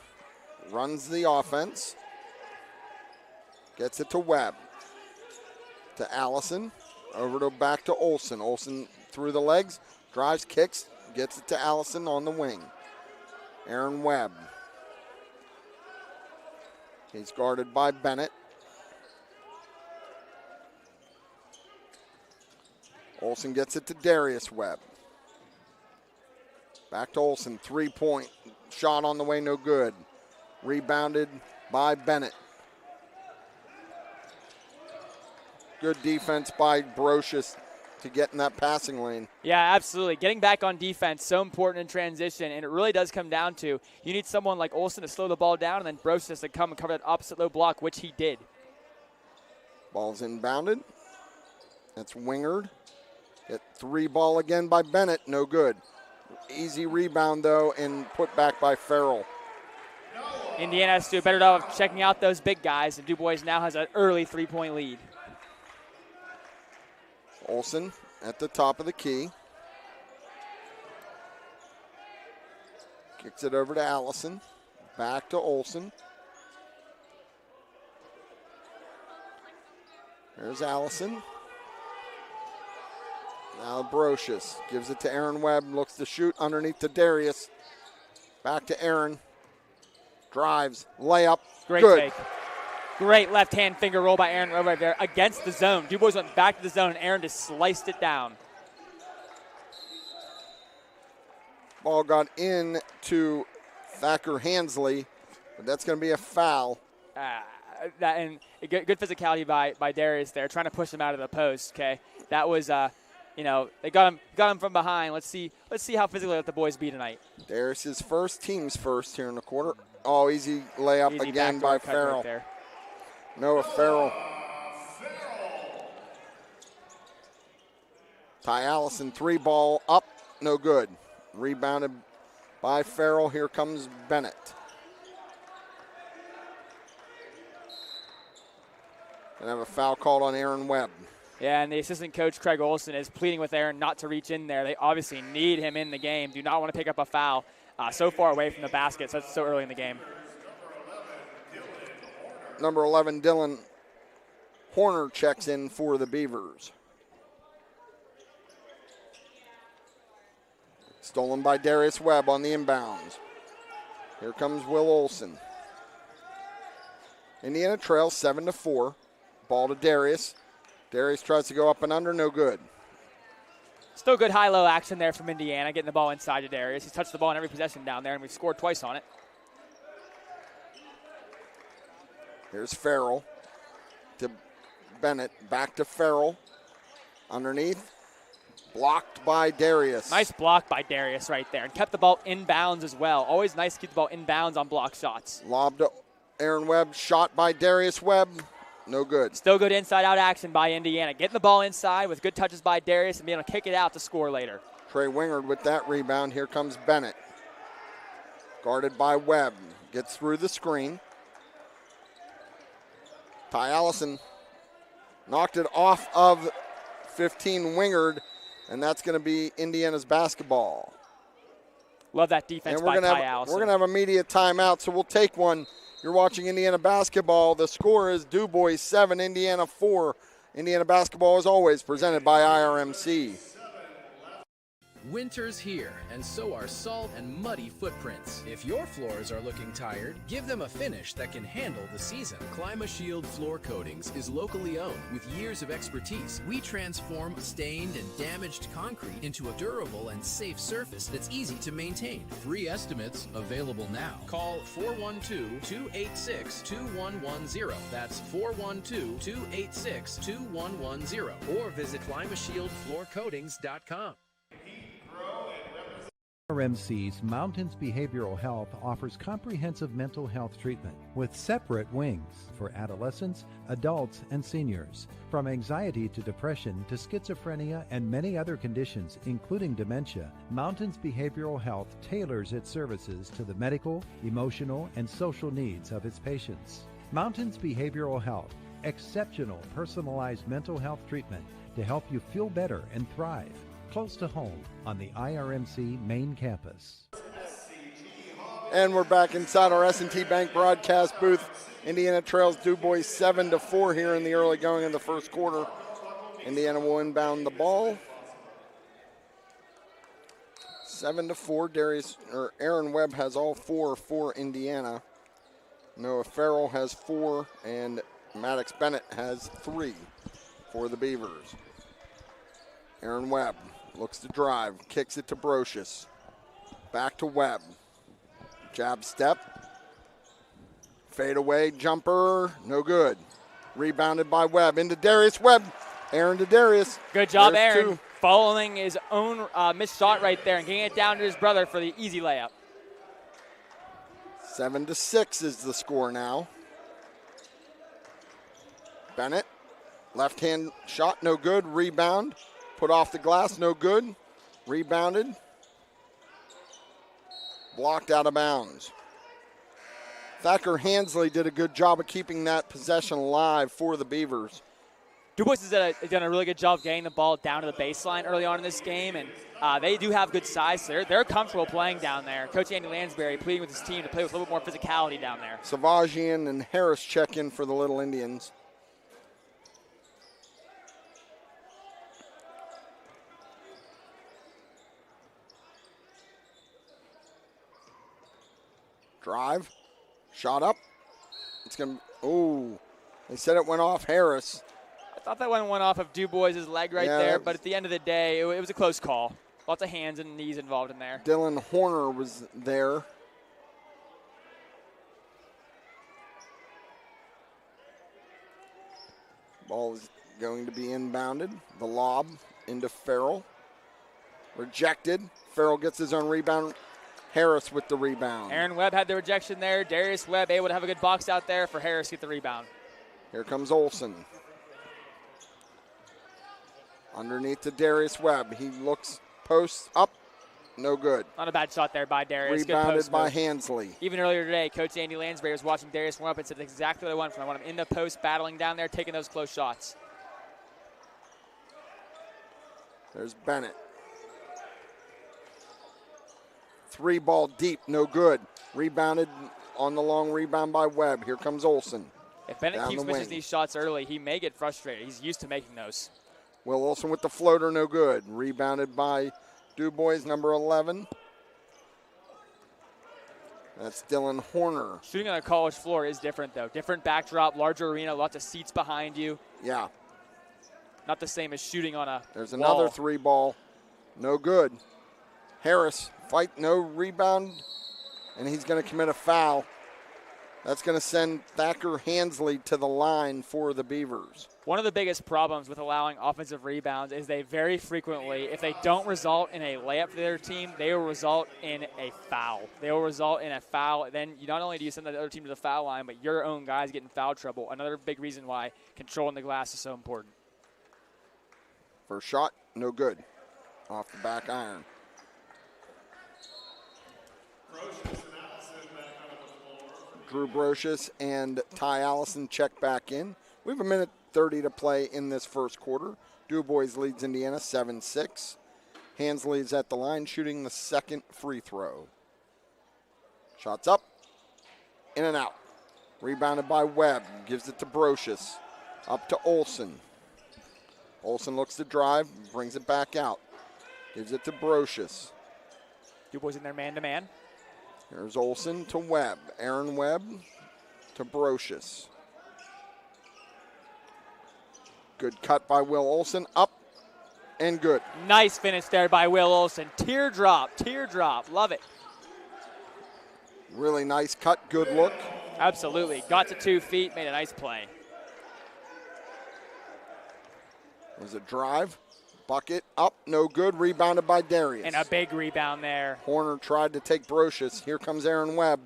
runs the offense. Gets it to Webb. To Allison. Over to back to Olson. Olson through the legs. Drives, kicks. Gets it to Allison on the wing. Aaron Webb. He's guarded by Bennett. Olsen gets it to Darius Webb. Back to Olsen, 3-point shot on the way, no good. Rebounded by Bennett. Good defense by Brocious to get in that passing lane. Yeah, absolutely. Getting back on defense, so important in transition, and it really does come down to you need someone like Olsen to slow the ball down, and then Brocious to come and cover that opposite low block, which he did. Ball's inbounded. That's Wingard. Hit 3 ball again by Bennett, no good. Easy rebound, though, and put back by Farrell. Indiana has to do a better job of checking out those big guys, and DuBois now has an early 3-point lead. Olsen at the top of the key. Kicks it over to Allison. Back to Olsen. There's Allison. Now Brocious gives it to Aaron Webb. Looks to shoot underneath to Darius. Back to Aaron. Drives. Layup. Great good. take. Great left-hand finger roll by Aaron right there against the zone. DuBois went back to the zone, and Aaron just sliced it down. Ball got in to Thacker Hansley, but that's going to be a foul. And good physicality by Darius there, trying to push him out of the post. Okay, that was they got him from behind. Let's see how physically the boys be tonight. Darius's first, team's first here in the quarter. Oh, easy layup Easy again by Farrell. Right there. Noah Farrell. Ty Allison, 3 ball up, no good. Rebounded by Farrell. Here comes Bennett. And have a foul called on Aaron Webb. Yeah, and the assistant coach, Craig Olsen, is pleading with Aaron not to reach in there. They obviously need him in the game. Do not want to pick up a foul so far away from the basket, so early in the game. Number 11, Dylan Horner checks in for the Beavers. Stolen by Darius Webb on the inbounds. Here comes Will Olsen. Indiana trails 7-4. Ball to Darius. Darius tries to go up and under, no good. Still good high-low action there from Indiana, getting the ball inside to Darius. He's touched the ball in every possession down there, and we've scored twice on it. Here's Farrell to Bennett. Back to Farrell. Underneath. Blocked by Darius. Nice block by Darius right there, and kept the ball in bounds as well. Always nice to keep the ball in bounds on block shots. Lob to Aaron Webb. Shot by Darius Webb. No good. Still good inside-out action by Indiana. Getting the ball inside with good touches by Darius and being able to kick it out to score later. Trey Wingard with that rebound. Here comes Bennett. Guarded by Webb. Gets through the screen. Ty Allison knocked it off of 15 Wingard, and that's going to be Indiana's basketball. Love that defense by Ty Allison. We're going to have a media timeout, so we'll take one. You're watching Indiana basketball. The score is DuBois 7, Indiana 4. Indiana basketball, as always, presented by IRMC. Winter's here, and so are salt and muddy footprints. If your floors are looking tired, give them a finish that can handle the season. ClimaShield Floor Coatings is locally owned with years of expertise. We transform stained and damaged concrete into a durable and safe surface that's easy to maintain. Free estimates available now. Call 412-286-2110. That's 412-286-2110. Or visit ClimaShieldFloorCoatings.com. IRMC's Mountains Behavioral Health offers comprehensive mental health treatment with separate wings for adolescents, adults, and seniors. From anxiety to depression to schizophrenia and many other conditions, including dementia, Mountains Behavioral Health tailors its services to the medical, emotional, and social needs of its patients. Mountains Behavioral Health, exceptional personalized mental health treatment to help you feel better and thrive. Close to home on the IRMC main campus. And we're back inside our S&T Bank broadcast booth. Indiana trails DuBois 7-4 here in the early going of the first quarter. Indiana will inbound the ball. 7-4. Aaron Webb has all 4 for Indiana. Noah Farrell has 4, and Maddox Bennett has 3 for the Beavers. Aaron Webb looks to drive, kicks it to Brocious. Back to Webb. Jab step. Fade away jumper, no good. Rebounded by Webb into Darius Webb. Aaron to Darius. Good job, There's Aaron. 2. Following his own missed shot right there and getting it down to his brother for the easy layup. 7-6 is the score now. Bennett, left hand shot, no good. Rebound, put off the glass, no good. Rebounded, blocked out of bounds. Thacker Hansley did a good job of keeping that possession alive for the Beavers. DuBois has done a really good job getting the ball down to the baseline early on in this game, and they do have good size. So they're comfortable playing down there. Coach Andy Lansbury pleading with his team to play with a little bit more physicality down there. Savagian and Harris check in for the Little Indians. Drive, shot up. It's going to, they said it went off Harris. I thought that one went off of DuBois' leg right there, but at the end of the day, it was a close call. Lots of hands and knees involved in there. Dylan Horner was there. Ball is going to be inbounded. The lob into Farrell. Rejected. Farrell gets his own rebound. Harris with the rebound. Aaron Webb had the rejection there. Darius Webb able to have a good box out there for Harris to get the rebound. Here comes Olsen. Underneath to Darius Webb. He looks post up. No good. Not a bad shot there by Darius. Rebounded by Hansley. Even earlier today, Coach Andy Lansbury was watching Darius warm up and said exactly what I want from him. I want him in the post, battling down there, taking those close shots. There's Bennett. 3 ball deep, no good. Rebounded on the long rebound by Webb. Here comes Olsen. If Bennett keeps missing these shots early, he may get frustrated. He's used to making those. Will Olsen with the floater, no good. Rebounded by DuBois, number 11. That's Dylan Horner. Shooting on a college floor is different, though. Different backdrop, larger arena, lots of seats behind you. Yeah. Not the same as shooting on a There's wall. another 3 ball. No good. Harris, fight, no rebound, and he's going to commit a foul. That's going to send Thacker Hansley to the line for the Beavers. One of the biggest problems with allowing offensive rebounds is they very frequently, if they don't result in a layup for their team, they will result in a foul. They will result in a foul. Then you not only do you send the other team to the foul line, but your own guys get in foul trouble. Another big reason why controlling the glass is so important. First shot, no good. Off the back iron. Drew Brocious and Ty Allison check back in. We have 1:30 to play in this first quarter. DuBois leads Indiana 7-6. Hansley's at the line shooting the second free throw. Shots up, in and out. Rebounded by Webb, gives it to Brocious. Up to Olsen. Olsen looks to drive, brings it back out. Gives it to Brocious. DuBois in there man-to-man. Here's Olsen to Webb. Aaron Webb to Brocious. Good cut by Will Olsen. Up and good. Nice finish there by Will Olsen. Teardrop. Love it. Really nice cut. Good look. Absolutely. Got to 2 feet, made a nice play. Was a drive. Bucket up, no good. Rebounded by Darius. And a big rebound there. Horner tried to take Brocious. Here comes Aaron Webb.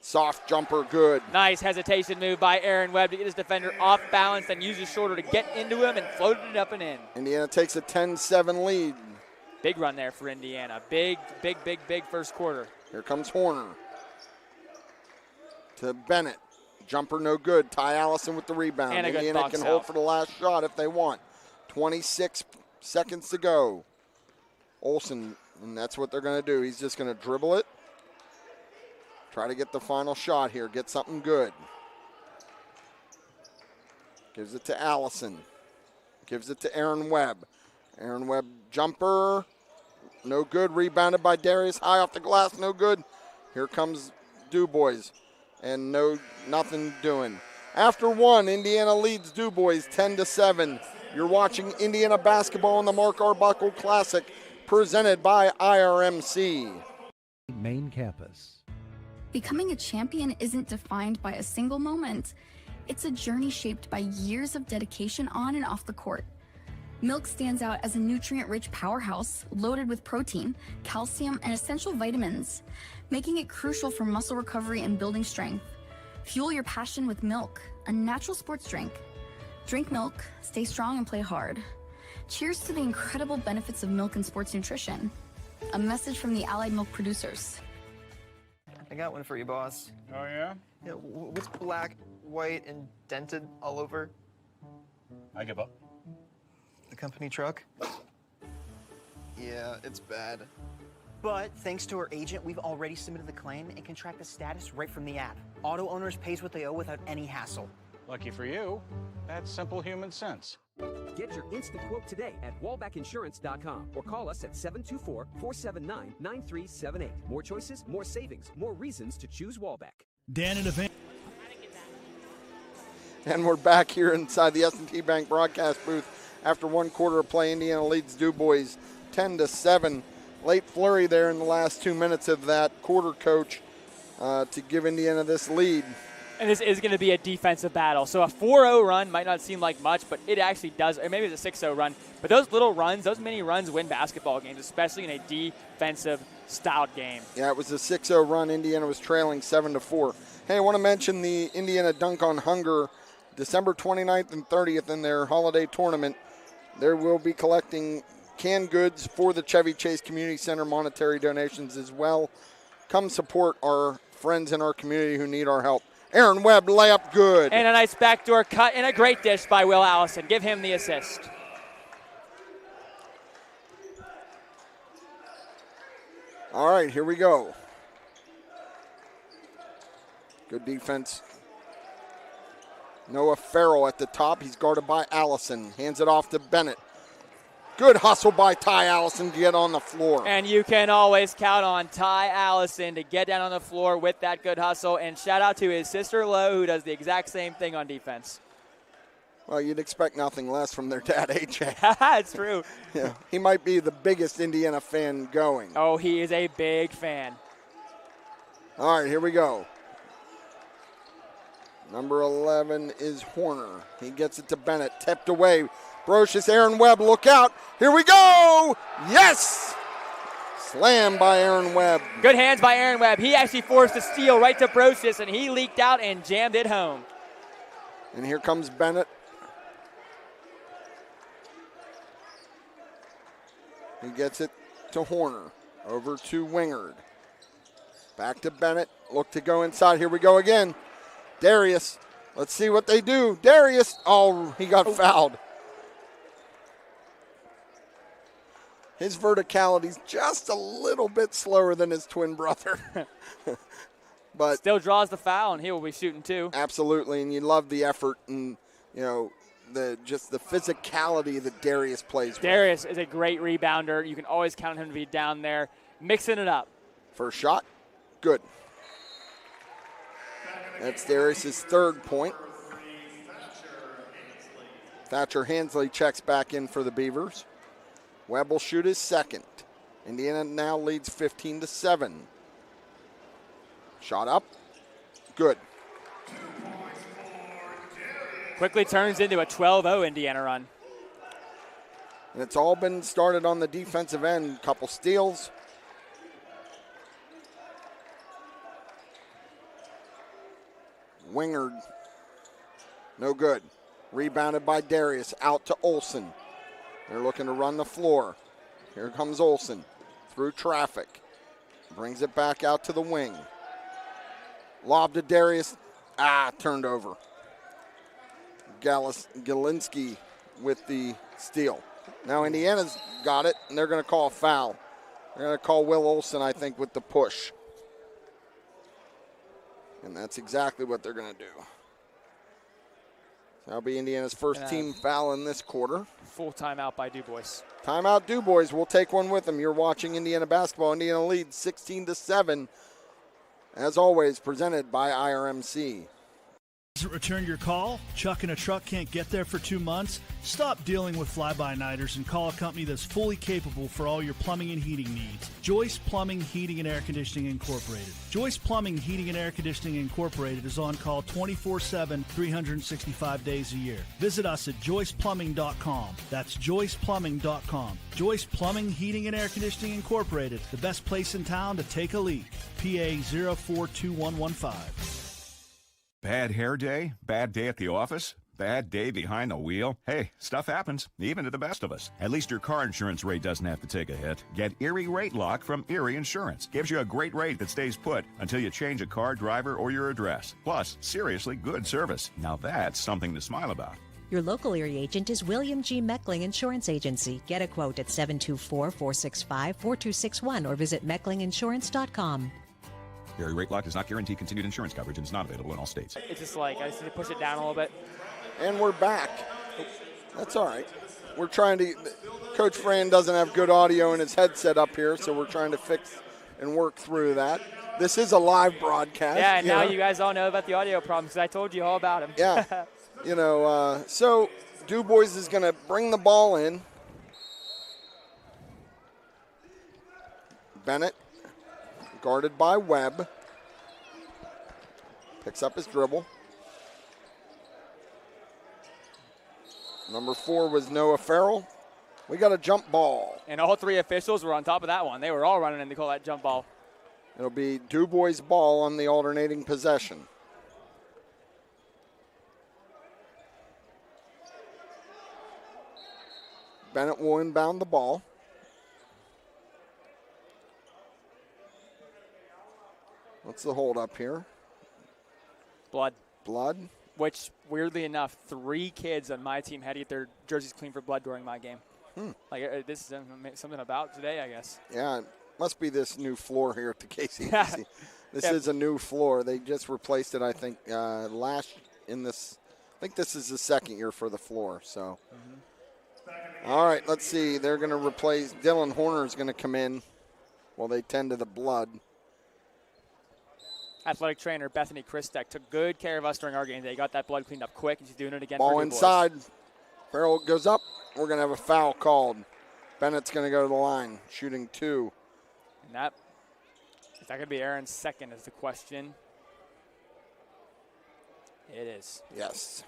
Soft jumper, good. Nice hesitation move by Aaron Webb to get his defender off balance and use his shoulder to get into him and floated it up and in. Indiana takes a 10-7 lead. Big run there for Indiana. Big first quarter. Here comes Horner. To Bennett. Jumper no good. Ty Allison with the rebound. And a good Indiana box can out. hold for the last shot if they want. 26 seconds to go. Olsen, and that's what they're going to do. He's just going to dribble it. Try to get the final shot here. Get something good. Gives it to Allison. Gives it to Aaron Webb. Aaron Webb jumper. no good. Rebounded by Darius, high off the glass, no good. Here comes DuBois, and nothing doing. After one, Indiana leads DuBois 10-7. You're watching Indiana basketball on the Mark Arbuckle Classic, presented by IRMC. Main campus. Becoming a champion isn't defined by a single moment. It's a journey shaped by years of dedication on and off the court. Milk stands out as a nutrient-rich powerhouse loaded with protein, calcium, and essential vitamins, making it crucial for muscle recovery and building strength. Fuel your passion with milk, a natural sports drink. Drink milk, stay strong, and play hard. Cheers to the incredible benefits of milk and sports nutrition. A message from the Allied Milk producers. I got one for you, boss. Oh, yeah? Yeah, what's black, white, and dented all over? I give up. The company truck? Yeah, it's bad. But thanks to our agent, we've already submitted the claim and can track the status right from the app. Auto owners pays what they owe without any hassle. Lucky for you, that's simple human sense. Get your instant quote today at wallbackinsurance.com or call us at 724-479-9378. More choices, more savings, more reasons to choose Wallback. Dan and Evan. And we're back here inside the S&T Bank broadcast booth. After one quarter of play, Indiana leads DuBois 10-7. Late flurry there in the last 2 minutes of that quarter, Coach, to give Indiana this lead. And this is going to be a defensive battle. So a 4-0 run might not seem like much, but it actually does. Or maybe it's a 6-0 run. But those little runs, those mini runs win basketball games, especially in a defensive-styled game. Yeah, it was a 6-0 run. Indiana was trailing 7-4. Hey, I want to mention the Indiana Dunk on Hunger, December 29th and 30th in their holiday tournament. They will be collecting canned goods for the Chevy Chase Community Center, monetary donations as well. Come support our friends in our community who need our help. Aaron Webb, layup good. And a nice backdoor cut and a great dish by Will Allison. Give him the assist. All right, here we go. Good defense. Noah Farrell at the top. He's guarded by Allison. Hands it off to Bennett. Good hustle by Ty Allison to get on the floor. And you can always count on Ty Allison to get down on the floor with that good hustle. And shout out to his sister Lo, who does the exact same thing on defense. Well, you'd expect nothing less from their dad, AJ. It's true. Yeah, he might be the biggest Indiana fan going. Oh, he is a big fan. All right, here we go. Number 11 is Horner. He gets it to Bennett. Tipped away. Brocious, Aaron Webb, look out. Here we go. Yes! Slam by Aaron Webb. Good hands by Aaron Webb. He actually forced a steal right to Brocious, and he leaked out and jammed it home. And here comes Bennett. He gets it to Horner. Over to Wingard. Back to Bennett. Look to go inside. Here we go again. Darius. Let's see what they do. Darius. Oh, he got fouled. His verticality's just a little bit slower than his twin brother. But still draws the foul, and he will be shooting too. Absolutely, and you love the effort and, you know, the physicality that Darius plays with. Darius is a great rebounder. You can always count on him to be down there, mixing it up. First shot, good. That's Darius's third point. Thatcher Hensley checks back in for the Beavers. Webb will shoot his second. Indiana now leads 15-7. Shot up. Good. Quickly turns into a 12-0 Indiana run. And it's all been started on the defensive end. Couple steals. Wingard. No good. Rebounded by Darius. Out to Olsen. They're looking to run the floor. Here comes Olsen through traffic. Brings it back out to the wing. Lob to Darius. Turned over. Galinski with the steal. Now Indiana's got it, and they're going to call a foul. They're going to call Will Olsen, I think, with the push. And that's exactly what they're going to do. That'll be Indiana's first team foul in this quarter. Full timeout by DuBois. Timeout DuBois. We'll take one with them. You're watching Indiana basketball. Indiana leads 16-7. As always, presented by IRMC. Return your call? Chuck and a truck can't get there for 2 months? Stop dealing with fly-by-nighters and call a company that's fully capable for all your plumbing and heating needs. Joyce Plumbing, Heating, and Air Conditioning Incorporated. Joyce Plumbing, Heating, and Air Conditioning Incorporated is on call 24/7, 365 days a year. Visit us at joyceplumbing.com. That's joyceplumbing.com. Joyce Plumbing, Heating, and Air Conditioning Incorporated, the best place in town to take a leak. PA 042115. Bad hair day? Bad day at the office? Bad day behind the wheel? Hey, stuff happens, even to the best of us. At least your car insurance rate doesn't have to take a hit. Get Erie Rate Lock from Erie Insurance. Gives you a great rate that stays put until you change a car, driver, or your address. Plus, seriously good service. Now that's something to smile about. Your local Erie agent is William G. Meckling Insurance Agency. Get a quote at 724-465-4261 or visit mecklinginsurance.com. Erie Rate Lock does not guarantee continued insurance coverage and is not available in all states. It's just like, I just need to push it down a little bit. And we're back. That's all right. We're trying to, Coach Fran doesn't have good audio in his headset up here, so we're trying to fix and work through that. This is a live broadcast. Yeah, and now you guys all know about the audio problems because I told you all about them. Yeah. So DuBois is going to bring the ball in. Bennett, guarded by Webb, picks up his dribble. Number 4 was Noah Farrell. We got a jump ball. And all 3 officials were on top of that one. They were all running in to call that jump ball. It'll be DuBois' ball on the alternating possession. Bennett will inbound the ball. What's the hold up here? Blood. Which, weirdly enough, 3 kids on my team had to get their jerseys clean for blood during my game. Like, this is something about today, I guess. Yeah, it must be this new floor here at the KCAC. This is a new floor. They just replaced it, I think, I think this is the second year for the floor. So, All right, let's see. They're going to replace, Dylan Horner is going to come in while they tend to the blood. Athletic trainer Bethany Christek took good care of us during our game. They got that blood cleaned up quick, and she's doing it again. Ball for inside. Farrell goes up. We're going to have a foul called. Bennett's going to go to the line, shooting 2. And is that going to be Aaron's second is the question. It is. Yes.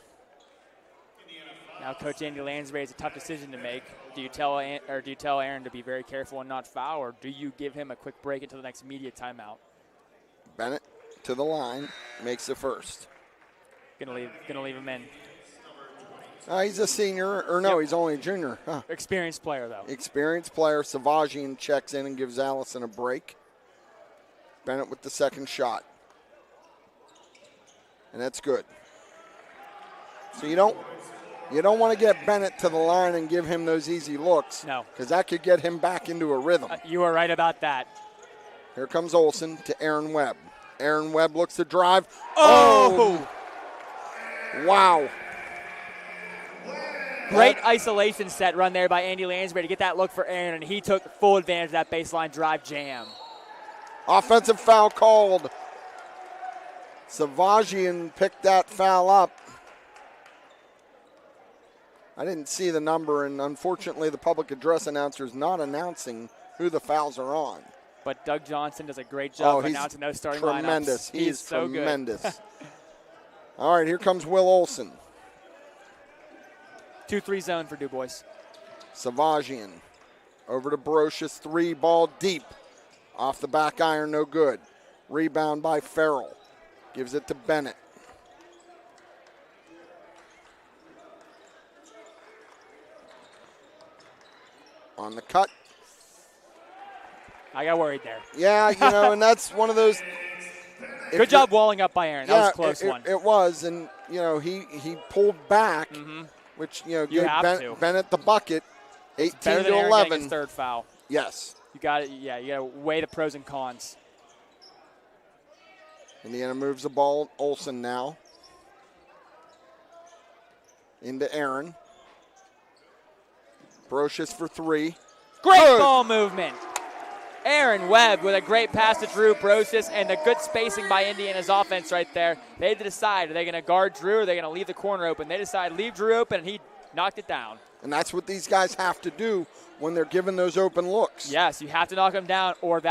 Now Coach Andy Lansbury has a tough decision to make. Do you tell Aaron to be very careful and not foul, or do you give him a quick break until the next media timeout? Bennett to the line, makes the first. Gonna leave him in. He's a senior, or no, he's only a junior. Huh. Experienced player, though. Experienced player. Savagian checks in and gives Allison a break. Bennett with the second shot. And that's good. So you don't want to get Bennett to the line and give him those easy looks. No. Because that could get him back into a rhythm. You are right about that. Here comes Olsen to Aaron Webb. Aaron Webb looks to drive. Oh! Wow. Great isolation set run there by Andy Lansbury to get that look for Aaron, and he took full advantage of that baseline drive jam. Offensive foul called. Savagian picked that foul up. I didn't see the number, and unfortunately the public address announcer is not announcing who the fouls are on. But Doug Johnson does a great job announcing those starting tremendous. lineups. He is so tremendous. Good. All right, here comes Will Olsen. 2-3 zone for DuBois. Savagian over to Brocious. 3 ball deep. Off the back iron, no good. Rebound by Farrell. Gives it to Bennett. On the cut. I got worried there. Yeah, and that's one of those. Good job walling up by Aaron. That was a close one. It was, and, he pulled back, which, gave Bennett the bucket, 18 better than to Aaron 11. Getting his third foul. Yes. You got it. Yeah, you got to weigh the pros and cons. Indiana moves the ball. Olsen now. Into Aaron. Brocious for three. Great Good. ball movement. Aaron Webb with a great pass to Drew Brocious and the good spacing by Indiana's offense right there. They had to decide, are they going to guard Drew or are they going to leave the corner open? They decided leave Drew open, and he knocked it down. And that's what these guys have to do when they're given those open looks. Yes, you have to knock them down, or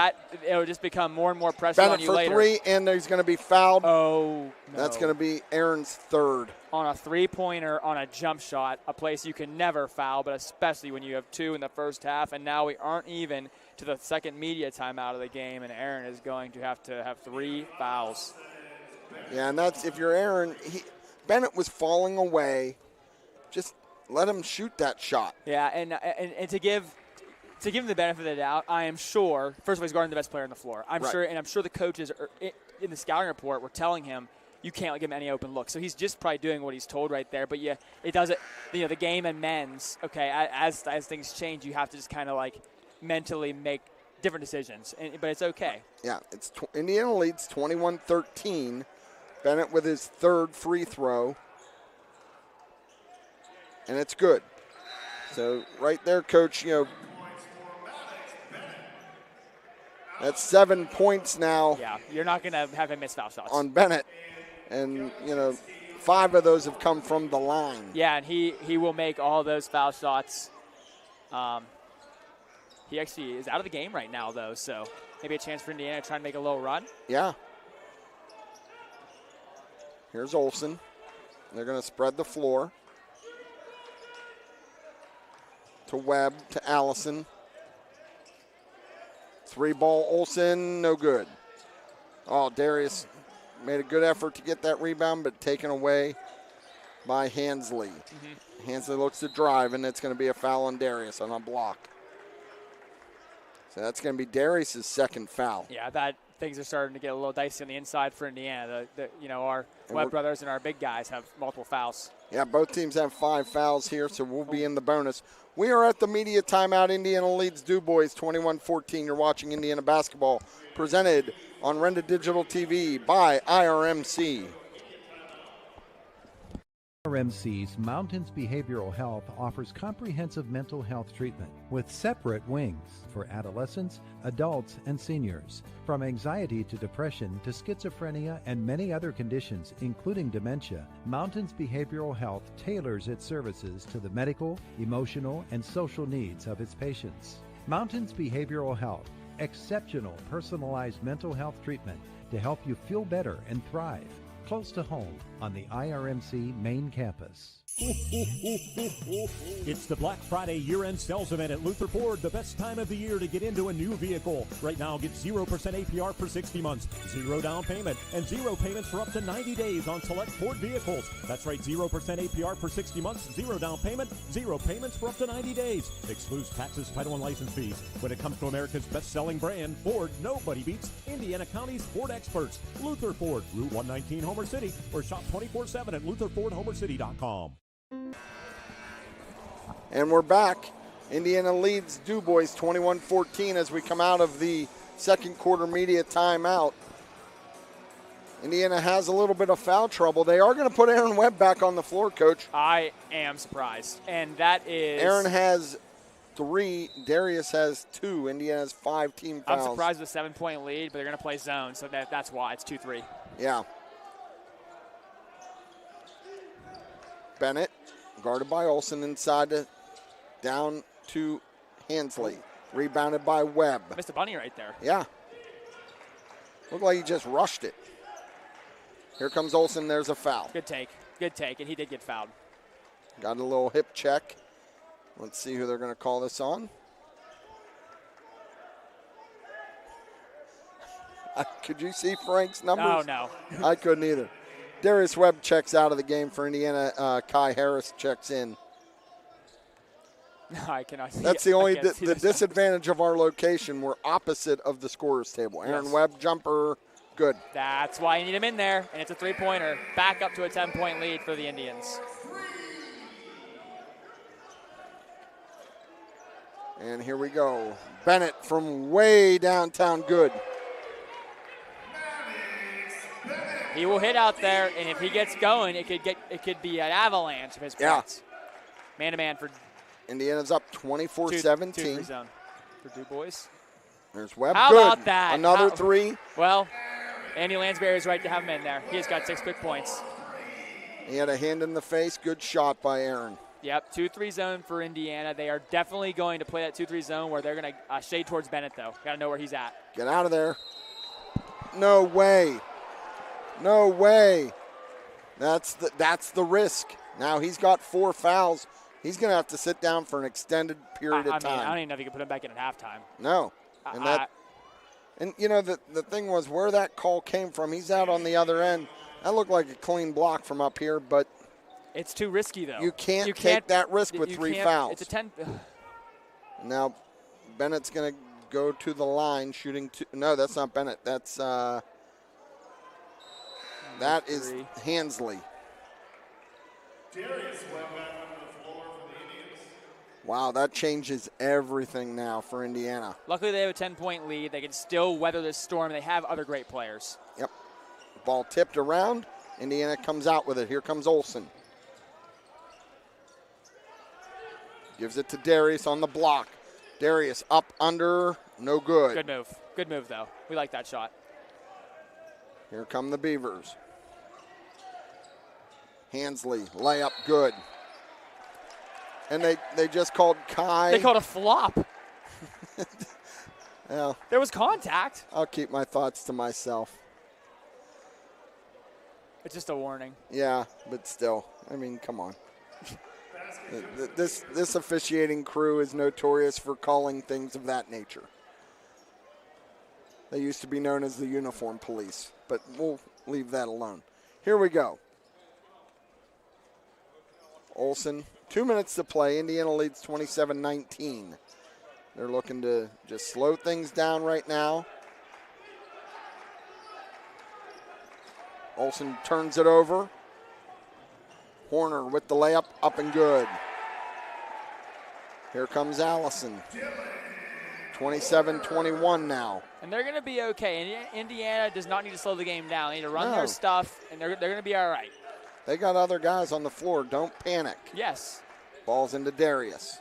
it'll just become more and more pressure Bennett on you for later. three, and he's going to be fouled. Oh, no. That's going to be Aaron's third. On a three-pointer, on a jump shot, a place you can never foul, but especially when you have two in the first half, and now we aren't even to the second media timeout of the game, and Aaron is going to have three fouls. Yeah, and that's if you're Aaron. Bennett was falling away. Just let him shoot that shot. Yeah, and to give him the benefit of the doubt, I am sure. First of all, he's guarding the best player on the floor. I'm sure the coaches in the scouting report were telling him you can't give him any open looks. So he's just probably doing what he's told right there. But yeah, it does it. The game and men's. Okay, as things change, you have to just kind of like mentally make different decisions. But it's okay. Yeah, Indiana leads 21-13. Bennett with his third free throw. And it's good. So right there, Coach, that's 7 points now. Yeah, you're not going to have him miss foul shots. On Bennett. And, 5 of those have come from the line. Yeah, and he will make all those foul shots. He actually is out of the game right now, though, so maybe a chance for Indiana to try and make a little run. Yeah. Here's Olsen. They're going to spread the floor. To Webb, to Allison. 3-ball Olsen, no good. Oh, Darius made a good effort to get that rebound, but taken away by Hansley. Mm-hmm. Hansley looks to drive, and it's going to be a foul on Darius on a block. So that's going to be Darius' second foul. Yeah, things are starting to get a little dicey on the inside for Indiana. Our Webb brothers and our big guys have multiple fouls. Yeah, both teams have 5 fouls here, so we'll be in the bonus. We are at the media timeout. Indiana leads DuBois 21-14. You're watching Indiana basketball presented on Renda Digital TV by IRMC. IRMC's Mountains Behavioral Health offers comprehensive mental health treatment with separate wings for adolescents, adults, and seniors. From anxiety to depression to schizophrenia and many other conditions, including dementia, Mountains Behavioral Health tailors its services to the medical, emotional, and social needs of its patients. Mountains Behavioral Health, exceptional personalized mental health treatment to help you feel better and thrive. Close to home on the IRMC main campus. It's the Black Friday year-end sales event at Luther Ford, the best time of the year to get into a new vehicle. Right now, get 0% APR for 60 months, 0 down payment, and 0 payments for up to 90 days on select Ford vehicles. That's right, 0% APR for 60 months, 0 down payment, 0 payments for up to 90 days. Excludes taxes, title, and license fees. When it comes to America's best-selling brand, Ford, nobody beats Indiana County's Ford experts. Luther Ford, Route 119, Homer City, or shop 24/7 at LutherFordHomerCity.com. And we're back. Indiana leads DuBois 21-14 as we come out of the second quarter media timeout. Indiana has a little bit of foul trouble. They are going to put Aaron Webb back on the floor, Coach. I am surprised. And that is... Aaron has 3. Darius has 2. Indiana has 5 team fouls. I'm surprised with a 7-point lead, but they're going to play zone, so that's why. It's 2-3. Yeah. Bennett, guarded by Olsen inside down to Hansley. Rebounded by Webb. Missed a bunny right there. Yeah. Looked like he just rushed it. Here comes Olsen. There's a foul. Good take. Good take, and he did get fouled. Got a little hip check. Let's see who they're going to call this on. Could you see Frank's numbers? No. I couldn't either. Darius Webb checks out of the game for Indiana. Kai Harris checks in. No, I cannot see. That's the only the disadvantage of our location. We're opposite of the scorer's table. Aaron Webb, jumper, good. That's why you need him in there, and it's a three-pointer. Back up to a 10-point lead for the Indians. And here we go. Bennett from way downtown, good. He will hit out there, and if he gets going, it could be an avalanche of his points. Man-to-man for Indiana's up 24-17. 2-3 zone for DuBois. There's Webb. How Good. about that? Another three. Well, Andy Lansbury is right to have him in there. He's got 6 quick points. He had a hand in the face. Good shot by Aaron. Yep, 2-3 zone for Indiana. They are definitely going to play that 2-3 zone where they're going to shade towards Bennett, though. Got to know where he's at. Get out of there. No way. No way. That's the risk. Now he's got 4 fouls. He's going to have to sit down for an extended period of time. I don't even know if you can put him back in at halftime. No. And you know, the thing was where that call came from. He's out on the other end. That looked like a clean block from up here, but it's too risky, though. You can't take that risk with 3 fouls. It's a 10. Now, Bennett's going to go to the line shooting two. No, that's not Bennett. That's that is Hansley. Wow, that changes everything now for Indiana. Luckily, they have a 10-point lead. They can still weather this storm. They have other great players. Yep. Ball tipped around. Indiana comes out with it. Here comes Olsen. Gives it to Darius on the block. Darius up, under, no good. Good move. Good move, though. We like that shot. Here come the Beavers. Hansley, layup, good. And they just called Kai. They called a flop. Well, there was contact. I'll keep my thoughts to myself. It's just a warning. Yeah, but still, I mean, come on. This officiating crew is notorious for calling things of that nature. They used to be known as the uniform police, but we'll leave that alone. Here we go. Olsen, 2 minutes to play. Indiana leads 27-19. They're looking to just slow things down right now. Olsen turns it over. Horner with the layup, up and good. Here comes Allison. 27-21 now. And they're going to be okay. Indiana does not need to slow the game down. They need to run their stuff, and they're going to be all right. They got other guys on the floor. Don't panic. Yes. Ball's into Darius.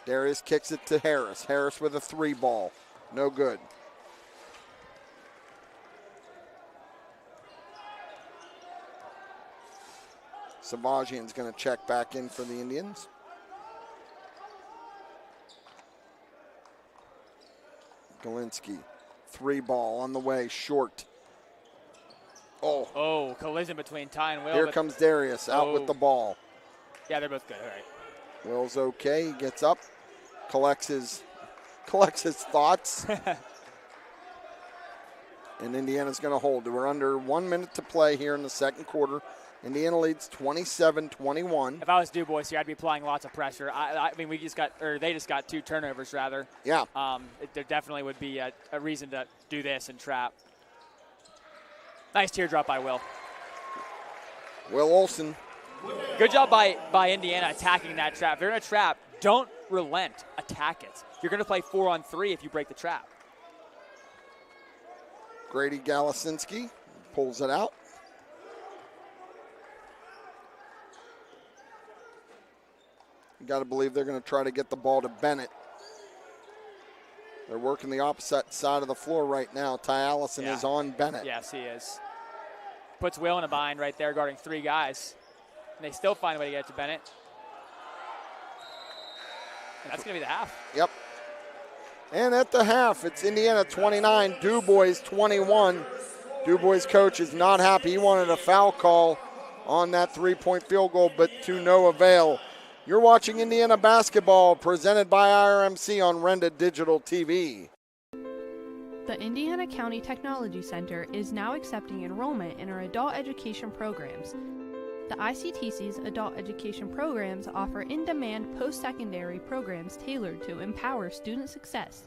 Darius kicks it to Harris. Harris with a 3 ball. No good. Savagian's going to check back in for the Indians. Galinsky, 3 ball on the way, short. Oh, collision between Ty and Will. Here comes Darius out with the ball. Yeah, they're both good. All right. Will's okay. He gets up, collects his thoughts. And Indiana's going to hold. We're under 1 minute to play here in the second quarter. Indiana leads 27-21. If I was DuBois here, I'd be applying lots of pressure. I mean, they just got 2 turnovers, rather. Yeah. There definitely would be a reason to do this and trap. Nice teardrop by Will. Will Olsen. Good job by Indiana attacking that trap. If they're in a trap, don't relent. Attack it. You're going to play 4-on-3 if you break the trap. Grady Galasinski pulls it out. You got to believe they're going to try to get the ball to Bennett. They're working the opposite side of the floor right now. Ty Allison is on Bennett. Yes, he is. Puts Will in a bind right there, guarding 3 guys. And they still find a way to get it to Bennett. And that's going to be the half. Yep. And at the half, it's Indiana 29, DuBois 21. DuBois' coach is not happy. He wanted a foul call on that 3-point field goal, but to no avail. You're watching Indiana basketball presented by IRMC on Renda Digital TV. The Indiana County Technology Center is now accepting enrollment in our adult education programs. The ICTC's adult education programs offer in-demand post-secondary programs tailored to empower student success.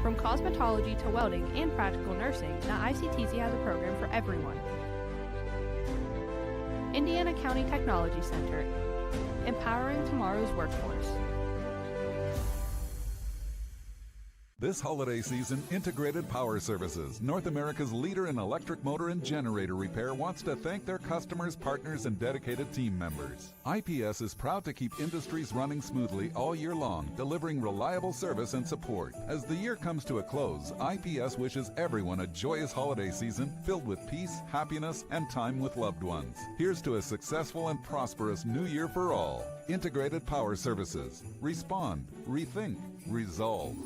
From cosmetology to welding and practical nursing, the ICTC has a program for everyone. Indiana County Technology Center, empowering tomorrow's workforce. This holiday season, Integrated Power Services, North America's leader in electric motor and generator repair, wants to thank their customers, partners, and dedicated team members. IPS is proud to keep industries running smoothly all year long, delivering reliable service and support. As the year comes to a close, IPS wishes everyone a joyous holiday season filled with peace, happiness, and time with loved ones. Here's to a successful and prosperous new year for all. Integrated Power Services. Respond, rethink, resolve.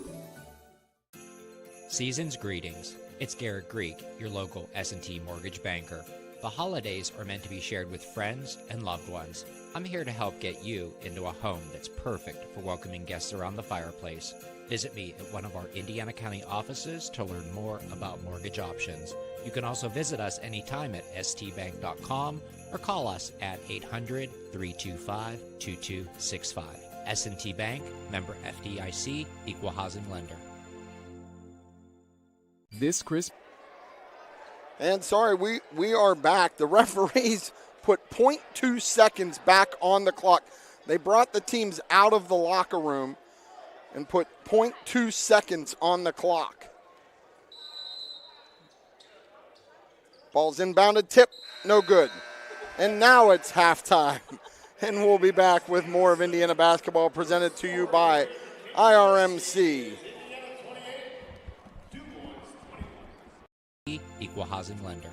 Season's greetings. It's Garrett Greek, your local S&T mortgage banker. The holidays are meant to be shared with friends and loved ones. I'm here to help get you into a home that's perfect for welcoming guests around the fireplace. Visit me at one of our Indiana County offices to learn more about mortgage options. You can also visit us anytime at stbank.com or call us at 800-325-2265. S&T Bank, member FDIC, equal housing lender. This Christmas. And sorry, we are back. The referees put 0.2 seconds back on the clock. They brought the teams out of the locker room and put 0.2 seconds on the clock. Ball's inbounded, tip, no good. And now it's halftime. And we'll be back with more of Indiana basketball presented to you by IRMC. Equal housing lender.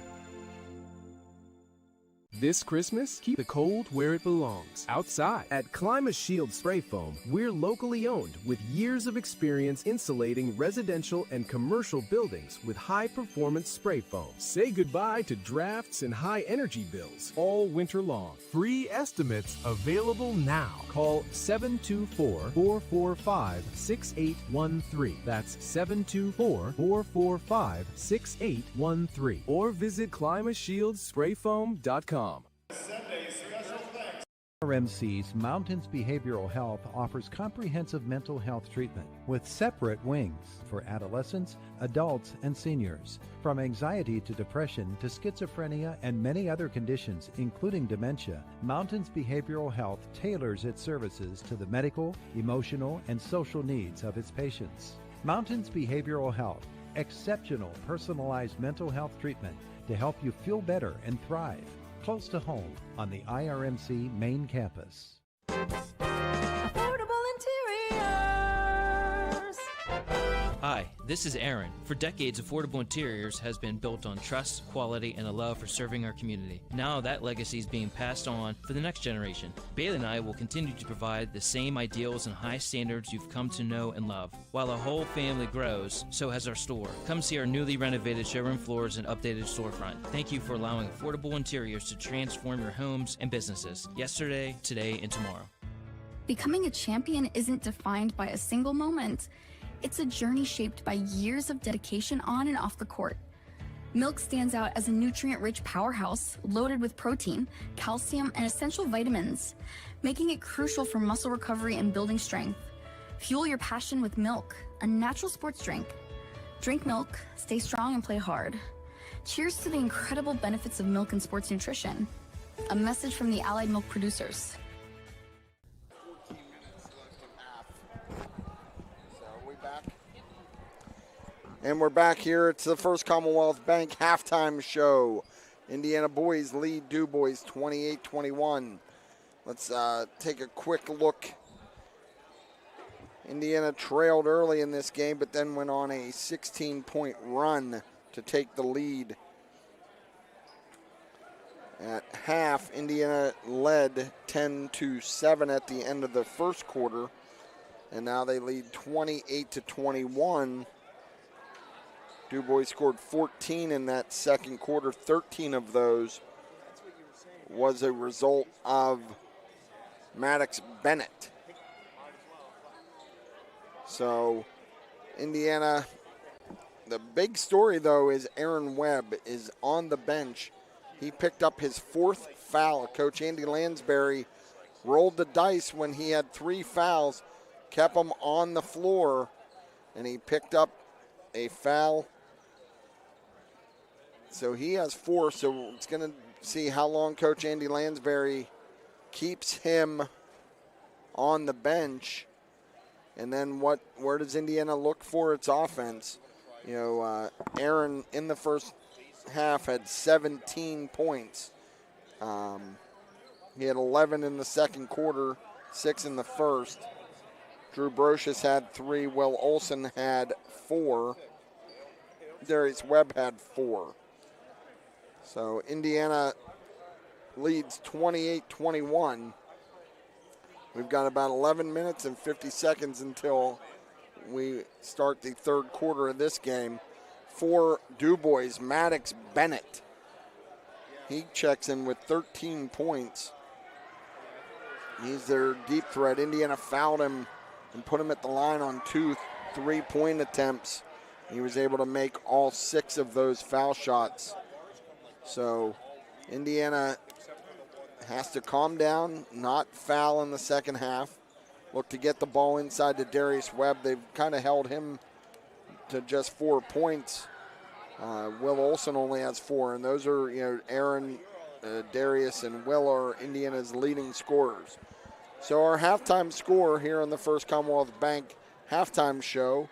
This Christmas, keep the cold where it belongs, outside. At ClimaShield Spray Foam, we're locally owned with years of experience insulating residential and commercial buildings with high-performance spray foam. Say goodbye to drafts and high energy bills all winter long. Free estimates available now. Call 724-445-6813. That's 724-445-6813. Or visit ClimaShieldSprayFoam.com. RMC's Mountains Behavioral Health offers comprehensive mental health treatment with separate wings for adolescents, adults, and seniors. From anxiety to depression to schizophrenia and many other conditions, including dementia, Mountains Behavioral Health tailors its services to the medical, emotional, and social needs of its patients. Mountains Behavioral Health, exceptional personalized mental health treatment to help you feel better and thrive. Close to home on the IRMC main campus. Affordable Interiors. Hi, this is Aaron. For decades, Affordable Interiors has been built on trust, quality, and a love for serving our community. Now that legacy is being passed on for the next generation. Bailey and I will continue to provide the same ideals and high standards you've come to know and love. While our whole family grows, so has our store. Come see our newly renovated showroom floors and updated storefront. Thank you for allowing Affordable Interiors to transform your homes and businesses. Yesterday, today, and tomorrow. Becoming a champion isn't defined by a single moment. It's a journey shaped by years of dedication on and off the court. Milk stands out as a nutrient-rich powerhouse loaded with protein, calcium, and essential vitamins, making it crucial for muscle recovery and building strength. Fuel your passion with milk, a natural sports drink. Drink milk, stay strong, and play hard. Cheers to the incredible benefits of milk and sports nutrition. A message from the Allied Milk producers. And we're back here. It's the First Commonwealth Bank halftime show. Indiana boys lead DuBois 28-21. Let's take a quick look. Indiana trailed early in this game, but then went on a 16-point run to take the lead. At half, Indiana led 10-7 at the end of the first quarter, and now they lead 28-21. DuBois scored 14 in that second quarter. 13 of those was a result of Maddox Bennett. So Indiana, the big story though is Aaron Webb is on the bench. He picked up his fourth foul. Coach Andy Lansbury rolled the dice when he had 3 fouls, kept him on the floor, and he picked up a foul. So he has 4, so it's going to see how long Coach Andy Lansbury keeps him on the bench. And then where does Indiana look for its offense? Aaron in the first half had 17 points. He had 11 in the second quarter, 6 in the first. Drew Brocious had 3. Will Olson had 4. Darius Webb had 4. So Indiana leads 28-21. We've got about 11 minutes and 50 seconds until we start the third quarter of this game. For DuBois, Maddox Bennett. He checks in with 13 points. He's their deep threat. Indiana fouled him and put him at the line on 2 3-point attempts. He was able to make all 6 of those foul shots. So Indiana has to calm down, not foul in the second half. Look to get the ball inside to Darius Webb. They've kind of held him to just 4 points. Will Olson only has 4, and those are, Aaron, Darius, and Will are Indiana's leading scorers. So our halftime score here on the First Commonwealth Bank halftime show,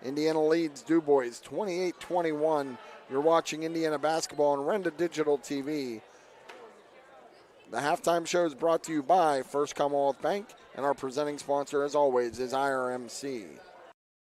Indiana leads DuBois 28-21. You're watching Indiana basketball on Renda Digital TV. The halftime show is brought to you by First Commonwealth Bank, and our presenting sponsor, as always, is IRMC.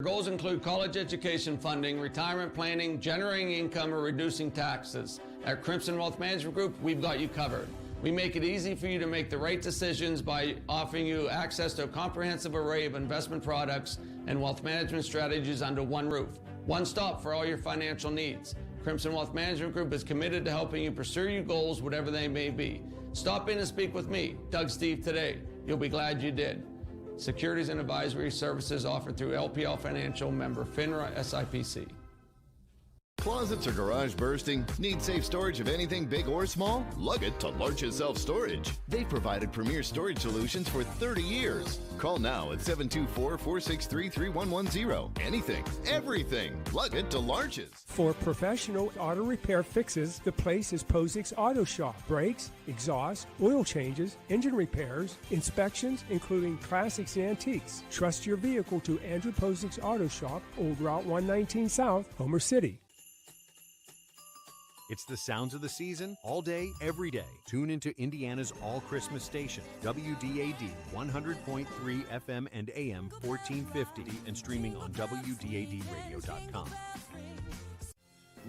Goals include college education funding, retirement planning, generating income, or reducing taxes. At Crimson Wealth Management Group, we've got you covered. We make it easy for you to make the right decisions by offering you access to a comprehensive array of investment products and wealth management strategies under one roof. One stop for all your financial needs. Crimson Wealth Management Group is committed to helping you pursue your goals, whatever they may be. Stop in and speak with me, Doug Steve, today. You'll be glad you did. Securities and advisory services offered through LPL Financial, member FINRA SIPC. Closets or garage bursting? Need safe storage of anything big or small? Lug it to Larches Self-Storage. They've provided premier storage solutions for 30 years. Call now at 724-463-3110. Anything, everything. Lug it to Larches. For professional auto repair fixes, the place is Posick's Auto Shop. Brakes, exhaust, oil changes, engine repairs, inspections, including classics and antiques. Trust your vehicle to Andrew Posick's Auto Shop, Old Route 119 South, Homer City. It's the sounds of the season, all day, every day. Tune into Indiana's all-Christmas station, WDAD 100.3 FM and AM 1450, and streaming on WDADradio.com.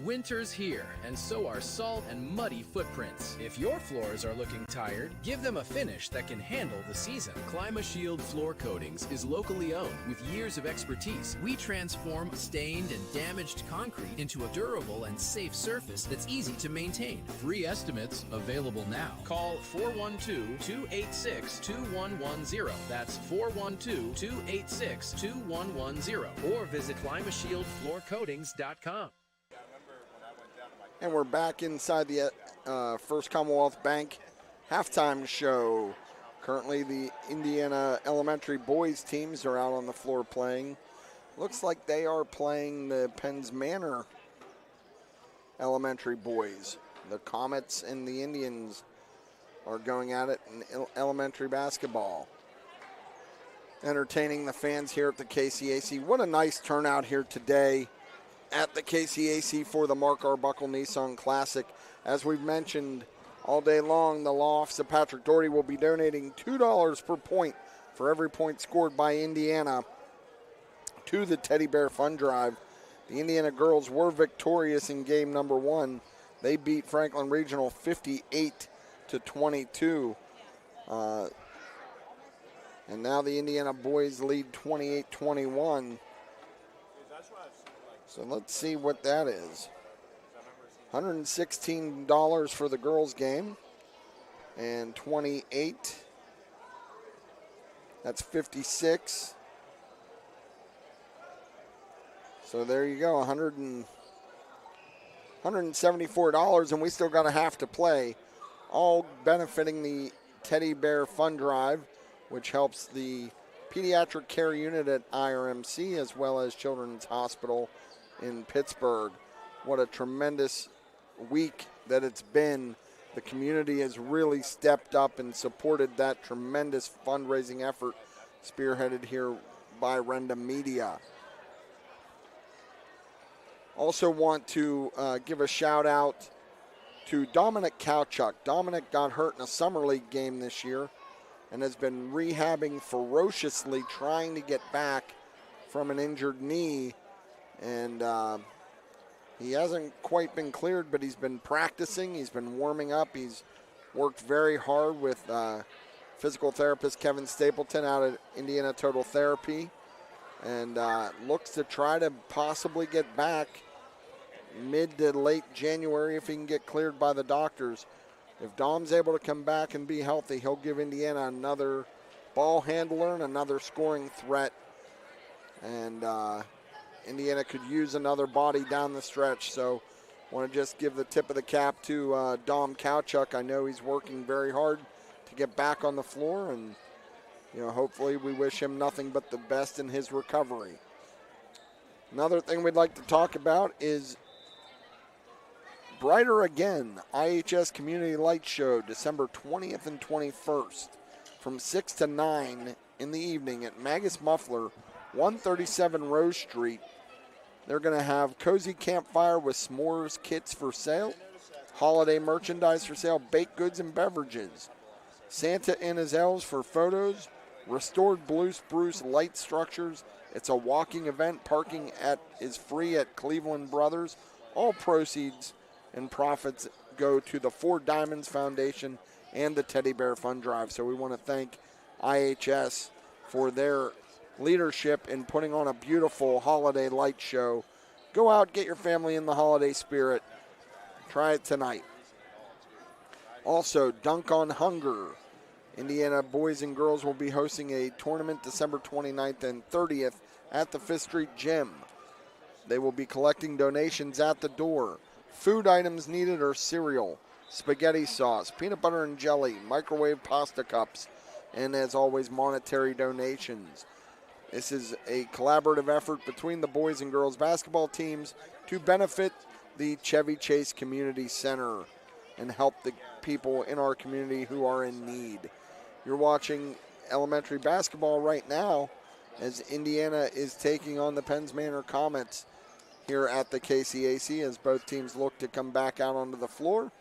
Winter's here, and so are salt and muddy footprints. If your floors are looking tired, give them a finish that can handle the season. ClimaShield Floor Coatings is locally owned with years of expertise. We transform stained and damaged concrete into a durable and safe surface that's easy to maintain. Free estimates available now. Call 412-286-2110. That's 412-286-2110. Or visit ClimaShieldFloorCoatings.com. And we're back inside the First Commonwealth Bank halftime show. Currently, the Indiana elementary boys teams are out on the floor playing. Looks like they are playing the Penns Manor elementary boys. The Comets and the Indians are going at it in elementary basketball. Entertaining the fans here at the KCAC. What a nice turnout here today at the KCAC for the Mark Arbuckle Nissan Classic. As we've mentioned all day long, the law office of Patrick Dougherty will be donating $2 per point for every point scored by Indiana to the Teddy Bear Fund Drive. The Indiana girls were victorious in game number 1. They beat Franklin Regional 58-22. And now the Indiana boys lead 28-21. So let's see what that is. $116 for the girls' game, and 28. That's 56. So there you go, $174, and we still got a half to play, all benefiting the Teddy Bear Fund Drive, which helps the pediatric care unit at IRMC as well as Children's Hospital in Pittsburgh. What a tremendous week that it's been. The community has really stepped up and supported that tremendous fundraising effort spearheaded here by Renda Media. Also want to give a shout out to Dominic Kowchuk. Dominic got hurt in a summer league game this year and has been rehabbing ferociously, trying to get back from an injured knee. And he hasn't quite been cleared, but he's been practicing. He's been warming up. He's worked very hard with physical therapist Kevin Stapleton out at Indiana Total Therapy, and looks to try to possibly get back mid to late January if he can get cleared by the doctors. If Dom's able to come back and be healthy, he'll give Indiana another ball handler and another scoring threat. And Indiana could use another body down the stretch. So I want to just give the tip of the cap to Dom Kowchuk. I know he's working very hard to get back on the floor, and hopefully we wish him nothing but the best in his recovery. Another thing we'd like to talk about is Brighter Again, IHS Community Light Show, December 20th and 21st from 6 to 9 in the evening at Magus Muffler, 137 Rose Street. They're going to have cozy campfire with s'mores kits for sale, holiday merchandise for sale, baked goods and beverages, Santa and his elves for photos, restored blue spruce light structures. It's a walking event. Parking is free at Cleveland Brothers. All proceeds and profits go to the Four Diamonds Foundation and the Teddy Bear Fund Drive. So we want to thank IHS for their leadership in putting on a beautiful holiday light show. Go out, get your family in the holiday spirit. Try it tonight. Also, Dunk on Hunger. Indiana boys and girls will be hosting a tournament December 29th and 30th at the 5th Street Gym. They will be collecting donations at the door. Food items needed are cereal, spaghetti sauce, peanut butter and jelly, microwave pasta cups, and as always, monetary donations. This is a collaborative effort between the boys and girls basketball teams to benefit the Chevy Chase Community Center and help the people in our community who are in need. You're watching elementary basketball right now as Indiana is taking on the Penns Manor Comets here at the KCAC as both teams look to come back out onto the floor.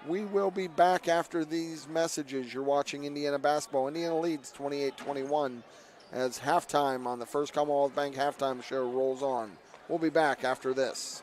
We will be back after these messages. You're watching Indiana basketball. Indiana leads 28-21 as halftime on the First Commonwealth Bank halftime show rolls on. We'll be back after this.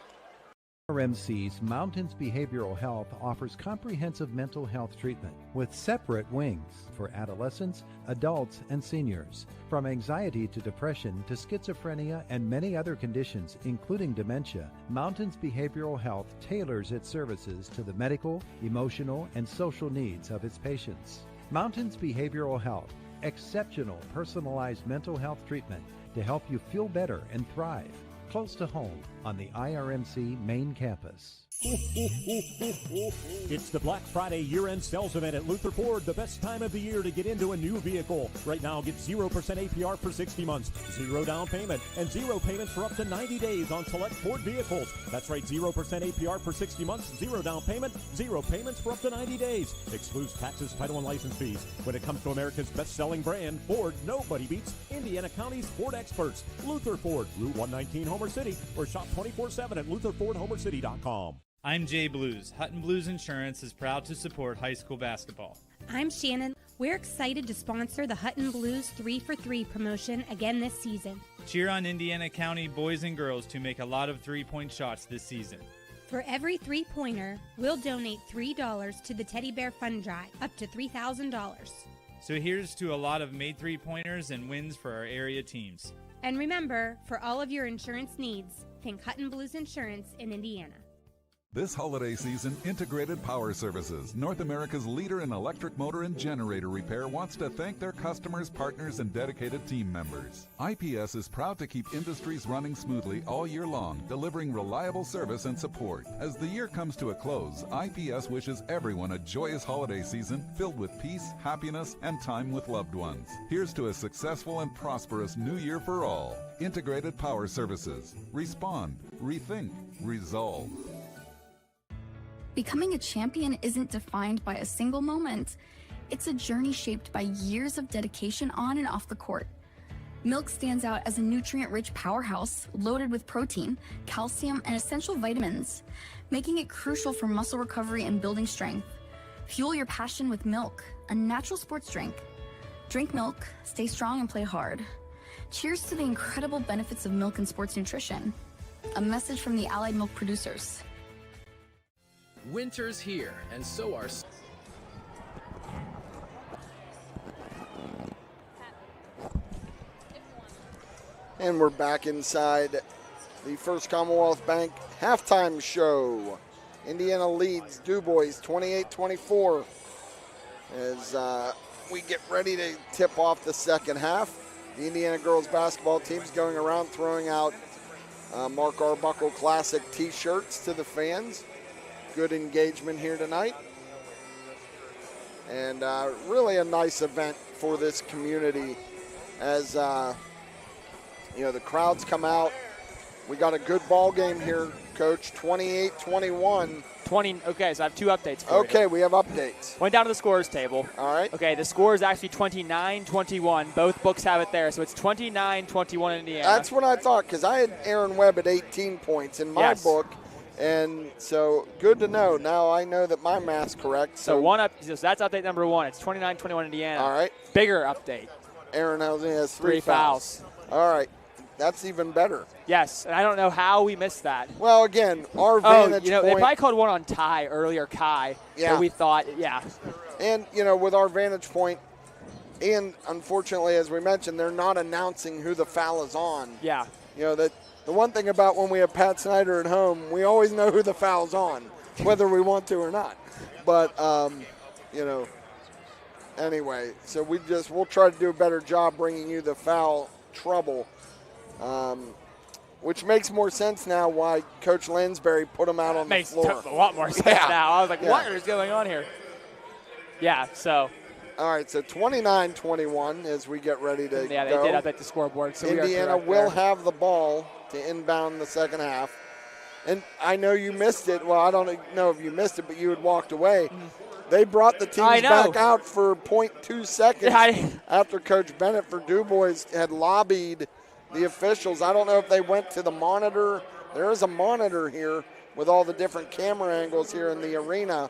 RMC's Mountains Behavioral Health offers comprehensive mental health treatment with separate wings for adolescents, adults, and seniors. From anxiety to depression to schizophrenia and many other conditions, including dementia, Mountains Behavioral Health tailors its services to the medical, emotional, and social needs of its patients. Mountains Behavioral Health, exceptional personalized mental health treatment to help you feel better and thrive. Close to home on the IRMC main campus. It's the Black Friday year-end sales event at Luther Ford, the best time of the year to get into a new vehicle. Right now, get 0% APR for 60 months, 0 down payment, and 0 payments for up to 90 days on select Ford vehicles. That's right, 0% APR for 60 months, 0 down payment, 0 payments for up to 90 days. Excludes taxes, title, and license fees. When it comes to America's best-selling brand, Ford, nobody beats Indiana County's Ford experts. Luther Ford, Route 119, Homer City, or shop 24/7 at LutherFordHomerCity.com. I'm Jay Blues. Hutton Blues Insurance is proud to support high school basketball. I'm Shannon. We're excited to sponsor the Hutton Blues 3-for-3 promotion again this season. Cheer on Indiana County boys and girls to make a lot of three-point shots this season. For every three-pointer, we'll donate $3 to the Teddy Bear Fund Drive, up to $3,000. So here's to a lot of made three-pointers and wins for our area teams. And remember, for all of your insurance needs, think Hutton Blues Insurance in Indiana. This holiday season, Integrated Power Services, North America's leader in electric motor and generator repair, wants to thank their customers, partners, and dedicated team members. IPS is proud to keep industries running smoothly all year long, delivering reliable service and support. As the year comes to a close, IPS wishes everyone a joyous holiday season filled with peace, happiness, and time with loved ones. Here's to a successful and prosperous new year for all. Integrated Power Services. Respond, rethink, resolve. Becoming a champion isn't defined by a single moment. It's a journey shaped by years of dedication on and off the court. Milk stands out as a nutrient-rich powerhouse loaded with protein, calcium, and essential vitamins, making it crucial for muscle recovery and building strength. Fuel your passion with milk, a natural sports drink. Drink milk, stay strong, and play hard. Cheers to the incredible benefits of milk and sports nutrition. A message from the Allied Milk producers. Winter's here, and so are... And we're back inside the First Commonwealth Bank halftime show. Indiana leads DuBois 28-24 as we get ready to tip off the second half. The Indiana girls basketball team's going around throwing out Mark Arbuckle Classic t-shirts to the fans. Good engagement here tonight. And really a nice event for this community as the crowds come out. We got a good ball game here, Coach, 28-21. Okay, so I have two updates for you. Okay, we have updates. Went down to the scores table. All right. Okay, the score is actually 29-21. Both books have it there, so it's 29-21 Indiana. That's what I thought, because I had Aaron Webb at 18 points in my book, and so good to know. Now I know that my math's correct. So that's update number one. It's 29-21 Indiana. All right. Bigger update. Aaron has three fouls. All right. That's even better. Yes, and I don't know how we missed that. Well, again, our vantage point. They probably called one on Ty earlier, Kai. Yeah. So we thought, And, with our vantage point, and unfortunately, as we mentioned, they're not announcing who the foul is on. Yeah. The one thing about when we have Pat Snyder at home, we always know who the foul's on, whether we want to or not. But, anyway, so we'll try to do a better job bringing you the foul trouble. Which makes more sense now why Coach Lansbury put him out on the floor. Makes a lot more sense now. I was like, what is going on here? Yeah, so. All right, so 29-21 as we get ready to go. Yeah, they did update the scoreboard. So Indiana will have the ball to inbound the second half. And I know you missed it. Well, I don't know if you missed it, but you had walked away. They brought the teams back out for 0.2 seconds after Coach Bennett for DuBois had lobbied the officials. I don't know if they went to the monitor. There is a monitor here with all the different camera angles here in the arena.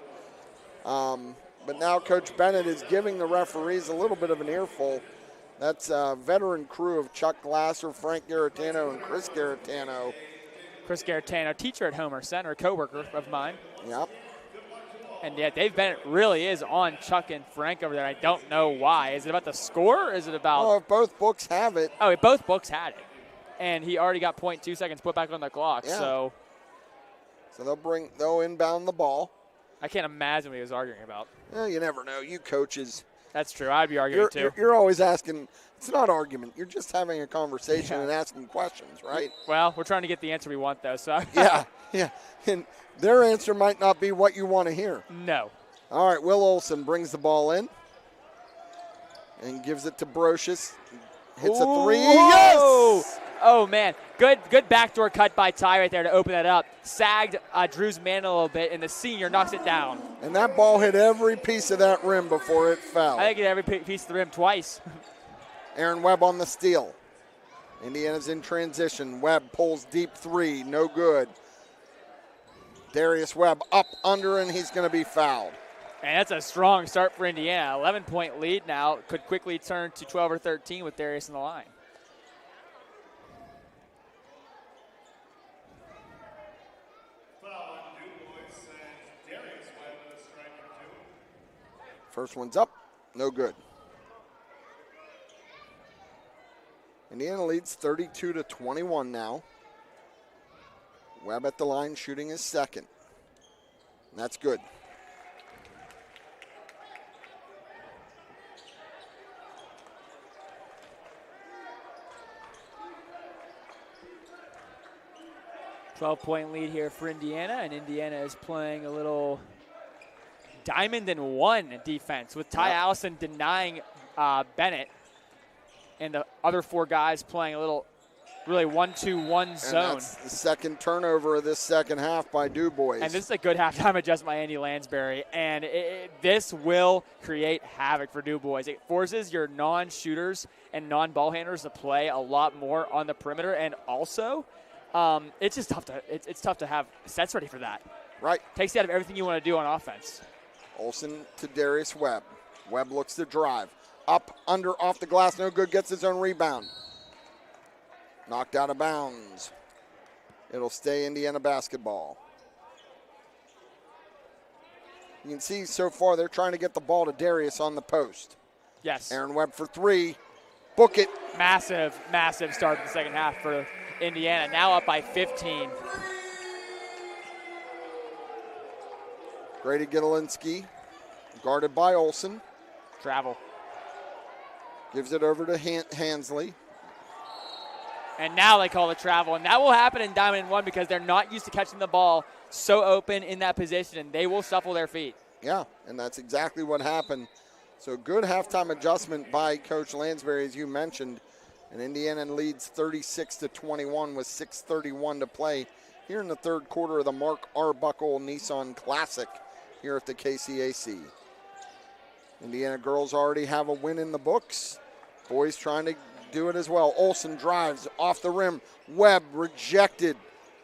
But now Coach Bennett is giving the referees a little bit of an earful. That's a veteran crew of Chuck Glasser, Frank Garetano, and Chris Garetano. Chris Garetano, teacher at Homer Center, co-worker of mine. Yep. And yeah, Dave Bennett really is on Chuck and Frank over there. I don't know why. Is it about the score or is it about? Well, if both books have it. Oh, both books had it. And he already got 0.2 seconds put back on the clock. Yeah. So they'll inbound the ball. I can't imagine what he was arguing about. Well, you never know. You coaches. That's true. I'd be arguing too. You're always asking. It's not argument. You're just having a conversation and asking questions, right? Well, we're trying to get the answer we want, though. So yeah. And their answer might not be what you want to hear. No. All right, Will Olson brings the ball in and gives it to Brocious. Hits a three. Yes! Oh, man. Good backdoor cut by Ty right there to open that up. Sagged Drew's man a little bit, and the senior knocks it down. And that ball hit every piece of that rim before it fell. I think it hit every piece of the rim twice. Aaron Webb on the steal. Indiana's in transition. Webb pulls deep three. No good. Darius Webb up, under, and he's going to be fouled. And that's a strong start for Indiana. 11-point lead now. Could quickly turn to 12 or 13 with Darius in the line. First one's up. No good. Indiana leads 32-21 now. Webb at the line shooting his second. And that's good. .12-point lead here for Indiana, and Indiana is playing a little diamond and one defense with Ty Allison denying Bennett, and the other four guys playing a little really 1-2-1 zone. And that's the second turnover of this second half by DuBois. And this is a good halftime adjustment by Andy Lansbury. And this will create havoc for DuBois. It forces your non-shooters and non-ball handlers to play a lot more on the perimeter. And also, it's just tough to it's tough to have sets ready for that. Right. Takes you out of everything you want to do on offense. Olsen to Darius Webb. Webb looks to drive. Up, under, off the glass, no good, gets his own rebound. Knocked out of bounds. It'll stay Indiana basketball. You can see so far they're trying to get the ball to Darius on the post. Yes. Aaron Webb for three. Book it. Massive, massive start to the second half for Indiana. Now up by 15. Grady Gidelinski, guarded by Olsen. Travel. Gives it over to Hansley. And now they call the travel. And that will happen in Diamond and One because they're not used to catching the ball so open in that position, and they will shuffle their feet. Yeah, and that's exactly what happened. So good halftime adjustment by Coach Lansbury, as you mentioned. And Indiana leads 36-21 with 6:31 to play here in the third quarter of the Mark Arbuckle Nissan Classic here at the KCAC. Indiana girls already have a win in the books. Boys trying to do it as well. Olsen drives off the rim. Webb rejected.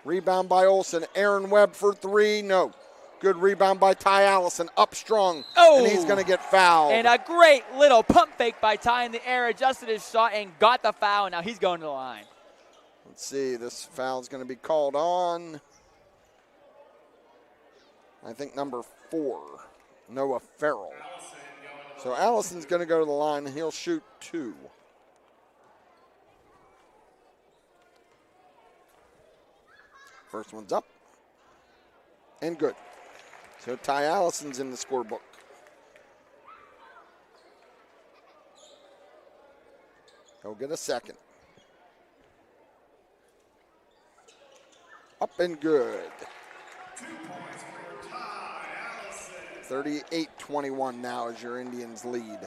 Rebound by Olsen. Aaron Webb for three. No. Good rebound by Ty Allison. Up strong. Oh! And he's going to get fouled. And a great little pump fake by Ty in the air. Adjusted his shot and got the foul. And now he's going to the line. Let's see. This foul is going to be called on, I think, number 4, Noah Farrell. So Allison's going to go to the line, and he'll shoot 2. First one's up and good. So Ty Allison's in the scorebook. He'll get a second. Up and good. 38-21 now is your Indians lead.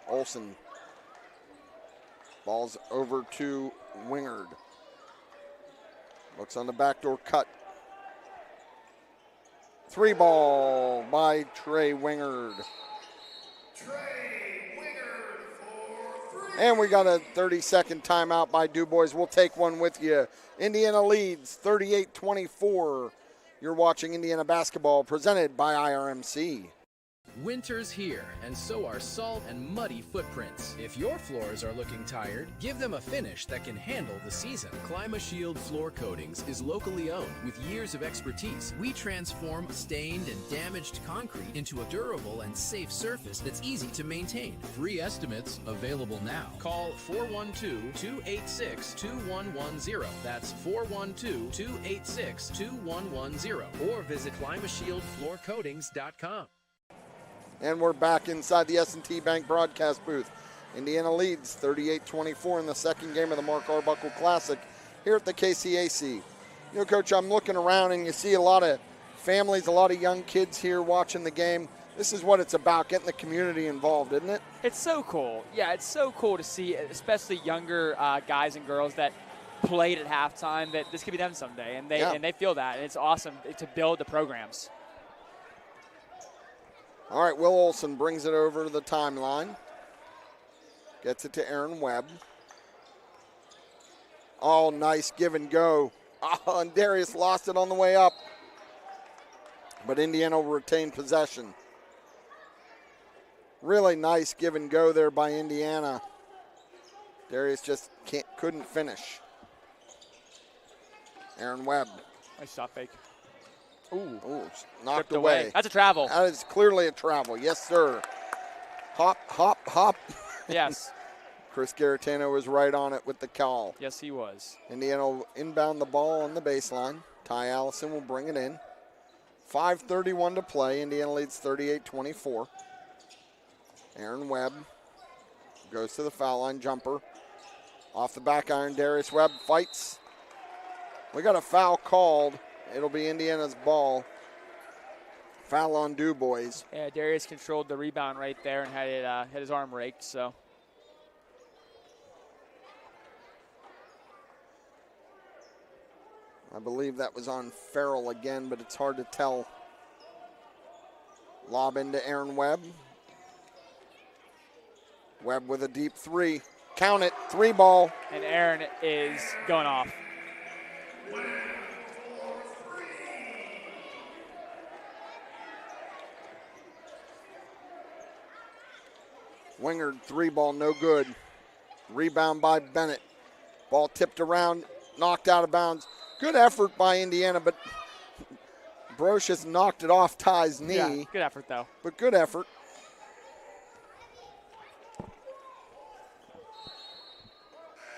Olsen. Ball's over to Wingard. Looks on the backdoor cut. 3 ball by Trey Wingard. And we got a 30-second timeout by DuBois. We'll take one with you. Indiana leads 38-24. You're watching Indiana basketball presented by IRMC. Winter's here, and so are salt and muddy footprints. If your floors are looking tired, give them a finish that can handle the season. ClimaShield Floor Coatings is locally owned with years of expertise. We transform stained and damaged concrete into a durable and safe surface that's easy to maintain. Free estimates available now. Call 412-286-2110. That's 412-286-2110. Or visit ClimaShieldFloorCoatings.com. And we're back inside the S&T Bank broadcast booth. Indiana leads 38-24 in the second game of the Mark Arbuckle Classic here at the KCAC. You know, Coach, I'm looking around and you see a lot of families, a lot of young kids here watching the game. This is what it's about, getting the community involved, isn't it? It's so cool. Yeah, it's so cool to see, especially younger guys and girls that played at halftime, that this could be them someday, and they feel that, and it's awesome to build the programs. All right, Will Olsen brings it over to the timeline. Gets it to Aaron Webb. Oh, nice give and go. Oh, and Darius lost it on the way up. But Indiana will retain possession. Really nice give and go there by Indiana. Darius just couldn't finish. Aaron Webb. Nice shot fake. Ooh, knocked away. That's a travel. That is clearly a travel. Yes, sir. Hop, hop, hop. Yes. Chris Garatano was right on it with the call. Yes, he was. Indiana will inbound the ball on the baseline. Ty Allison will bring it in. 5:31 to play. Indiana leads 38-24. Aaron Webb goes to the foul line jumper. Off the back iron, Darius Webb fights. We got a foul called. It'll be Indiana's ball. Foul on DuBois. Yeah, Darius controlled the rebound right there and had his arm raked. So I believe that was on Farrell again, but it's hard to tell. Lob into Aaron Webb. Webb with a deep three. Count it, 3 ball. And Aaron is going off. Wingard, 3 ball, no good. Rebound by Bennett. Ball tipped around, knocked out of bounds. Good effort by Indiana, but Brocious knocked it off Ty's knee. Yeah, good effort, though. But good effort.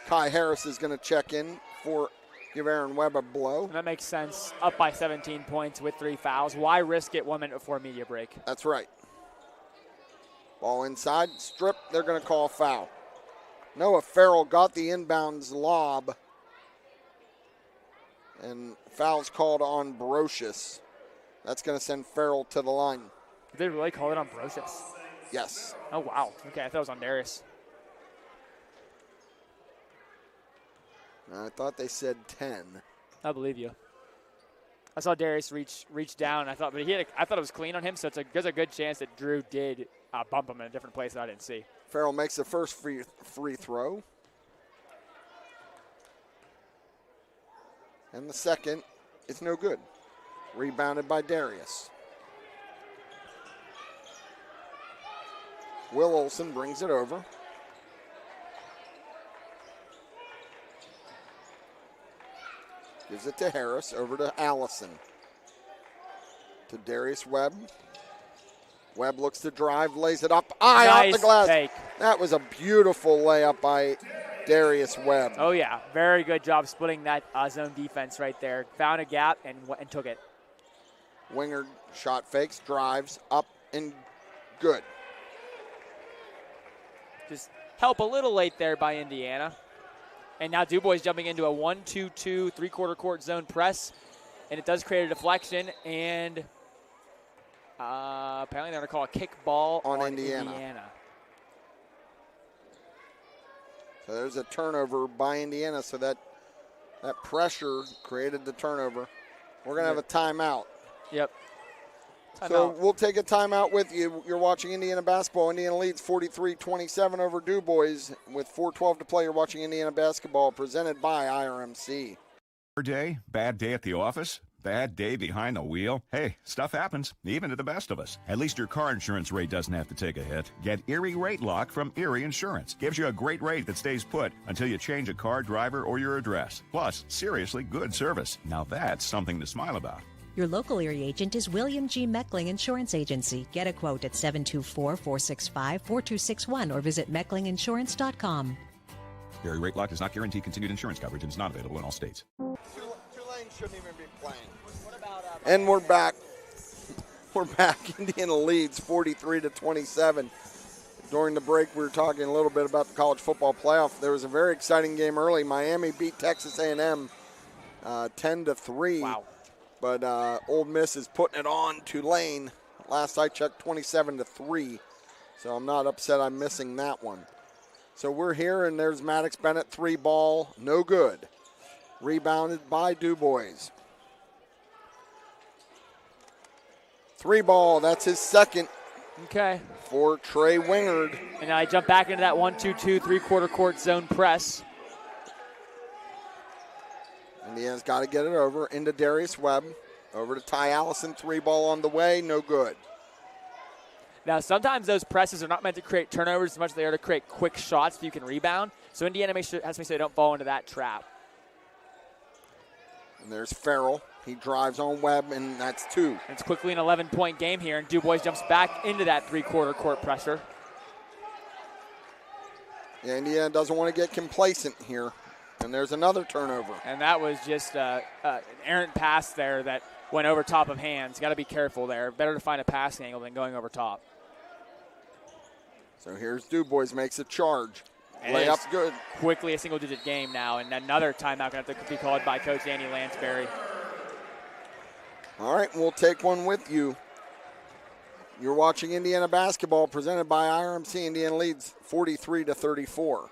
Kai Harris is going to check in for give Aaron Webb a blow. And that makes sense. Up by 17 points with 3 fouls. Why risk it 1 minute before media break? That's right. Ball inside, strip, they're going to call a foul. Noah Farrell got the inbounds lob. And foul's called on Brocious. That's going to send Farrell to the line. Did they really call it on Brocious? Yes. Oh, wow. Okay, I thought it was on Darius. I thought they said 10. I believe you. I saw Darius reach down. I thought it was clean on him, so there's a good chance that Drew did bump him in a different place that I didn't see. Farrell makes the first free throw. And the second is no good. Rebounded by Darius. Will Olson brings it over. Gives it to Harris, over to Allison. To Darius Webb. Webb looks to drive, lays it up. Off the glass. Take. That was a beautiful layup by Darius Webb. Oh, yeah. Very good job splitting that zone defense right there. Found a gap and took it. Wingard shot fakes, drives, up, and good. Just help a little late there by Indiana. And now DuBois jumping into a 1-2-2 three-quarter court zone press. And it does create a deflection. And apparently they're going to call a kick ball on Indiana. So there's a turnover by Indiana. So that pressure created the turnover. We're going to have a timeout. Yep. So we'll take a timeout with you. You're watching Indiana basketball. Indiana leads 43-27 over DuBois. With 4:12 to play, you're watching Indiana basketball presented by IRMC. Bad day at the office? Bad day behind the wheel? Hey, stuff happens, even to the best of us. At least your car insurance rate doesn't have to take a hit. Get Erie Rate Lock from Erie Insurance. Gives you a great rate that stays put until you change a car, driver, or your address. Plus, seriously good service. Now that's something to smile about. Your local Erie agent is William G. Meckling Insurance Agency. Get a quote at 724-465-4261 or visit mecklinginsurance.com. Erie Rate Lock does not guarantee continued insurance coverage and is not available in all states. Tulane shouldn't even be playing. And we're back. We're back. Indiana leads 43-27. During the break, we were talking a little bit about the college football playoff. There was a very exciting game early. Miami beat Texas A&M 10-3. Wow. But Ole Miss is putting it on Tulane. Last I checked, 27-3. So I'm not upset I'm missing that one. So we're here, and there's Maddox Bennett, 3 ball, no good. Rebounded by DuBois. 3 ball, that's his second. Okay. For Trey Wingard. And now I jump back into that 1-2-2 three-quarter court zone press. Indiana's got to get it over into Darius Webb. Over to Ty Allison, 3 ball on the way, no good. Now, sometimes those presses are not meant to create turnovers as much as they are to create quick shots that you can rebound. So Indiana has to make sure they don't fall into that trap. And there's Farrell. He drives on Webb, and that's 2. It's quickly an 11-point game here, and DuBois jumps back into that three-quarter court pressure. Yeah, Indiana doesn't want to get complacent here. And there's another turnover. And that was just an errant pass there that went over top of hands. Got to be careful there. Better to find a passing angle than going over top. So here's DuBois makes a charge. And layup's good. Quickly a single-digit game now, and another timeout going to have to be called by Coach Andy Lansbury. All right, we'll take one with you. You're watching Indiana basketball presented by IRMC. Indiana leads 43-34.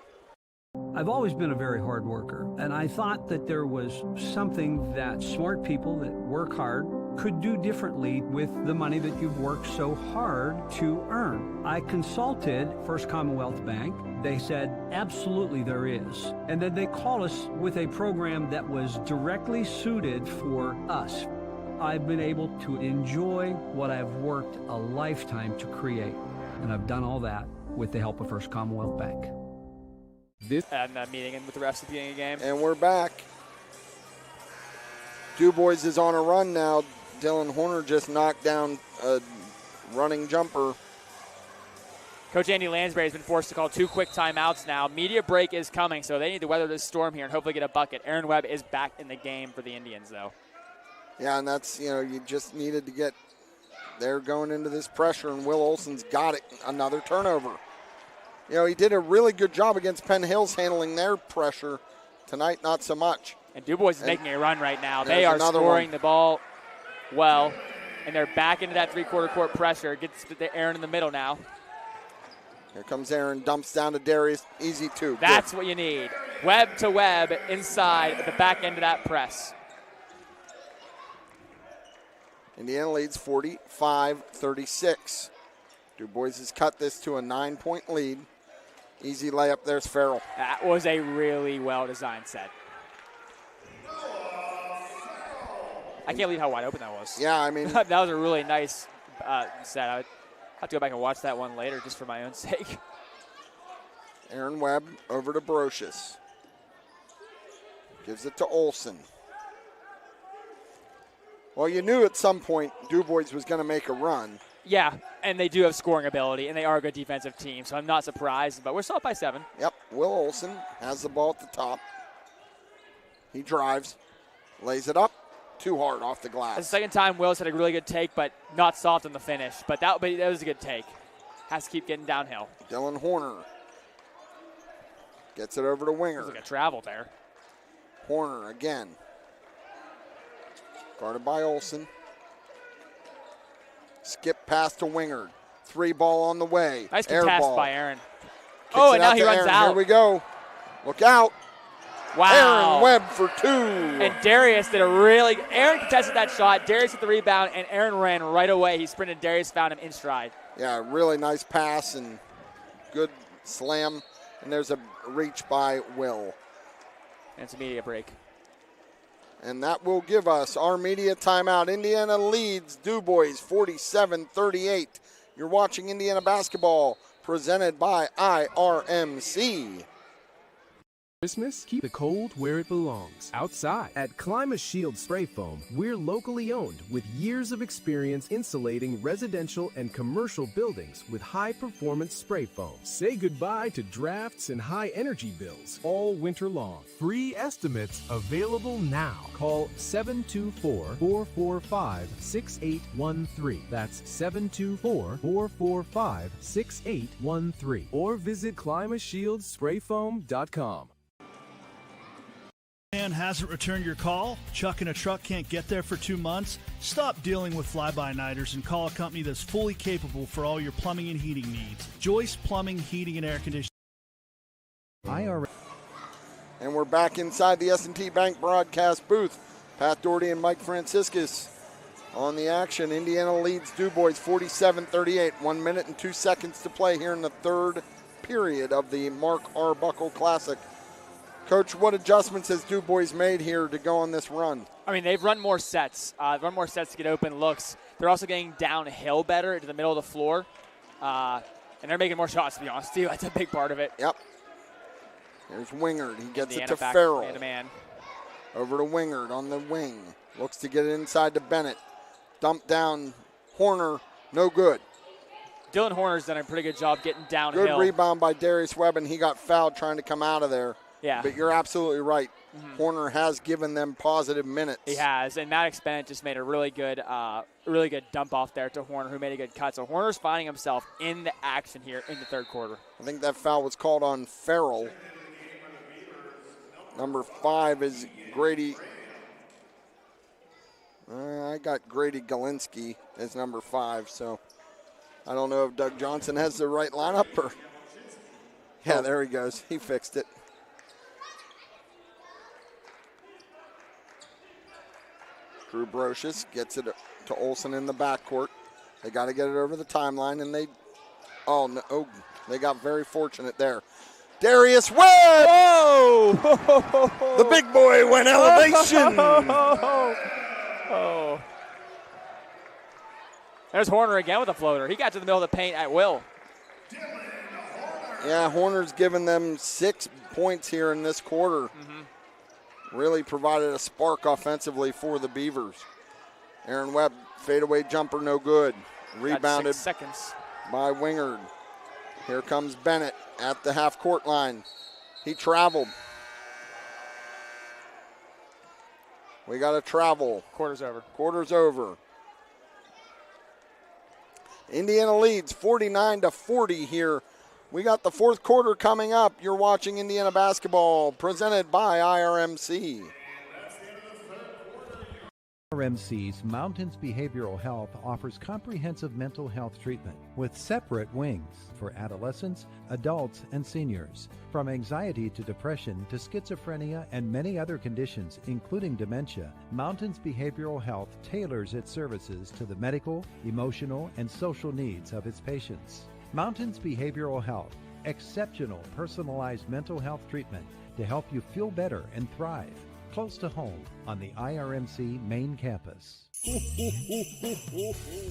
I've always been a very hard worker, and I thought that there was something that smart people that work hard could do differently with the money that you've worked so hard to earn. I consulted First Commonwealth Bank. They said, absolutely there is. And then they called us with a program that was directly suited for us. I've been able to enjoy what I've worked a lifetime to create, and I've done all that with the help of First Commonwealth Bank. And that meeting in with the refs at the beginning of the game. And we're back. DuBois is on a run now. Dylan Horner just knocked down a running jumper. Coach Andy Lansbury has been forced to call 2 quick timeouts now. Media break is coming, so they need to weather this storm here and hopefully get a bucket. Aaron Webb is back in the game for the Indians, though. Yeah, and that's, you just needed to get there going into this pressure, and Will Olson's got it. Another turnover. He did a really good job against Penn Hills handling their pressure. Tonight, not so much. And DuBois is making a run right now. They are scoring the ball well, and they're back into that three-quarter court pressure. Gets Aaron in the middle now. Here comes Aaron, dumps down to Darius. Easy two. That's what you need. Webb to Webb inside at the back end of that press. Indiana leads 45-36. DuBois has cut this to a 9-point lead. Easy layup. There's Farrell. That was a really well-designed set. I can't believe how wide open that was. Yeah, I mean. That was a really nice set. I would have to go back and watch that one later just for my own sake. Aaron Webb over to Brocious. Gives it to Olson. Well, you knew at some point DuBois was going to make a run. Yeah, and they do have scoring ability, and they are a good defensive team, so I'm not surprised, but we're still up by 7. Yep, Will Olson has the ball at the top. He drives, lays it up, too hard off the glass. The second time, Will's had a really good take, but not soft on the finish, but that was a good take. Has to keep getting downhill. Dylan Horner gets it over to Winger. Looks like a travel there. Horner again. Guarded by Olson. Skip pass to Wingard. 3 ball on the way. Nice Air contest ball. by Aaron. Kicks And now he runs Aaron. out. Here we go. Look out. Wow. Aaron Webb for 2. And Darius Aaron contested that shot. Darius hit the rebound, and Aaron ran right away. He sprinted. Darius found him in stride. Yeah, really nice pass and good slam. And there's a reach by Will. And it's a media break. And that will give us our media timeout. Indiana leads DuBois 47-38. You're watching Indiana basketball presented by IRMC. Christmas, keep the cold where it belongs, outside. At ClimaShield Spray Foam, we're locally owned with years of experience insulating residential and commercial buildings with high-performance spray foam. Say goodbye to drafts and high energy bills all winter long. Free estimates available now. Call 724-445-6813. That's 724-445-6813. Or visit ClimaShieldSprayFoam.com. Man hasn't returned your call? Chuck in a truck can't get there for 2 months? Stop dealing with fly-by-nighters and call a company that's fully capable for all your plumbing and heating needs. Joyce Plumbing, Heating, and Air Conditioning. And we're back inside the S&T Bank broadcast booth. Pat Dougherty and Mike Franciscus on the action. Indiana leads DuBois 47-38. 1 minute and 2 seconds to play here in the third period of the Mark Arbuckle Classic. Coach, what adjustments has DuBois made here to go on this run? I mean, they've run more sets. To get open looks. They're also getting downhill better into the middle of the floor. And they're making more shots, to be honest, too. That's a big part of it. Yep. Here's Wingard. He gets Indiana it to back, Farrell. man-to-man. Over to Wingard on the wing. Looks to get it inside to Bennett. Dump down. Horner. No good. Dylan Horner's done a pretty good job getting downhill. Good rebound by Darius Webb, and he got fouled trying to come out of there. Yeah. But you're absolutely right. Horner has given them positive minutes. He has, and Maddox Bennett just made a really good dump off there to Horner, who made a good cut. So Horner's finding himself in the action here in the third quarter. I think that foul was called on Farrell. Number 5 is Grady. I got Grady Galinsky as number 5, so I don't know if Doug Johnson has the right lineup or. Yeah, there he goes. He fixed it. Through Brocious, gets it to Olsen in the backcourt. They got to get it over the timeline, and they got very fortunate there. Darius Webb! Whoa! The big boy went elevation! Oh. There's Horner again with a floater. He got to the middle of the paint at will. Yeah, Horner's given them 6 points here in this quarter. Really provided a spark offensively for the Beavers. Aaron Webb, fadeaway jumper, no good. Rebounded 6 seconds by Wingard. Here comes Bennett at the half-court line. He traveled. We got to travel. Quarter's over. Quarter's over. Indiana leads 49-40 here. We got the fourth quarter coming up. You're watching Indiana basketball presented by IRMC. IRMC's Mountains Behavioral Health offers comprehensive mental health treatment with separate wings for adolescents, adults, and seniors. From anxiety to depression to schizophrenia and many other conditions, including dementia, Mountains Behavioral Health tailors its services to the medical, emotional, and social needs of its patients. Mountains Behavioral Health, exceptional personalized mental health treatment to help you feel better and thrive. Close to home on the IRMC main campus.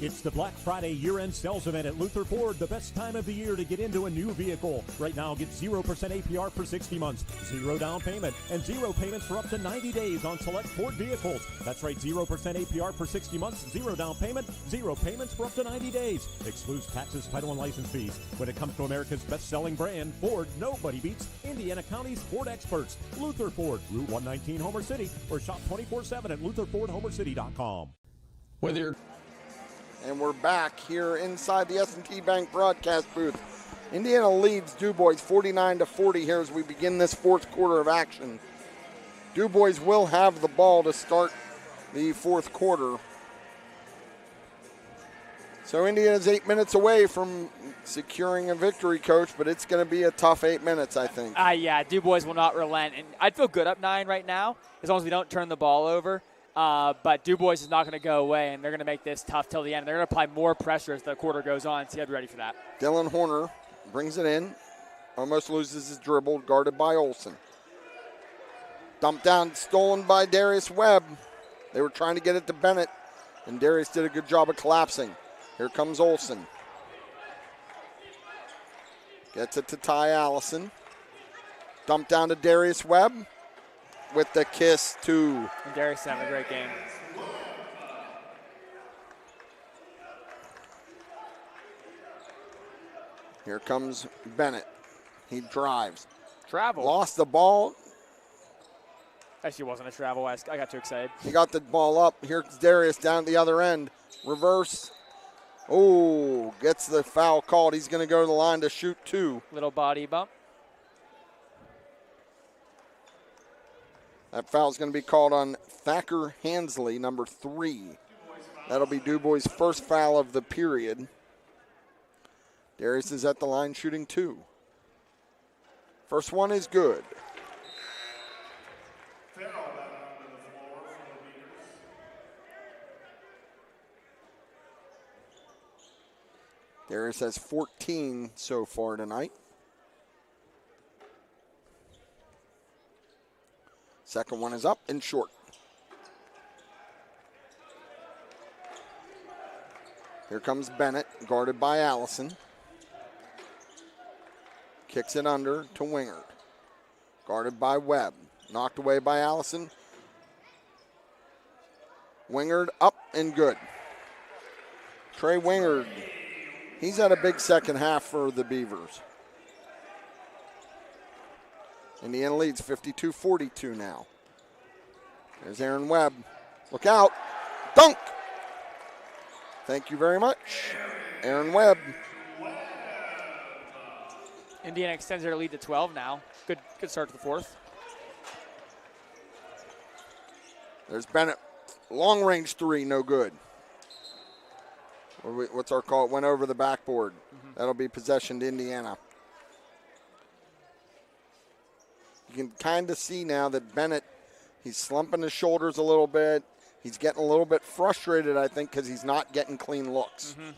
It's the Black Friday year-end sales event at Luther Ford, the best time of the year to get into a new vehicle. Right now, get 0% APR for 60 months, 0 down payment, and 0 payments for up to 90 days on select Ford vehicles. That's right, 0% APR for 60 months, 0 down payment, 0 payments for up to 90 days. Excludes taxes, title, and license fees. When it comes to America's best-selling brand, Ford, nobody beats Indiana County's Ford experts. Luther Ford, Route 119, Homer City, or shop 24/7 at LutherFordHomerCity.com. Whether you're And we're back here inside the S&T Bank broadcast booth. Indiana leads DuBois 49-40 here as we begin this fourth quarter of action. DuBois will have the ball to start the fourth quarter. So Indiana's 8 minutes away from securing a victory, Coach, but it's going to be a tough 8 minutes, I think. Yeah, DuBois will not relent. And I'd feel good up 9 right now as long as we don't turn the ball over. But DuBois is not going to go away, and they're going to make this tough till the end. They're going to apply more pressure as the quarter goes on, so you have to be ready for that. Dylan Horner brings it in, almost loses his dribble, guarded by Olsen. Dumped down, stolen by Darius Webb. They were trying to get it to Bennett, and Darius did a good job of collapsing. Here comes Olsen. Gets it to Ty Allison. Dumped down to Darius Webb with the kiss to. And Darius having a great game. Here comes Bennett. He drives. Travel. Lost the ball. Actually, it wasn't a travel. I got too excited. He got the ball up. Here's Darius down at the other end. Reverse. Oh, gets the foul called. He's going to go to the line to shoot 2. Little body bump. That foul is going to be called on Thacker Hansley, number 3. That'll be DuBois' first foul of the period. Darius is at the line shooting 2. First one is good. Darius has 14 so far tonight. Second one is up and short. Here comes Bennett, guarded by Allison. Kicks it under to Wingard. Guarded by Webb. Knocked away by Allison. Wingard up and good. Trey Wingard. He's had a big second half for the Beavers. Indiana leads 52-42 now. There's Aaron Webb. Look out. Dunk. Thank you very much, Aaron Webb. Indiana extends their lead to 12 now. Good start to the fourth. There's Bennett. Long range 3, no good. What's our call? It went over the backboard. That'll be possession to Indiana. You can kind of see now that Bennett, he's slumping his shoulders a little bit. He's getting a little bit frustrated, I think, because he's not getting clean looks. Mm-hmm.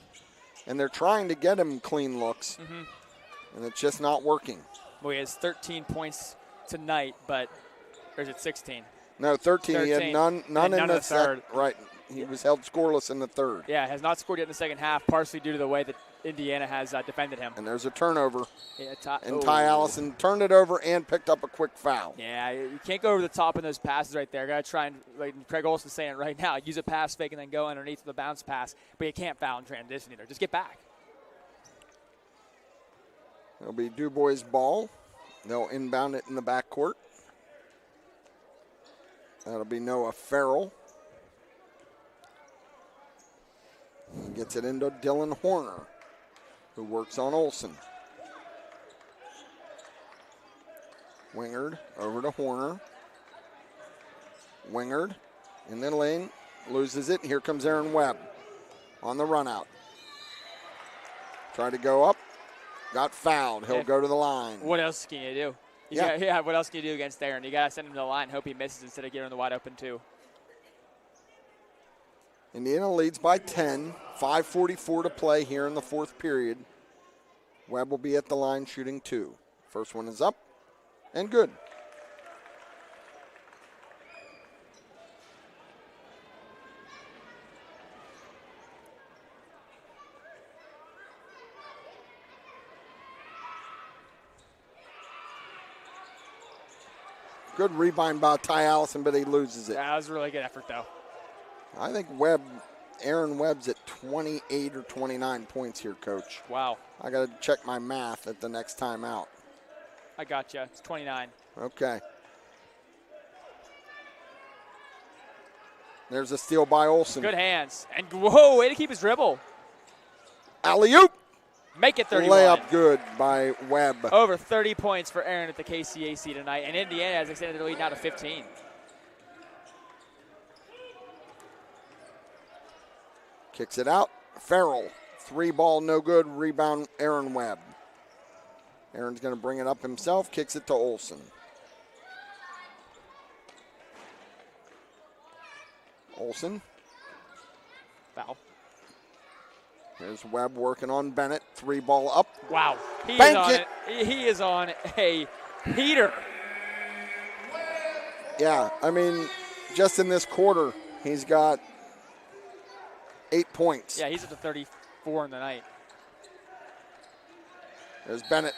And they're trying to get him clean looks, and it's just not working. Well, he has 13 points tonight, but or is it 16? No, 13. He had none in the third. Right. He was held scoreless in the third. Yeah, has not scored yet in the second half, partially due to the way that Indiana has defended him. And there's a turnover. Yeah, Ty Allison turned it over and picked up a quick foul. Yeah, you can't go over the top in those passes right there. Got to try and, like Craig Olson's saying it right now, use a pass fake and then go underneath with a bounce pass. But you can't foul in transition either. Just get back. It'll be DuBois' ball. They'll inbound it in the backcourt. That'll be Noah Farrell. He gets it into Dylan Horner, who works on Olson. Wingard over to Horner. Wingard in the lane, loses it. Here comes Aaron Webb on the run out. Tried to go up, got fouled. He'll go to the line. What else can you do? What else can you do against Aaron? You got to send him to the line and hope he misses instead of getting the wide open two. Indiana leads by 10, 5:44 to play here in the fourth period. Webb will be at the line shooting 2. First one is up and good. Good rebound by Ty Allison, but he loses it. That was a really good effort, though. I think Aaron Webb's at 28 or 29 points here, Coach. Wow. I got to check my math at the next time out. I got you. It's 29. Okay. There's a steal by Olson. Good hands. And whoa, way to keep his dribble. Alley-oop. Make it 31. Layup good by Webb. Over 30 points for Aaron at the KCAC tonight. And Indiana has extended their lead now to 15. Kicks it out. Farrell. 3 ball, no good. Rebound, Aaron Webb. Aaron's going to bring it up himself. Kicks it to Olson. Olson. Foul. Here's Webb working on Bennett. 3 ball up. Wow. He is on a heater. Yeah, I mean, just in this quarter, he's got 8 points. Yeah, he's up to 34 in the night. There's Bennett.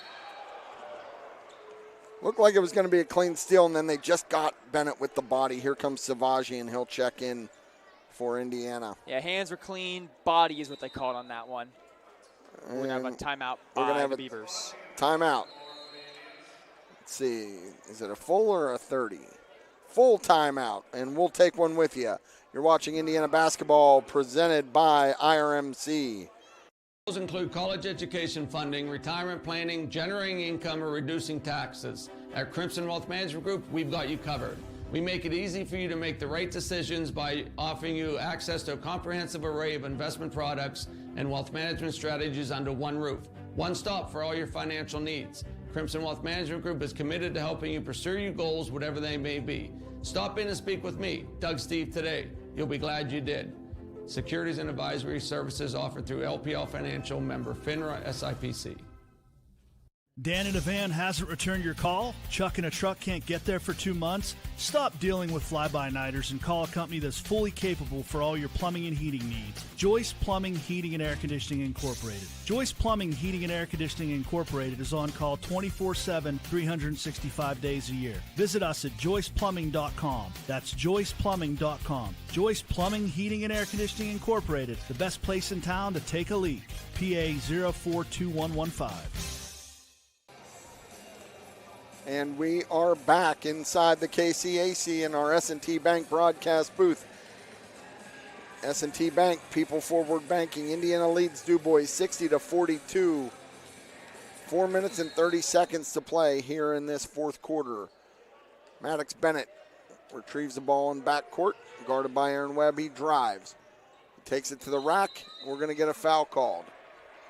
Looked like it was going to be a clean steal, and then they just got Bennett with the body. Here comes Savaji, and he'll check in for Indiana. Yeah, hands were clean. Body is what they called on that one. We're going to have a timeout by the Beavers. Timeout. Let's see. Is it a full or a 30? Full timeout, and we'll take one with you. You're watching Indiana basketball presented by IRMC. Those include college education funding, retirement planning, generating income, or reducing taxes. At Crimson Wealth Management Group, we've got you covered. We make it easy for you to make the right decisions by offering you access to a comprehensive array of investment products and wealth management strategies under one roof. One stop for all your financial needs. Crimson Wealth Management Group is committed to helping you pursue your goals, whatever they may be. Stop in and speak with me, Doug Steve, today. You'll be glad you did. Securities and advisory services offered through LPL Financial, member FINRA SIPC. Dan in a van hasn't returned your call? Chuck in a truck can't get there for 2 months? Stop dealing with fly-by-nighters and call a company that's fully capable for all your plumbing and heating needs. Joyce Plumbing, Heating, and Air Conditioning Incorporated. Joyce Plumbing, Heating, and Air Conditioning Incorporated is on call 24/7, 365 days a year. Visit us at joyceplumbing.com. That's joyceplumbing.com. Joyce Plumbing, Heating, and Air Conditioning Incorporated, the best place in town to take a leak. PA 042115. And we are back inside the KCAC in our S&T Bank broadcast booth. S&T Bank, people forward banking. Indiana leads DuBois 60-42. 4 minutes and 30 seconds to play here in this fourth quarter. Maddox Bennett retrieves the ball in backcourt, guarded by Aaron Webb. He drives. He takes it to the rack. We're going to get a foul called.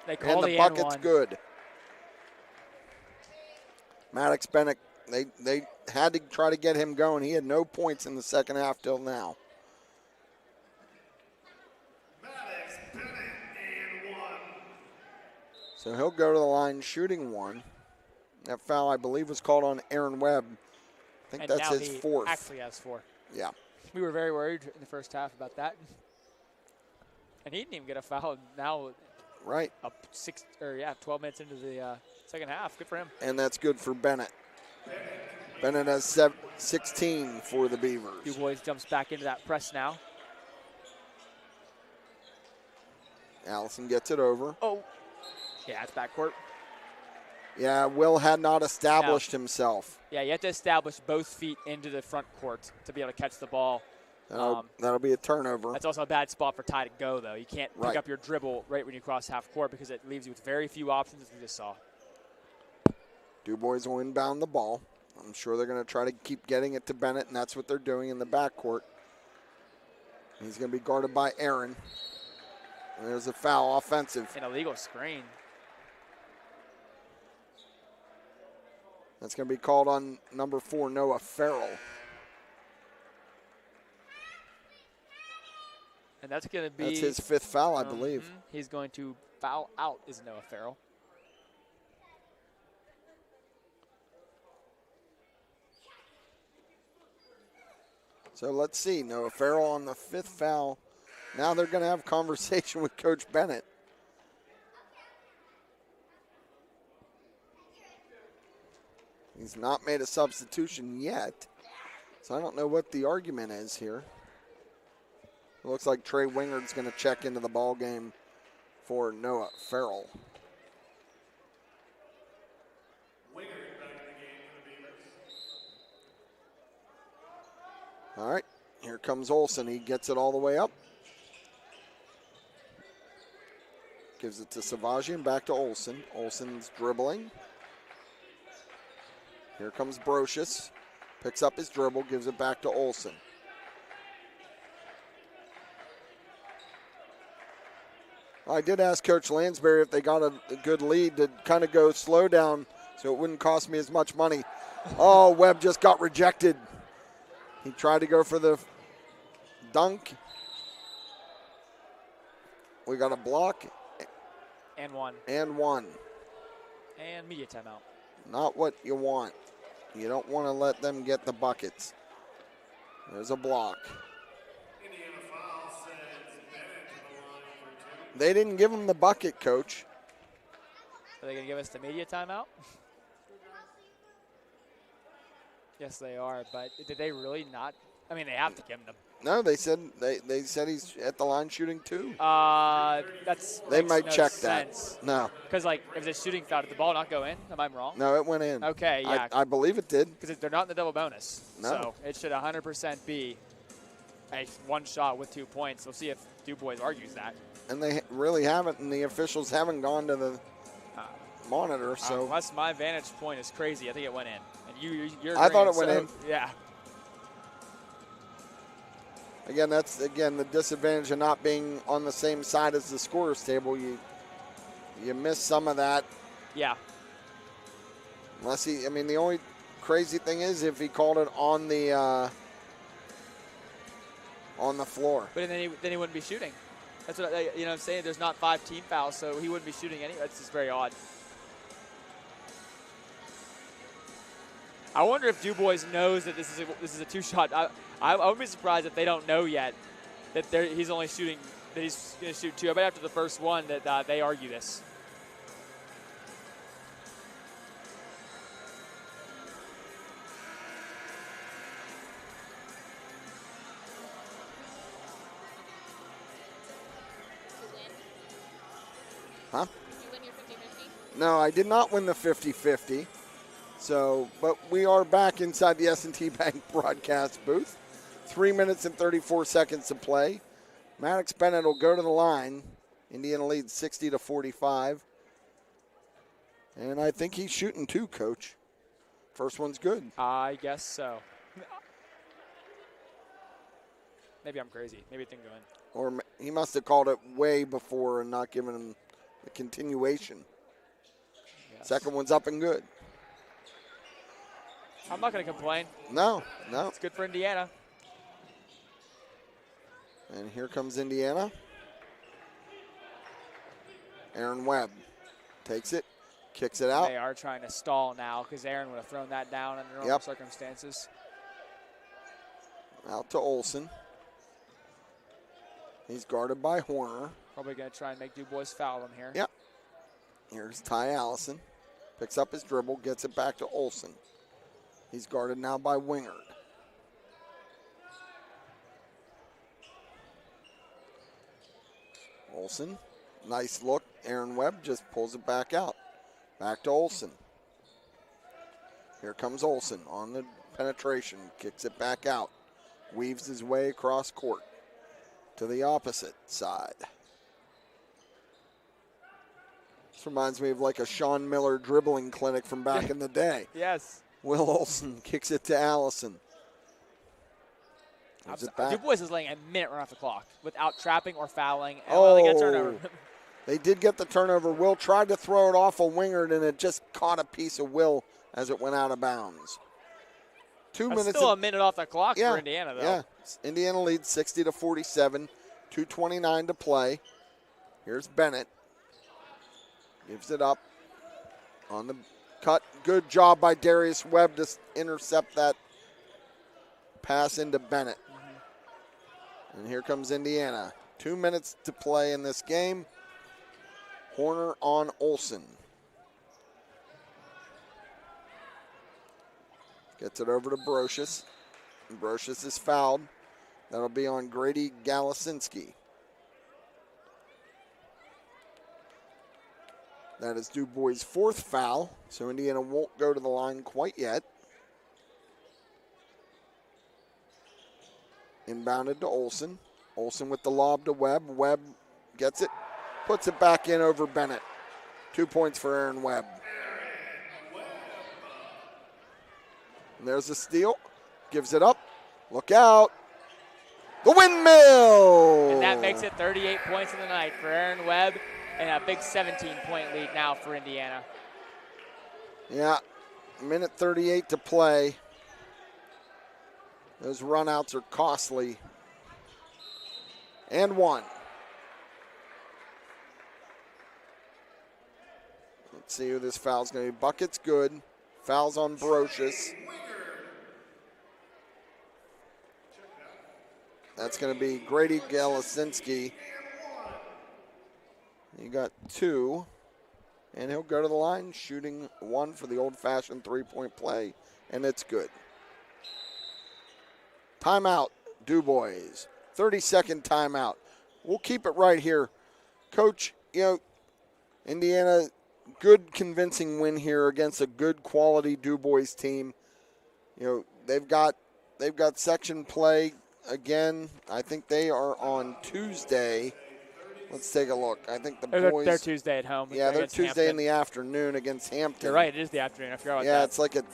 They call and the bucket's good. Maddox Bennett, they had to try to get him going. He had no points in the second half till now. So he'll go to the line shooting one. That foul, I believe, was called on Aaron Webb. I think that's his fourth. Actually has 4. Yeah. We were very worried in the first half about that. And he didn't even get a foul. Now, right up 12 minutes into the second half. Good for him. And that's good for Bennett. Bennett has 16 for the Beavers. DuBois jumps back into that press now. Allison gets it over. Oh. Yeah, it's backcourt. Yeah, Will had not established himself. Yeah, you have to establish both feet into the front court to be able to catch the ball. That'll be a turnover. That's also a bad spot for Ty to go, though. You can't pick up your dribble right when you cross half court because it leaves you with very few options, as we just saw. DuBois will inbound the ball. I'm sure they're going to try to keep getting it to Bennett, and that's what they're doing in the backcourt. He's going to be guarded by Aaron. And there's a foul, offensive. An illegal screen. That's going to be called on number 4, Noah Farrell. And that's going to be... That's his 5th foul, I believe. He's going to foul out, is Noah Farrell. So let's see. Noah Farrell on the 5th foul. Now they're going to have a conversation with Coach Bennett. He's not made a substitution yet, so I don't know what the argument is here. It looks like Trey Wingard's going to check into the ball game for Noah Farrell. All right, here comes Olsen. He gets it all the way up. Gives it to Savagian, back to Olsen. Olsen's dribbling. Here comes Brocious. Picks up his dribble, gives it back to Olsen. I did ask Coach Lansbury if they got a good lead to kind of go slow down so it wouldn't cost me as much money. Oh, Webb just got rejected. He tried to go for the dunk. We got a block. And one. And one. And media timeout. Not what you want. You don't want to let them get the buckets. There's a block. They didn't give him the bucket, Coach. Are they going to give us the media timeout? Yes, they are. But did they really not? I mean, they have to give him the. No, they said he's at the line shooting 2. They might no check sense. that. No. Because like if it's shooting foul, did the ball not go in? Am I wrong? No, it went in. Okay, yeah. I believe it did. Because they're not in the double bonus. No. So it should 100% be a one shot with 2 points. We'll see if DuBois argues that. And they really haven't, and the officials haven't gone to the monitor. So unless my vantage point is crazy, I think it went in. And you're I thought it agreeing, went in. Yeah. Again, that's the disadvantage of not being on the same side as the scorer's table. You miss some of that. Yeah. Unless the only crazy thing is if he called it on the floor. But then he wouldn't be shooting. That's what I'm saying. There's not 5 team fouls, so he wouldn't be shooting any. That's just very odd. I wonder if DuBois knows that this is a 2-shot. I would be surprised if they don't know yet that he's only shooting, that he's going to shoot 2. I bet after the first one that they argue this. Huh? No, I did not win the 50-50. So, but we are back inside the S&T Bank broadcast booth. 3 minutes and 34 seconds to play. Maddox Bennett will go to the line. Indiana leads 60-45. And I think he's shooting 2, Coach. First one's good. I guess so. Maybe I'm crazy. Maybe it didn't go in. Or he must have called it way before and not given him the continuation. Yes. Second one's up and good. I'm not going to complain. No. It's good for Indiana. And here comes Indiana. Aaron Webb Takes it, kicks it out. They are trying to stall now because Aaron would have thrown that down under normal circumstances. Out to Olsen. He's guarded by Horner. Probably going to try and make DuBois foul him here. Yep. Here's Ty Allison. Picks up his dribble, gets it back to Olsen. He's guarded now by Wingard. Olsen, nice look. Aaron Webb just pulls it back out. Back to Olsen. Here comes Olsen on the penetration. Kicks it back out. Weaves his way across court to the opposite side. This reminds me of like a Sean Miller dribbling clinic from back in the day. Yes. Will Olsen kicks it to Allison. DuBois is letting a minute run off the clock without trapping or fouling. And they get a turnover. They did get the turnover. Will tried to throw it off of Wingard, and it just caught a piece of Will as it went out of bounds. 2 That's minutes. still a minute off the clock for Indiana, though. Yeah, Indiana leads 60-47. 2:29 to play. Here's Bennett. Gives it up on the cut. Good job by Darius Webb to intercept that pass into Bennett. And here comes Indiana. 2 minutes to play in this game. Horner on Olsen. Gets it over to Brocious. And Brocious is fouled. That'll be on Grady Galasinski. That is DuBois' fourth foul, so Indiana won't go to the line quite yet. Inbounded to Olsen. Olsen with the lob to Webb. Webb gets it, puts it back in over Bennett. 2 points for Aaron Webb. And there's a steal. Gives it up. Look out. The windmill! And that makes it 38 points in the night for Aaron Webb and a big 17-point lead now for Indiana. Yeah, minute 38 to play. Those runouts are costly. And one. Let's see who this foul's going to be. Bucket's good. Foul's on Brocious. That's going to be Grady Galasinski. He got two. And he'll go to the line, shooting one for the old-fashioned three-point play. And it's good. Timeout, DuBois. 30-second timeout. We'll keep it right here. Coach, Indiana, good convincing win here against a good quality DuBois team. They've got section play again. I think they are on Tuesday. Let's take a look. I think the boys. They're Tuesday at home. Yeah, they're Tuesday Hampton. in the afternoon against Hampton. You're right. It is the afternoon. I forgot about that. Yeah, it's like a.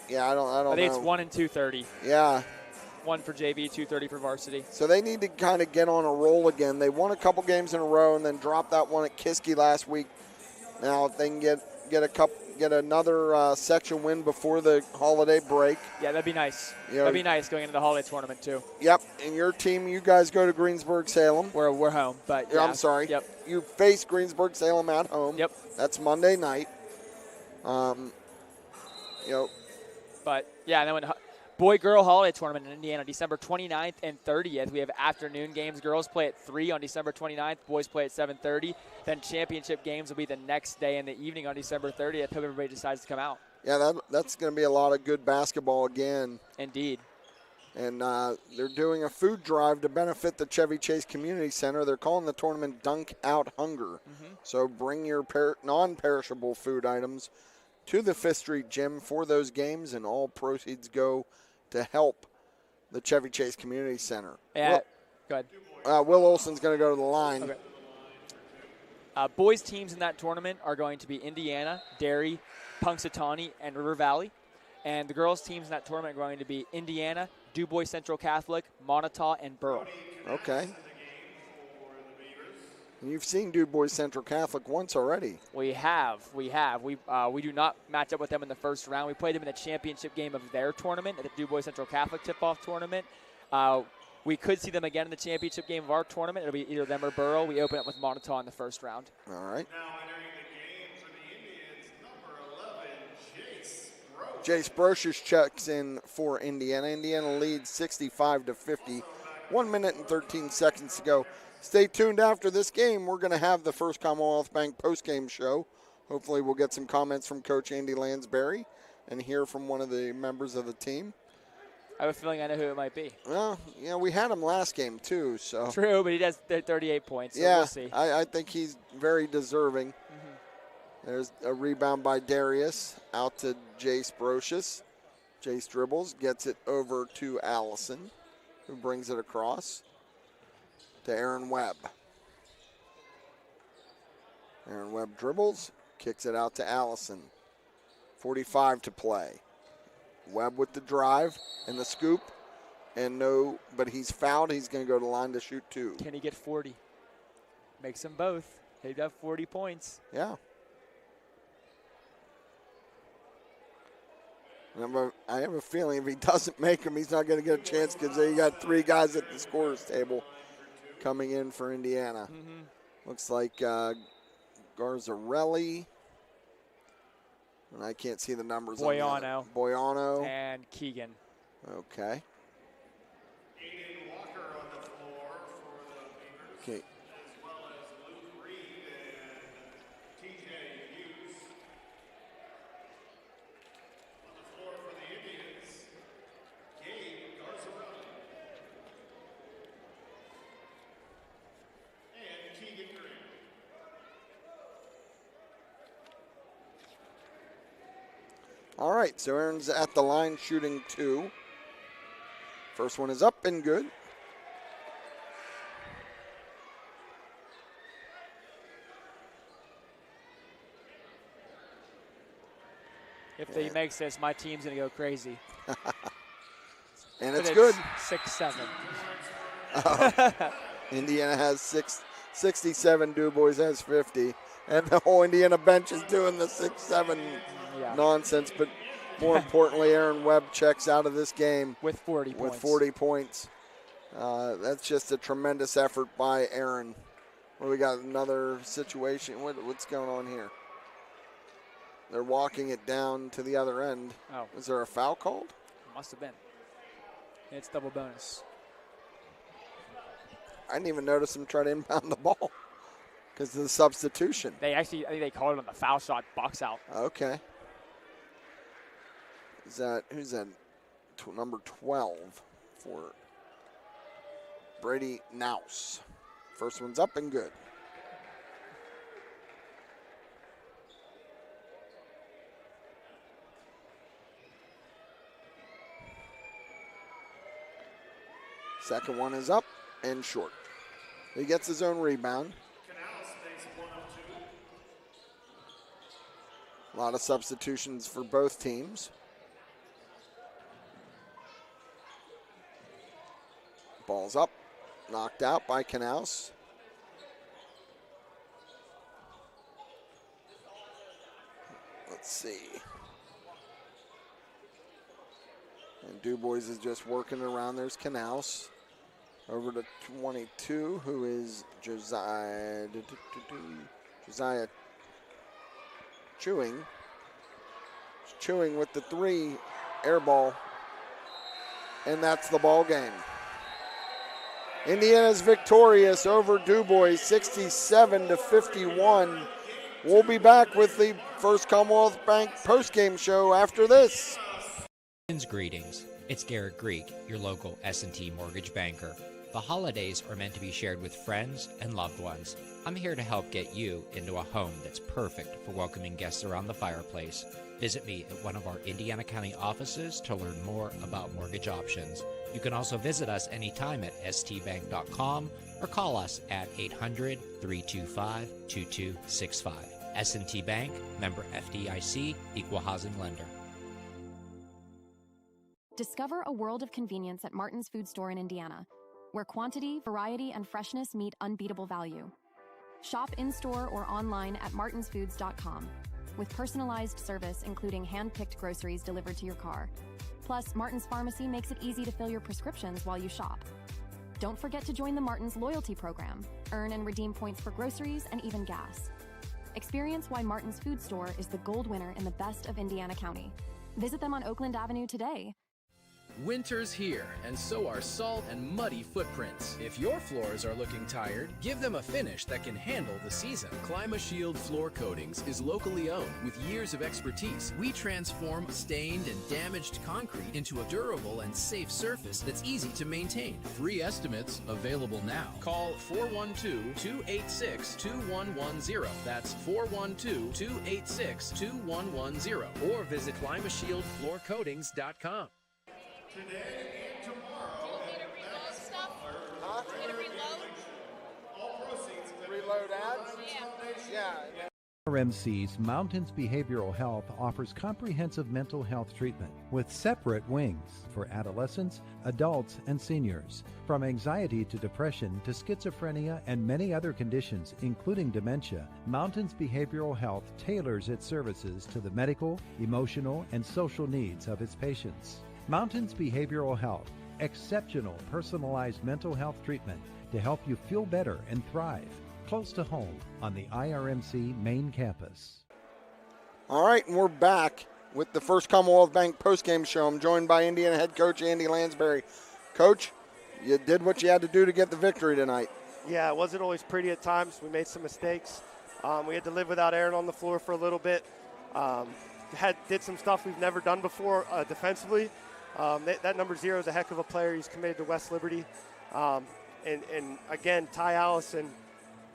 Yeah, I don't know. I think it's 1 and 2:30. Yeah. 1 for JV, 2:30 for varsity. So they need to kind of get on a roll again. They won a couple games in a row and then dropped that one at Kiski last week. Now if they can get another section win before the holiday break. Yeah, that'd be nice. That'd be nice going into the holiday tournament too. Yep, and your team, you guys go to Greensburg-Salem. We're home, but yeah. I'm sorry. Yep. You face Greensburg-Salem at home. Yep. That's Monday night. But yeah, and then when boy-girl holiday tournament in Indiana, December 29th and 30th. We have afternoon games. Girls play at 3 on December 29th. Boys play at 7:30. Then championship games will be the next day in the evening on December 30th. Hope everybody decides to come out. Yeah, that's going to be a lot of good basketball again. Indeed. And they're doing a food drive to benefit the Chevy Chase Community Center. They're calling the tournament Dunk Out Hunger. Mm-hmm. So bring your non-perishable food items to the Fifth Street Gym for those games, and all proceeds go to help the Chevy Chase Community Center. Yeah, go ahead. Will Olsen's going to go to the line. Okay. Boys teams in that tournament are going to be Indiana, Derry, Punxsutawney, and River Valley. And the girls teams in that tournament are going to be Indiana, DuBois Central Catholic, Montauk, and Burl. Okay. You've seen DuBois Central Catholic once already. We have. We do not match up with them in the first round. We played them in the championship game of their tournament at the DuBois Central Catholic tip-off tournament. We could see them again in the championship game of our tournament. It'll be either them or Burrow. We open up with Montauk in the first round. All right. Jace Brocious checks in for Indiana. Indiana leads 65-50. 1 minute and 13 seconds to go. Stay tuned after this game. We're going to have the First Commonwealth Bank postgame show. Hopefully we'll get some comments from Coach Andy Lansbury and hear from one of the members of the team. I have a feeling I know who it might be. Well, we had him last game too. So true, but he does 38 points. So yeah, we'll see. I think he's very deserving. There's a rebound by Darius out to Jace Brocious. Jace dribbles, gets it over to Allison, who brings it across to Aaron Webb. Aaron Webb dribbles, kicks it out to Allison. 45 to play. Webb with the drive and the scoop, but he's fouled. He's going to go to the line to shoot 2. Can he get 40? Makes them both. They'd have 40 points. Yeah. I have a feeling if he doesn't make them, he's not going to get a chance because you got 3 guys at the scorer's table coming in for Indiana. Looks like Garzarelli, and I can't see the numbers. Boyano. And Keegan. Okay. Okay. All right, so Aaron's at the line shooting 2. First one is up and good. If he makes this, my team's going to go crazy. And it's good. 6-7. Indiana has 67, DuBois has 50. And the whole Indiana bench is doing the 6-7 nonsense. But more importantly, Aaron Webb checks out of this game with 40 points. That's just a tremendous effort by Aaron. Well, we got another situation. What's going on here? They're walking it down to the other end. Oh. Is there a foul called? Must have been. It's double bonus. I didn't even notice him try to inbound the ball because of the substitution. I think they called it on the foul shot, box out. Okay. Who's that? Number 12 for Brady Naus. First one's up and good. Second one is up and short. He gets his own rebound. A lot of substitutions for both teams. Ball's up, knocked out by Knaus. Let's see. And DuBois is just working around. There's Knaus. Over to 22, who is Josiah Chewing. Chewing with the 3 air ball. And that's the ball game. Indiana's victorious over DuBois, 67-51. We'll be back with the First Commonwealth Bank postgame show after this. Greetings. It's Garrett Greek, your local S&T mortgage banker. The holidays are meant to be shared with friends and loved ones. I'm here to help get you into a home that's perfect for welcoming guests around the fireplace. Visit me at one of our Indiana County offices to learn more about mortgage options. You can also visit us anytime at stbank.com or call us at 800-325-2265. S&T Bank, member FDIC, equal housing lender. Discover a world of convenience at Martin's Food Store in Indiana, where quantity, variety, and freshness meet unbeatable value. Shop in-store or online at martinsfoods.com, with personalized service including hand-picked groceries delivered to your car. Plus, Martin's Pharmacy makes it easy to fill your prescriptions while you shop. Don't forget to join the Martin's Loyalty Program. Earn and redeem points for groceries and even gas. Experience why Martin's Food Store is the gold winner in the best of Indiana County. Visit them on Oakland Avenue today. Winter's here, and so are salt and muddy footprints. If your floors are looking tired, give them a finish that can handle the season. ClimaShield Floor Coatings is locally owned with years of expertise. We transform stained and damaged concrete into a durable and safe surface that's easy to maintain. Free estimates available now. Call 412-286-2110. That's 412-286-2110. Or visit ClimaShieldFloorCoatings.com. Today and tomorrow. All proceeds reload ads? Yeah. RMC's Mountains Behavioral Health offers comprehensive mental health treatment with separate wings for adolescents, adults, and seniors. From anxiety to depression to schizophrenia and many other conditions, including dementia, Mountains Behavioral Health tailors its services to the medical, emotional, and social needs of its patients. Mountains Behavioral Health, exceptional personalized mental health treatment to help you feel better and thrive. Close to home on the IRMC main campus. All right, and we're back with the First Commonwealth Bank postgame show. I'm joined by Indiana head coach Andy Lansbury. Coach, you did what you had to do to get the victory tonight. Yeah, it wasn't always pretty at times. We made some mistakes. We had to live without Aaron on the floor for a little bit. Did some stuff we've never done before defensively. That number 0 is a heck of a player. He's committed to West Liberty. And again, Ty Allison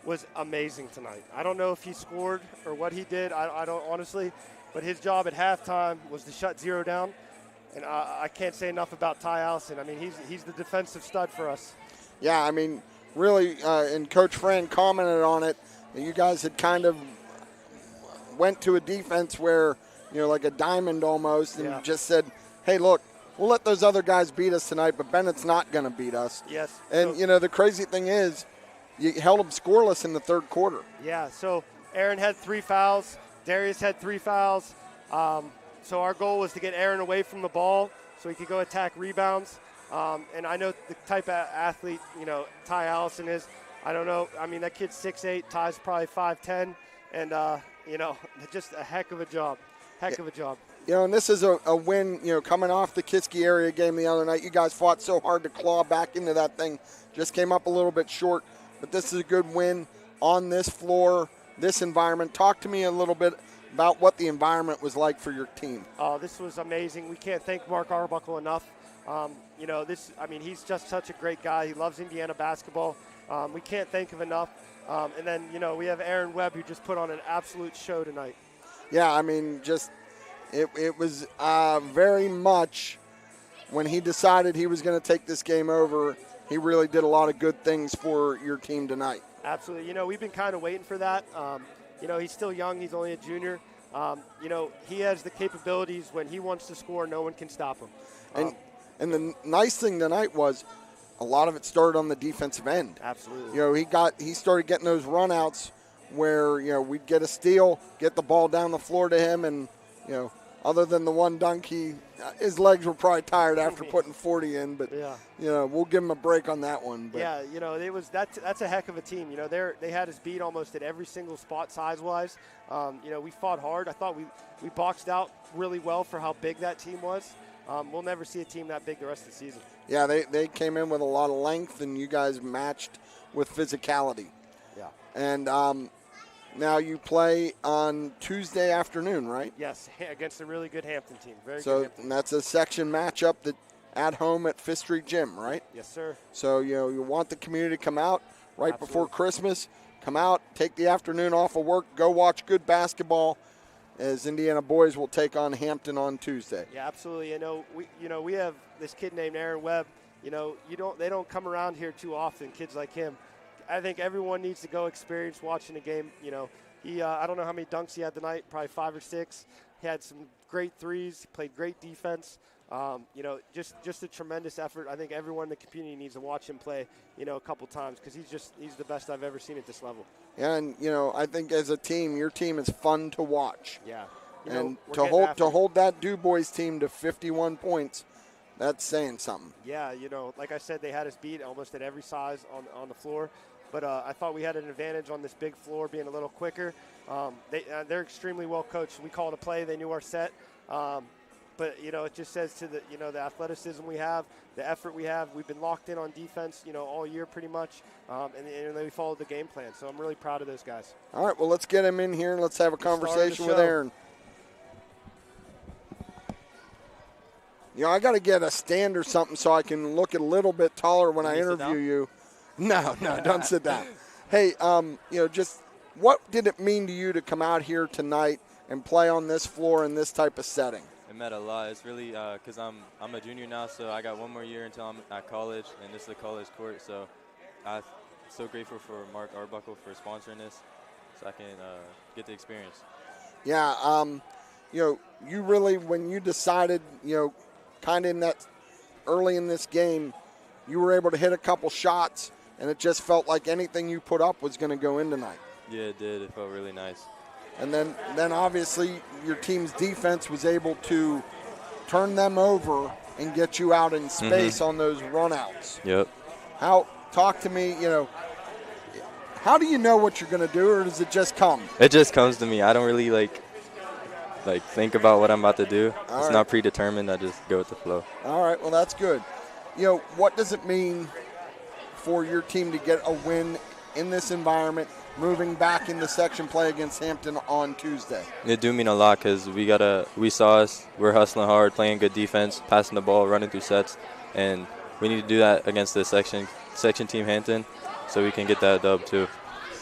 was amazing tonight. I don't know if he scored or what he did. I don't honestly. But his job at halftime was to shut 0 down. And I can't say enough about Ty Allison. I mean, he's the defensive stud for us. Yeah, I mean, really, and Coach Fran commented on it. You guys had kind of went to a defense where, like a diamond almost, and just said, hey, look, we'll let those other guys beat us tonight, but Bennett's not going to beat us. Yes. And, the crazy thing is you held them scoreless in the third quarter. Yeah, so Aaron had 3 fouls. Darius had 3 fouls. So our goal was to get Aaron away from the ball so he could go attack rebounds. And I know the type of athlete, Ty Allison is. I don't know. I mean, that kid's 6'8". Ty's probably 5'10". And, just a heck of a job. Heck of a job. And this is a win, coming off the Kiski area game the other night. You guys fought so hard to claw back into that thing. Just came up a little bit short. But this is a good win on this floor, this environment. Talk to me a little bit about what the environment was like for your team. This was amazing. We can't thank Mark Arbuckle enough. He's just such a great guy. He loves Indiana basketball. We can't thank him enough. And then, we have Aaron Webb, who just put on an absolute show tonight. Yeah, I mean, it was very much when he decided he was going to take this game over, he really did a lot of good things for your team tonight. Absolutely. We've been kind of waiting for that. He's still young. He's only a junior. He has the capabilities. When he wants to score, no one can stop him. And the nice thing tonight was a lot of it started on the defensive end. Absolutely. He started getting those runouts where, we'd get a steal, get the ball down the floor to him, and, other than the one dunk, his legs were probably tired after putting 40 in, but, we'll give him a break on that one. But. Yeah, that's a heck of a team. They had us beat almost at every single spot size-wise. We fought hard. I thought we boxed out really well for how big that team was. We'll never see a team that big the rest of the season. Yeah, they came in with a lot of length, and you guys matched with physicality. Yeah. And now you play on Tuesday afternoon, right? Yes, against a really good Hampton team. Very good Hampton. And that's a section matchup at home at Fifth Street Gym, right? Yes, sir. So, you want the community to come out right before Christmas. Come out, take the afternoon off of work, go watch good basketball as Indiana boys will take on Hampton on Tuesday. Yeah, absolutely. We have this kid named Aaron Webb. They don't come around here too often, kids like him. I think everyone needs to go experience watching a game. I don't know how many dunks he had tonight, probably 5 or 6. He had some great threes, played great defense. Just a tremendous effort. I think everyone in the community needs to watch him play, a couple times because he's the best I've ever seen at this level. Yeah, and I think as a team, your team is fun to watch. Yeah. And to hold that DuBois team to 51 points, that's saying something. Yeah, like I said, they had us beat almost at every size on the floor. But I thought we had an advantage on this big floor being a little quicker. They're extremely well coached. We called a play. They knew our set. But but it just says to the the athleticism we have, the effort we have. We've been locked in on defense, all year pretty much, and we followed the game plan. So I'm really proud of those guys. All right, well, let's get him in here and let's have a conversation with Aaron. I got to get a stand or something so I can look a little bit taller when I interview you. No, don't sit down. Hey, just what did it mean to you to come out here tonight and play on this floor in this type of setting? It meant a lot. It's really because I'm a junior now, so I got one more year until I'm at college, and this is a college court. So I'm so grateful for Mark Arbuckle for sponsoring this, so I can get the experience. Yeah, you really, when you decided, kind of in that early in this game, you were able to hit a couple shots, and it just felt like anything you put up was going to go in tonight. Yeah, it did. It felt really nice. And then obviously your team's defense was able to turn them over and get you out in space on those runouts. Yep. Talk to me, how do you know what you're going to do, or does it just come? It just comes to me. I don't really like think about what I'm about to do. It's not predetermined. I just go with the flow. All right, well, that's good. What does it mean for your team to get a win in this environment, moving back into section play against Hampton on Tuesday? It do mean a lot because we saw us. We're hustling hard, playing good defense, passing the ball, running through sets, and we need to do that against the section team Hampton so we can get that dub too.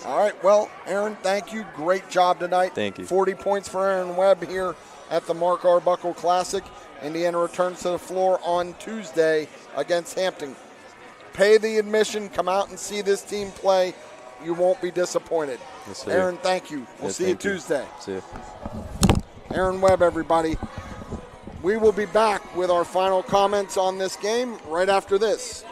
All right, well, Aaron, thank you. Great job tonight. Thank you. 40 points for Aaron Webb here at the Mark Arbuckle Classic. Indiana returns to the floor on Tuesday against Hampton. Pay the admission, come out and see this team play. You won't be disappointed. Yes, sir. Aaron, thank you. We'll see you Tuesday. See you. Aaron Webb, everybody. We will be back with our final comments on this game right after this.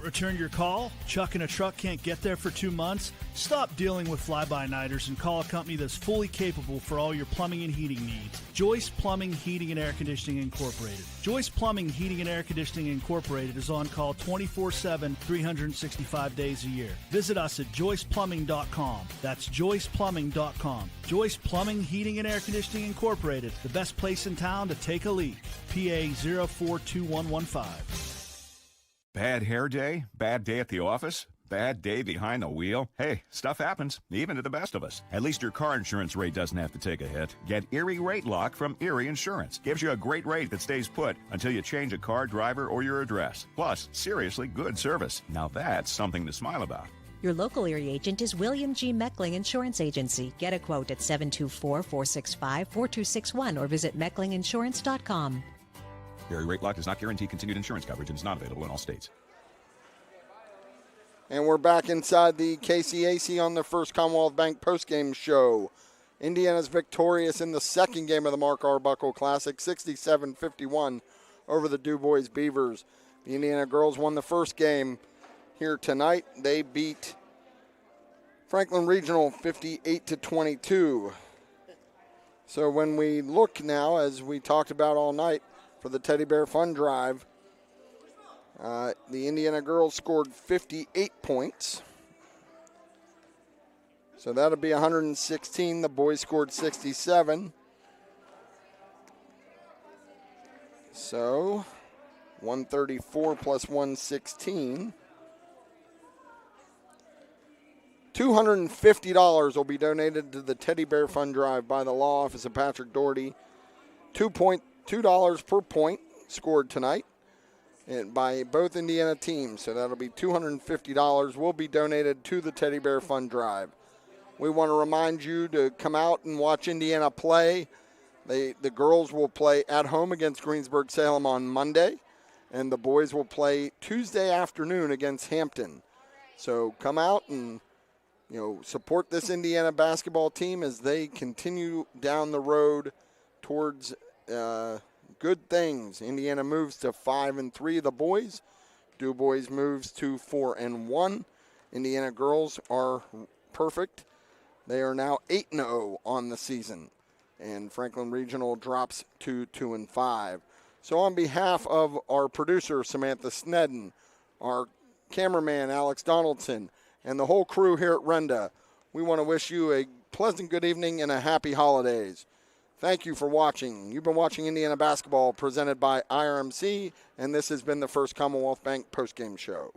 Return your call? Chuck and a truck can't get there for 2 months? Stop dealing with fly-by-nighters and call a company that's fully capable for all your plumbing and heating needs. Joyce Plumbing, Heating, and Air Conditioning Incorporated. Joyce Plumbing, Heating, and Air Conditioning Incorporated is on call 24/7, 365 days a year. Visit us at joyceplumbing.com. That's joyceplumbing.com. Joyce Plumbing, Heating, and Air Conditioning Incorporated, the best place in town to take a leak. PA 042115. Bad hair day? Bad day at the office? Bad day behind the wheel? Hey, stuff happens, even to the best of us. At least your car insurance rate doesn't have to take a hit. Get Erie Rate Lock from Erie Insurance. Gives you a great rate that stays put until you change a car, driver, or your address. Plus, seriously good service. Now that's something to smile about. Your local Erie agent is William G. Meckling Insurance Agency. Get a quote at 724-465-4261 or visit mecklinginsurance.com. Erie Rate Lock does not guarantee continued insurance coverage and is not available in all states. And we're back inside the KCAC on the First Commonwealth Bank postgame show. Indiana's victorious in the second game of the Mark Arbuckle Classic, 67-51 over the DuBois Beavers. The Indiana girls won the first game here tonight. They beat Franklin Regional 58-22. So when we look now, as we talked about all night, for the Teddy Bear Fun Drive, the Indiana girls scored 58 points. So that'll be 116. The boys scored 67. So 134 plus 116. $250 will be donated to the Teddy Bear Fun Drive by the Law Office of Patrick Dougherty. $2 per point scored tonight and by both Indiana teams. So that'll be $250 will be donated to the Teddy Bear Fun Drive. We want to remind you to come out and watch Indiana play. The girls will play at home against Greensburg-Salem on Monday, and the boys will play Tuesday afternoon against Hampton. So come out and support this Indiana basketball team as they continue down the road towards good things. Indiana moves to 5-3, the boys. DuBois moves to 4-1. Indiana girls are perfect. They are now 8-0 on the season. And Franklin Regional drops to 2-5. So on behalf of our producer, Samantha Snedden, our cameraman, Alex Donaldson, and the whole crew here at Renda, we want to wish you a pleasant good evening and a happy holidays. Thank you for watching. You've been watching Indiana Basketball presented by IRMC, and this has been the First Commonwealth Bank postgame show.